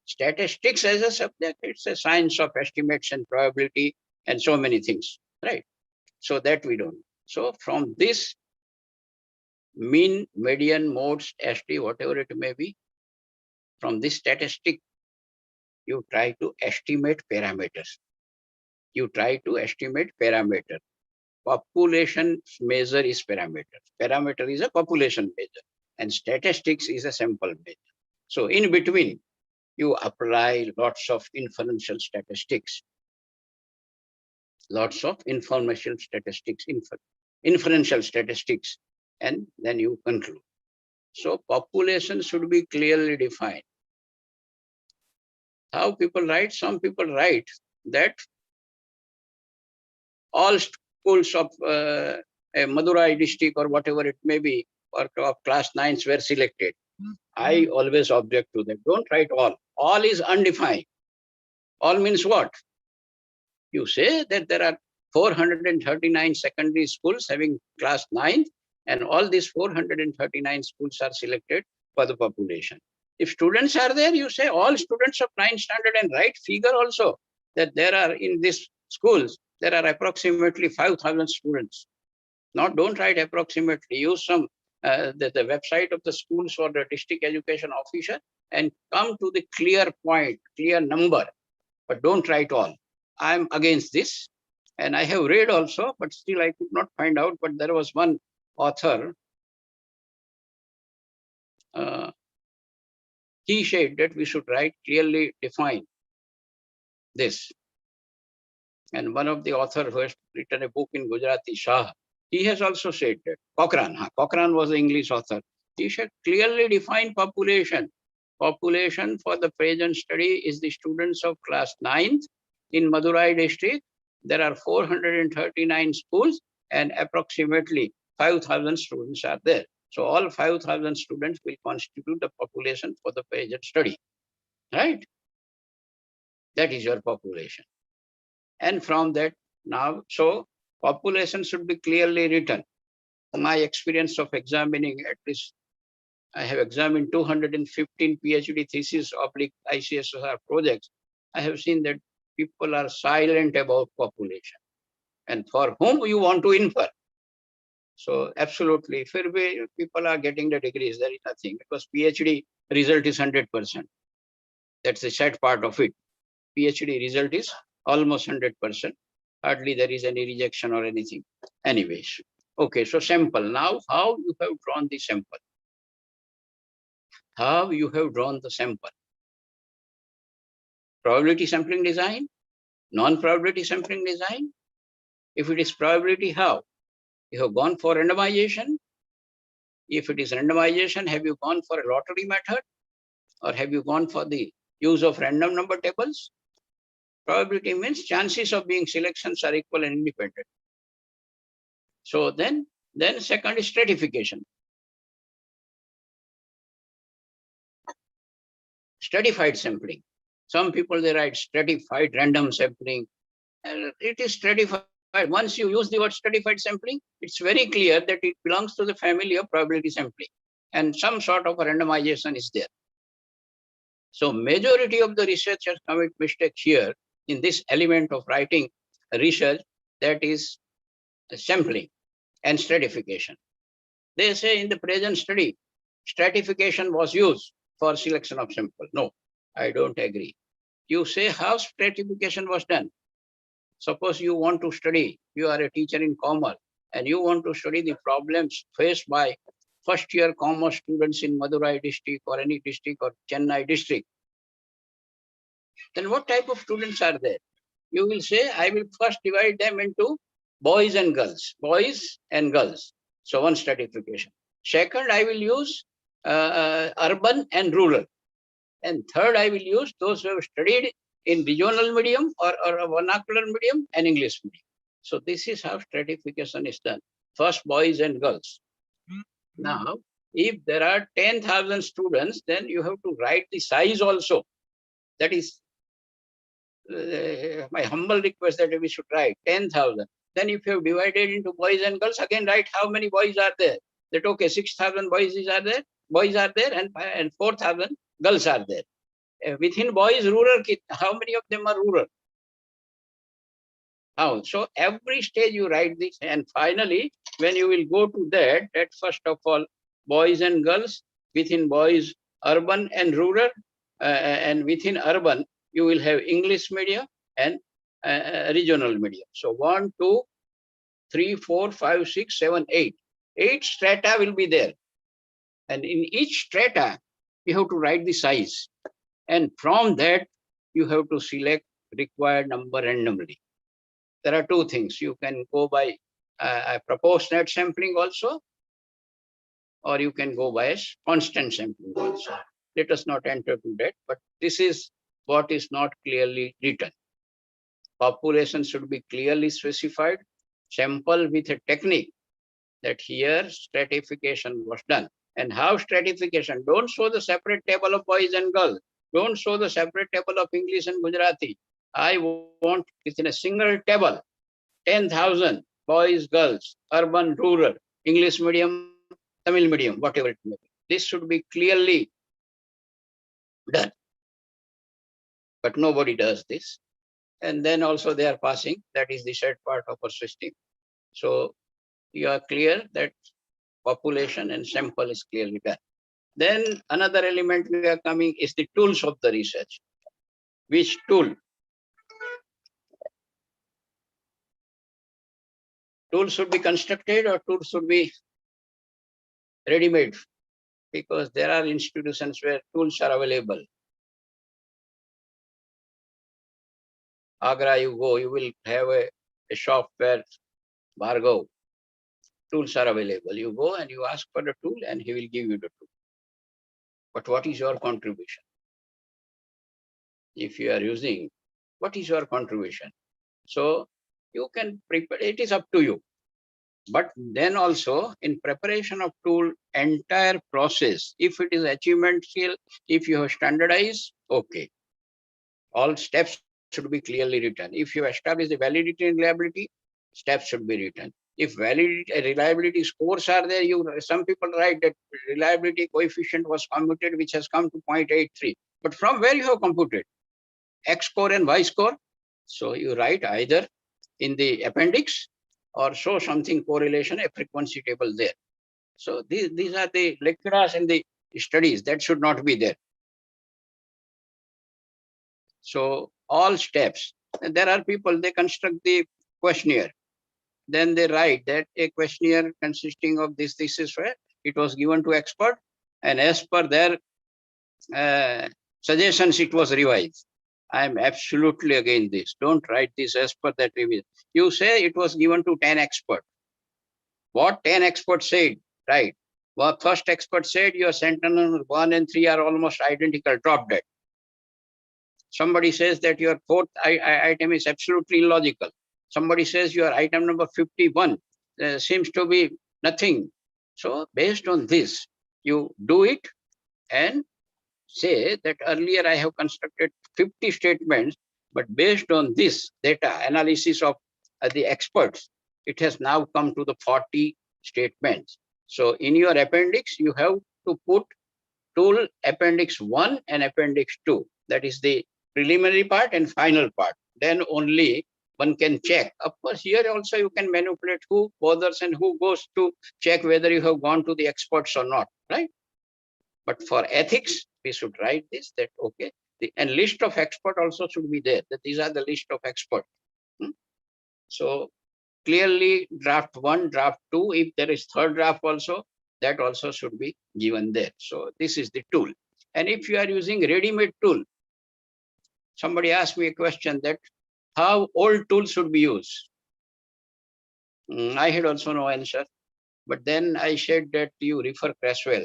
Statistics as a subject, it's a science of estimates and probability and so many things, right? So that we don't. So from this mean, median, modes, ST, whatever it may be, from this statistic, you try to estimate parameters. You try to estimate parameter. Population measure is parameter. Parameter is a population measure, and statistics is a sample measure. So in between, you apply lots of inferential statistics, lots of informational statistics, inferential statistics, and then you conclude. So population should be clearly defined. How people write? Some people write that all schools of Madurai district or whatever it may be, or of class 9s were selected. I always object to that. Don't write all. All is undefined. All means what? You say that there are 439 secondary schools having class 9, and all these 439 schools are selected for the population. If students are there, you say all students of 9th standard, and write figure also, that there are in these schools, there are approximately 5,000 students. Don't write approximately, use some the website of the schools or the district education officer and come to the clear point, clear number, but don't write all. I'm against this, and I have read also, but still I could not find out, but there was one author, he said that we should write clearly define this. And one of the author who has written a book in Gujarati, Shah, he has also said that. Cochrane was the English author. You should clearly define population. Population for the present study is the students of class 9th in Madurai district. There are 439 schools and approximately 5,000 students are there. So all 5,000 students will constitute the population for the present study, right? That is your population. And from that now, so population should be clearly written. My experience of examining, at least I have examined 215 PhD thesis oblique ICSR projects. I have seen that people are silent about population and for whom you want to infer. So absolutely, if people are getting the degrees, there is nothing because PhD result is 100%. That's the sad part of it. PhD result is almost 100%. Hardly there is any rejection or anything. Anyways, okay, so sample. Now, how you have drawn the sample? How you have drawn the sample? Probability sampling design, non-probability sampling design. If it is probability, how? You have gone for randomization. If it is randomization, have you gone for a lottery method? Or have you gone for the use of random number tables? Probability means chances of being selections are equal and independent. So then second is stratification. Stratified sampling. Some people, they write stratified random sampling. And it is stratified. Once you use the word stratified sampling, it's very clear that it belongs to the family of probability sampling. And some sort of a randomization is there. So majority of the researchers commit mistake here in this element of writing research, that is sampling and stratification. They say in the present study, stratification was used for selection of sample. No, I don't agree. You say how stratification was done. Suppose you want to study, you are a teacher in commerce, and you want to study the problems faced by first year commerce students in Madurai district or any district or Chennai district. Then what type of students are there? You will say, I will first divide them into boys and girls, boys and girls. So one stratification. Second, I will use urban and rural. And third, I will use those who have studied in regional medium or a vernacular medium and English medium. So this is how stratification is done. First, boys and girls. Now, if there are 10,000 students, then you have to write the size also. That is my humble request that we should write 10,000. Then if you have divided into boys and girls, again write how many boys are there. That okay, 6,000 boys are there, and 4,000 girls are there. Within boys, rural, how many of them are rural? How? So every stage you write this, and finally, when you will go to that first of all, boys and girls, within boys, urban and rural, and within urban, you will have English medium and regional medium. So 1, 2, 3, 4, 5, 6, 7, 8. 8 strata will be there. And in each strata, you have to write the size. And from that, you have to select required number randomly. There are two things. You can go by proportionate sampling also, or you can go by constant sampling also. Let us not enter to that, but this is what is not clearly written. Population should be clearly specified, sample with a technique that here stratification was done. And how stratification? Don't show the separate table of boys and girls. Don't show the separate table of English and Gujarati. I want within a single table, 10,000 boys, girls, urban, rural, English medium, Tamil medium, whatever it may be. This should be clearly done. But nobody does this. And then also they are passing. That is the sad part of our system. So you are clear that population and sample is clearly done. Then another element we are coming is the tools of the research. Which tool? Tools should be constructed or tools should be ready-made? Because there are institutions where tools are available. Agra, you go, you will have a shop where Bhargav, Tools are available. You go and you ask for the tool and he will give you the tool. But what is your contribution? If you are using, what is your contribution? So you can prepare, it is up to you. But then also in preparation of tool, entire process, if it is achievement skill, if you have standardized, okay. All steps should be clearly written. If you establish the validity and reliability, steps should be written. If validity and reliability scores are there, some people write that reliability coefficient was computed, which has come to 0.83. But from where you have computed? X score and Y score. So you write either in the appendix or show something correlation, a frequency table there. So these are the lectures in the studies that should not be there. So all steps, and there are people, they construct the questionnaire. Then they write that a questionnaire consisting of this is where it was given to expert, and as per their suggestions, it was revised. I am absolutely against this. Don't write this as per that revision. You say it was given to 10 experts. What 10 experts said, right? Well, first expert said your sentence 1 and 3 are almost identical, drop dead. Somebody says that your fourth item is absolutely illogical. Somebody says your item number 51 seems to be nothing. So based on this, you do it and say that earlier I have constructed 50 statements, but based on this data analysis of the experts, it has now come to the 40 statements. So in your appendix, you have to put tool appendix 1 and appendix 2. That is the preliminary part and final part. Then only one can check. Of course, here also you can manipulate who bothers and who goes to check whether you have gone to the experts or not, right? But for ethics, we should write this, that okay, and list of expert also should be there, that these are the list of experts. So clearly draft 1, draft 2, if there is third draft also, that also should be given there. So this is the tool. And if you are using ready-made tool, somebody asked me a question that how old tools should be used. I had also no answer, but then I said that you refer Creswell.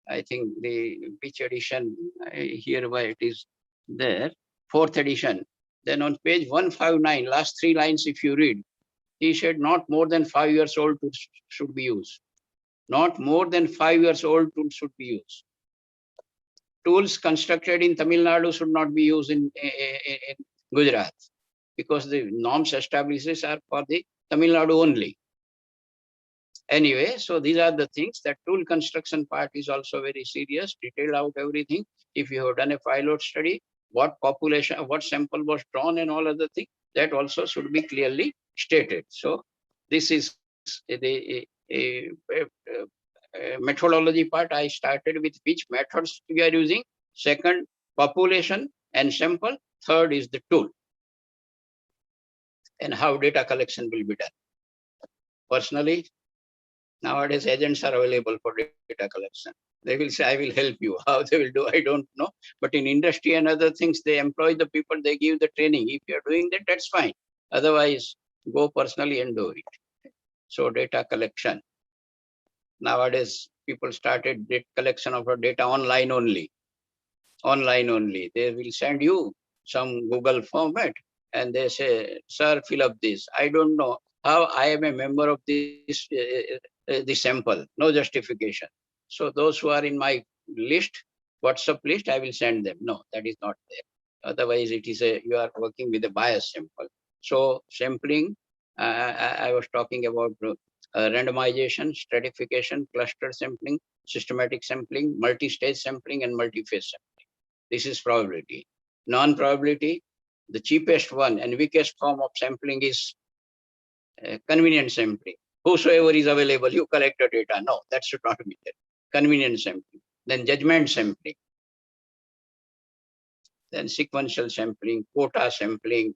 I think the which edition, hereby it is there, 4th edition. Then on page 159, last 3 lines, if you read, he said not more than 5 years old tools should be used. Not more than 5 years old tools should be used. Tools constructed in Tamil Nadu should not be used in Gujarat, because the norms establishes are for the Tamil Nadu only. Anyway, so these are the things. That tool construction part is also very serious, detail out everything. If you have done a pilot study, what population, what sample was drawn and all other things, that also should be clearly stated. So this is the methodology part. I started with which methods we are using. Second, population and sample. Third is the tool and how data collection will be done. Personally, nowadays agents are available for data collection. They will say, I will help you. How they will do, I don't know. But in industry and other things, they employ the people, they give the training. If you're doing that, that's fine. Otherwise, go personally and do it. So data collection. Nowadays, people started data collection of data online only. Online only. They will send you some Google format and they say, sir, fill up this. I don't know how I am a member of this the sample, no justification. So those who are in my list, WhatsApp list, I will send them. No, that is not there. Otherwise, it is you are working with a bias sample. So sampling, I was talking about randomization, stratification, cluster sampling, systematic sampling, multi-stage sampling, and multi-phase sampling. This is probability. Non-probability, the cheapest one and weakest form of sampling is convenient sampling. Whosoever is available, you collect the data. No, that should not be there. Convenient sampling. Then judgment sampling. Then sequential sampling, quota sampling,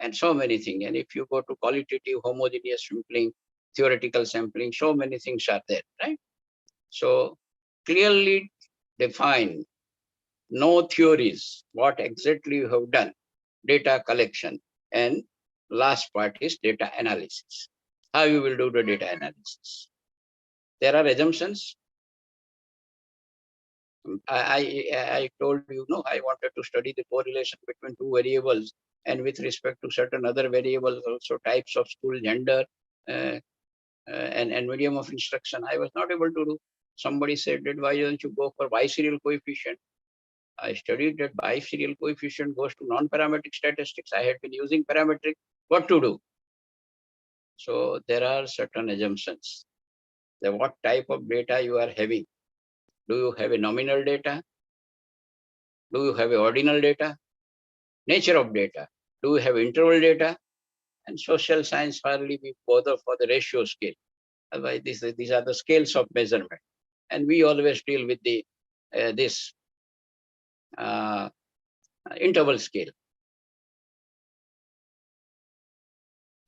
and so many things. And if you go to qualitative homogeneous sampling, theoretical sampling, so many things are there, right? So clearly define, no theories, what exactly you have done, data collection, and last part is data analysis. how you will do the data analysis. There are assumptions. I told you, no, I wanted to study the correlation between two variables and with respect to certain other variables, also types of school, gender, and medium of instruction. I was not able to do. Somebody said that why don't you go for biserial coefficient? I studied that biserial coefficient goes to non-parametric statistics. I had been using parametric. What to do? So there are certain assumptions. That what type of data you are having. Do you have a nominal data? Do you have a ordinal data? Nature of data. Do you have interval data? And social science hardly we bother for the ratio scale. Otherwise, these are the scales of measurement. And we always deal with the this interval scale.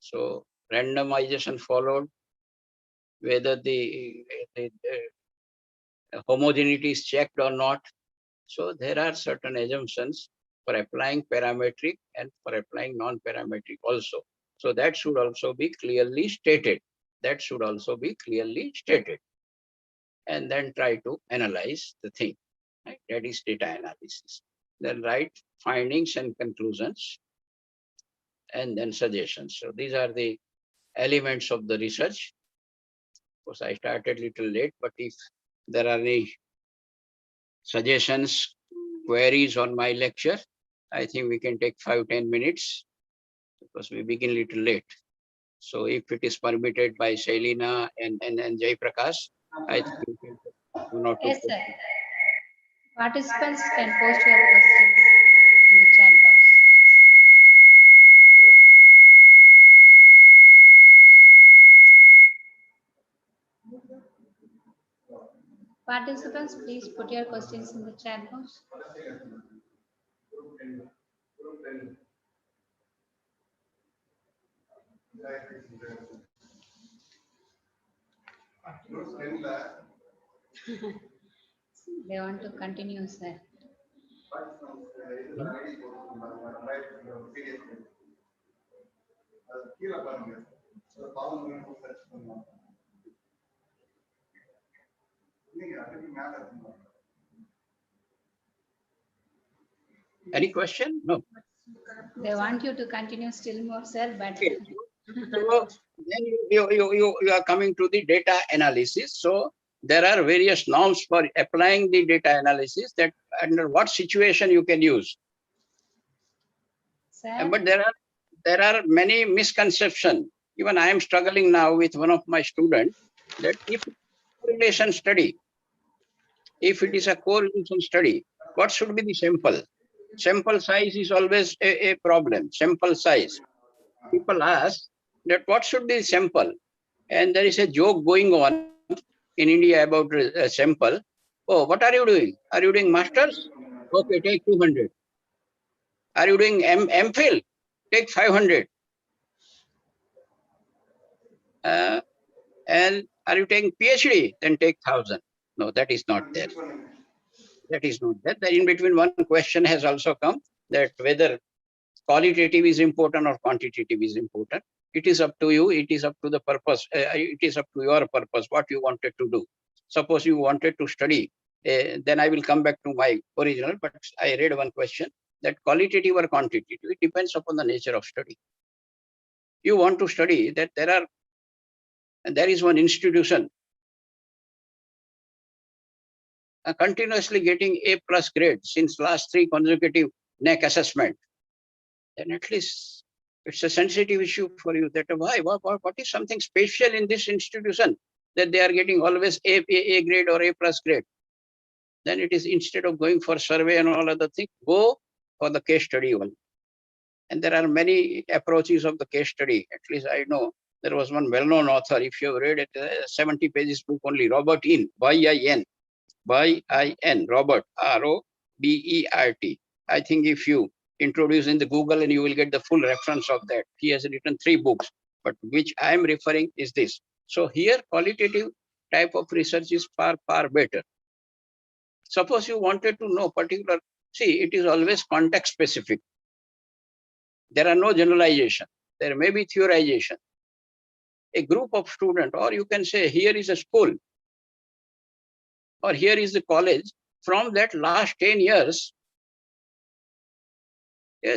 So randomization followed, whether the homogeneity is checked or not. So there are certain assumptions for applying parametric and for applying non-parametric also. So that should also be clearly stated. That should also be clearly stated. And then try to analyze the thing. Right? That is data analysis. Then write findings and conclusions, and then suggestions. So these are the elements of the research. Of course, I started a little late, but if there are any suggestions, queries on my lecture, I think we can take 5-10 minutes because we begin a little late. So if it is permitted by Shailina and Jai Prakash, I think we can take 1 or 2. Yes, sir. Participants can post your questions in the chat box. Participants, please put your questions in the chat box. They want to continue, sir. Any question? No. They want you to continue still more, sir, but Okay. So then you are coming to the data analysis. So there are various norms for applying the data analysis, that under what situation you can use. sir, But there are many misconceptions. Even I am struggling now with one of my students that if correlation study, if it is a correlation study, what should be the sample? Sample size is always a problem. Sample size. People ask that what should be the sample? And there is a joke going on in India about a sample. Oh, what are you doing? Are you doing masters? Okay, take 200. Are you doing MPhil? Take 500. And are you taking PhD? Then take 1,000. No, that is not there. That is not there. In between, one question has also come that whether qualitative is important or quantitative is important. It is up to you. It is up to the purpose. It is up to your purpose, what you wanted to do. Suppose you wanted to study, then I will come back to my original, but I read one question that qualitative or quantitative, it depends upon the nature of study. You want to study that there is one institution continuously getting A+ grade since last 3 consecutive NAAC assessment, then at least it's a sensitive issue for you that why, what is something special in this institution that they are getting always A grade or A+ grade. Then it is, instead of going for survey and all other things, go for the case study one. And there are many approaches of the case study. At least I know there was one well-known author, if you have read it, 70 pages book only, Robert In, Y-I-N, Robert, R-O-B-E-R-T. I think if you introduce in the Google and you will get the full reference of that. He has written 3 books, but which I am referring is this. So here qualitative type of research is far, far better. Suppose you wanted to know particular, see, it is always context specific. There are no generalization. There may be theorization. a group of students, or you can say here is a school, or here is the college. From that last 10 years,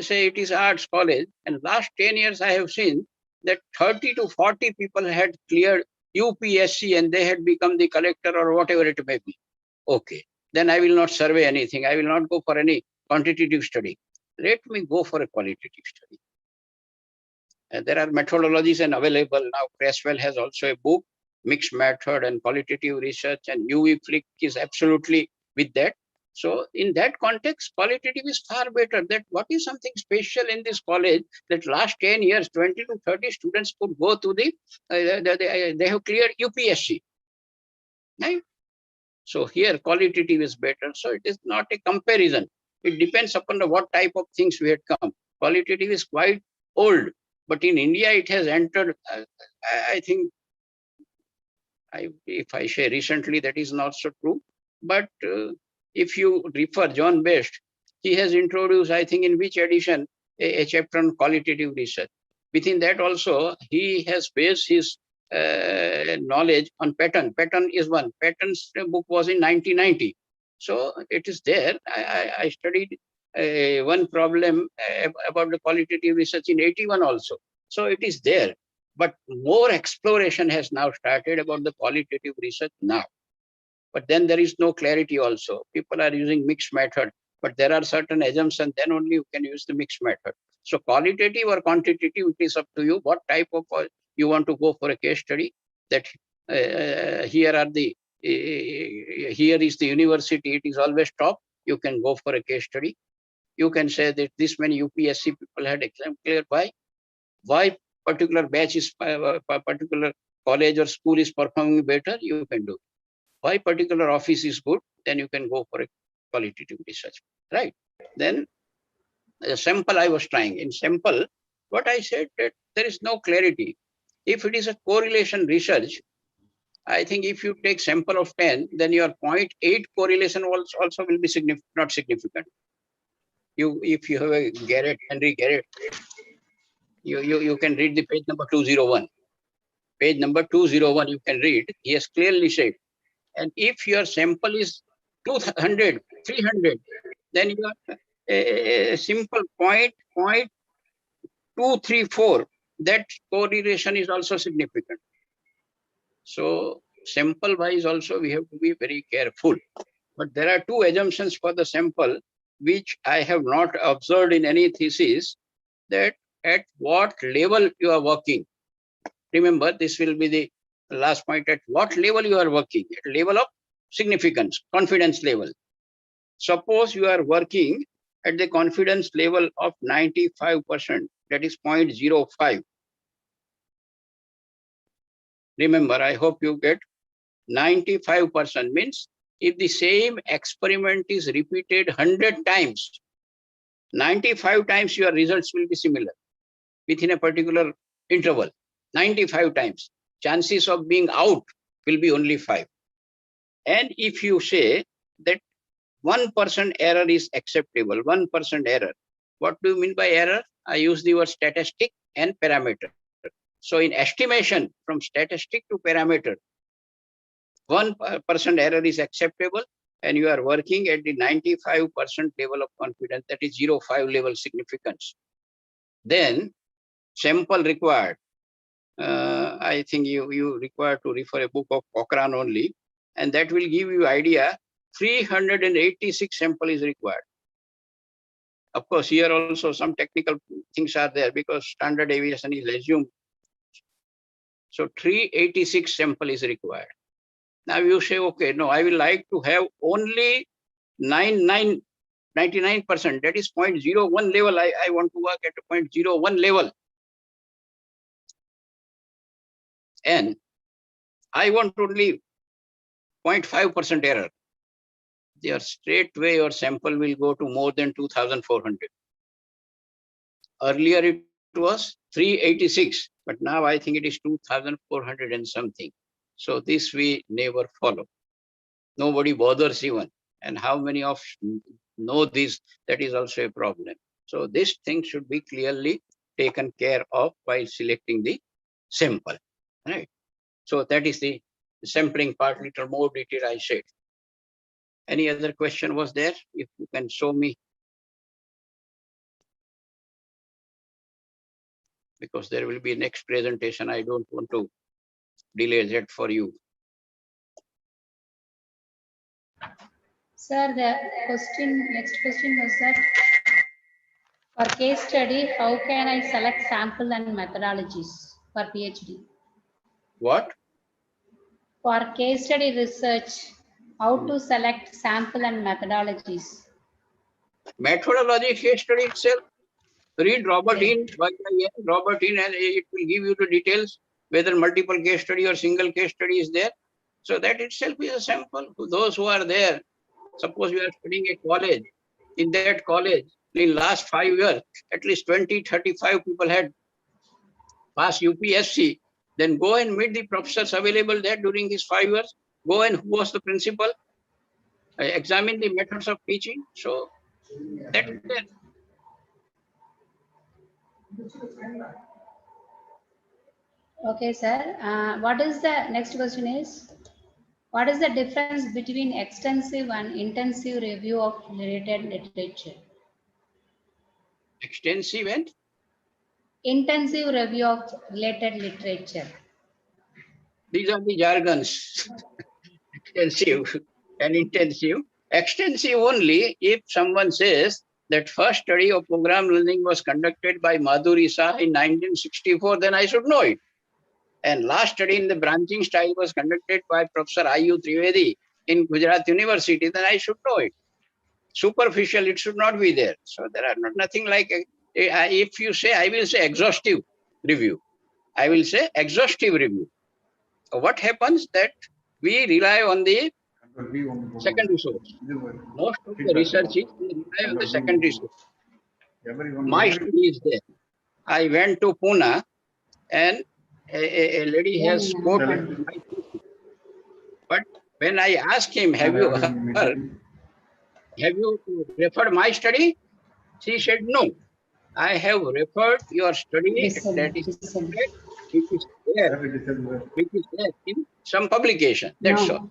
say it is arts college, and last 10 years I have seen that 30 to 40 people had cleared UPSC and they had become the collector or whatever it may be. Okay, then I will not survey anything. I will not go for any quantitative study. Let me go for a qualitative study. And there are methodologies and available now. Creswell has also a book, Mixed Method and Qualitative Research, and UV Flick is absolutely with that. So in that context, qualitative is far better. That what is something special in this college that last 10 years, 20 to 30 students could go to the, they have cleared UPSC. Right? So here qualitative is better. So it is not a comparison. It depends upon the what type of things we had come. Qualitative is quite old, but in India it has entered, I think, if I say recently, that is not so true. But if you refer John Best, he has introduced, I think in which edition, a chapter on qualitative research. Within that also, he has based his knowledge on Patton. Patton is one. Patton's book was in 1990. So it is there. I studied one problem about the qualitative research in 81 also. So it is there. But more exploration has now started about the qualitative research now. But then there is no clarity also. People are using mixed method, but there are certain assumptions, then only you can use the mixed method. So qualitative or quantitative, it is up to you what type of you want to go for a case study. That here are the, here is the university, it is always top. You can go for a case study. You can say that this many UPSC people had exam cleared. Why particular batch is, particular college or school is performing better, you can do. Why particular office is good, then you can go for a qualitative research, right? Then the sample I was trying. In sample, what I said that there is no clarity. If it is a correlation research, I think if you take sample of 10, then your 0.8 correlation also will be not significant. If you have a Henry Garrett, you can read the page number 201. Page number 201, you can read. He has clearly said. And if your sample is 200, 300, then you have a simple 0.234. That correlation is also significant. So sample wise also we have to be very careful. But there are two assumptions for the sample, which I have not observed in any thesis, that at what level you are working. Remember, this will be the last point, at what level you are working, at level of significance, confidence level. Suppose you are working at the confidence level of 95%, that is 0.05. Remember, I hope you get 95% means if the same experiment is repeated 100 times, 95 times your results will be similar within a particular interval. 95 times. Chances of being out will be only 5. And if you say that 1% error is acceptable, 1% error. What do you mean by error? I use the word statistic and parameter. So in estimation from statistic to parameter, 1% error is acceptable and you are working at the 95% level of confidence, that is 0.5 level significance. Then sample required. I think you require to refer a book of Cochrane only, and that will give you idea. 386 sample is required. Of course, here also some technical things are there because standard deviation is assumed. So 386 sample is required. Now you say, okay, no, I will like to have only 99%, that is 0.01 level. I want to work at a 0.01 level. And I want only 0.5% error. Your straightway your sample will go to more than 2,400. Earlier it was 386, but now I think it is 2,400 and something. So this we never follow. Nobody bothers even. And how many of know this, that is also a problem. So this thing should be clearly taken care of while selecting the sample. Right. So that is the sampling part, little more detail I said. Any other question was there? If you can show me. Because there will be next presentation. I don't want to delay that for you. Sir, the next question was that for case study, how can I select sample and methodologies for PhD? What? For case study research, how to select sample and methodologies? Methodology case study itself. Read Robert in, Robert in, and it will give you the details whether multiple case study or single case study is there. So that itself is a sample. To those who are there, suppose you are studying a college. In that college, in last 5 years, at least 20, 35 people had passed UPSC. Then go and meet the professors available there during these 5 years. Go and who was the principal. Examine the methods of teaching. So that is there. Okay, sir. What is the next question is? What is the difference between extensive and intensive review of related literature? Extensive and Intensive review of related literature. these are the jargons. Extensive and intensive. Extensive only if someone says that first study of program learning was conducted by Madhuri Shah in 1964, then I should know it. And last study in the branching style was conducted by Professor I.U. Trivedi in Gujarat University, then I should know it. Superficial, it should not be there. So there are nothing like, if you say, I will say exhaustive review. I will say exhaustive review. So what happens that we rely on the secondary source. Most of the research is we rely on the secondary source. My study is there. I went to Pune and a lady has quoted my thesis. But when I asked him, have you referred my study? She said, no. I have referred your study that is which is there in some publication. That's all.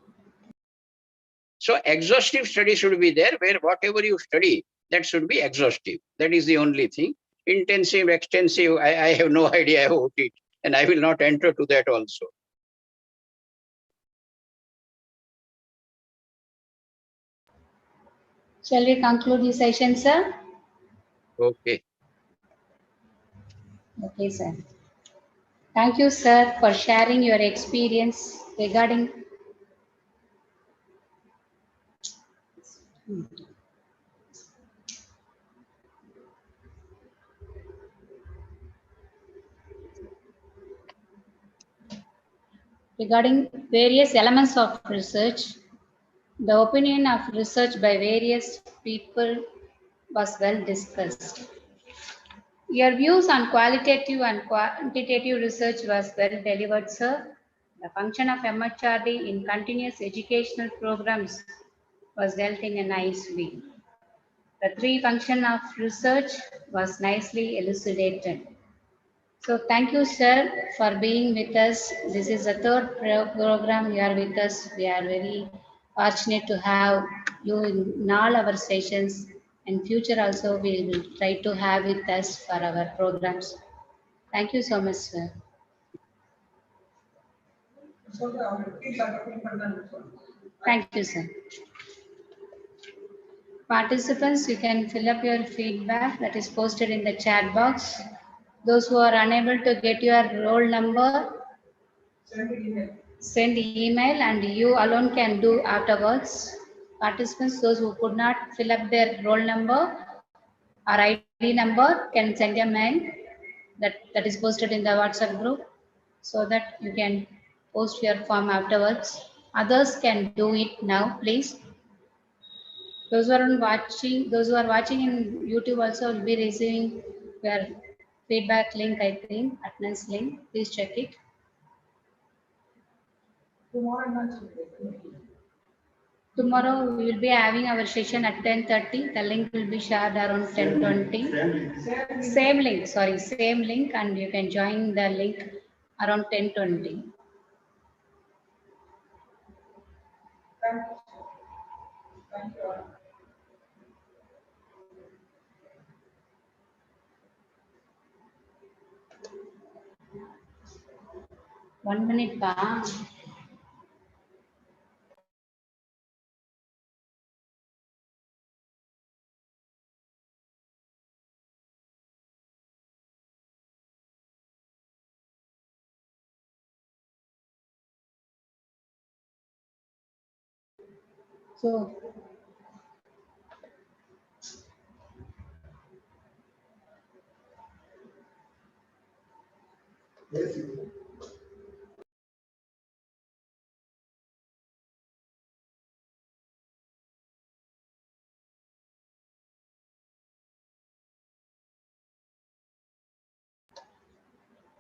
So exhaustive study should be there where whatever you study, that should be exhaustive. That is the only thing. Intensive, extensive, I have no idea about it. And I will not enter to that also. Shall we conclude the session, sir? Okay. Okay, sir. Thank you, sir, for sharing your experience regarding various elements of research. The opinion of research by various people was well discussed. Your views on qualitative and quantitative research was well delivered, sir. The function of MHRD in continuous educational programs was dealt in a nice way. The three functions of research was nicely elucidated. So thank you, sir, for being with us. This is the third program you are with us. We are very fortunate to have you in all our sessions, and future also we will try to have with us for our programs. Thank you so much, sir. Thank you, sir. Participants, you can fill up your feedback that is posted in the chat box. Those who are unable to get your roll number, send email and you alone can do afterwards. Participants, those who could not fill up their roll number or ID number can send a mail that is posted in the WhatsApp group so that you can post your form afterwards. Others can do it now, please. Those who are watching in YouTube also will be receiving your feedback link, I think, attendance link. Please check it. Tomorrow we will be having our session at 10:30. The link will be shared around 10:20. Same link, and you can join the link around 10:20. Thank you. Thank you all. 1 minute pa. So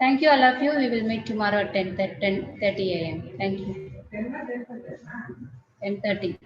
thank you all of you. We will meet tomorrow at 10:30 a.m. Thank you. 10:30.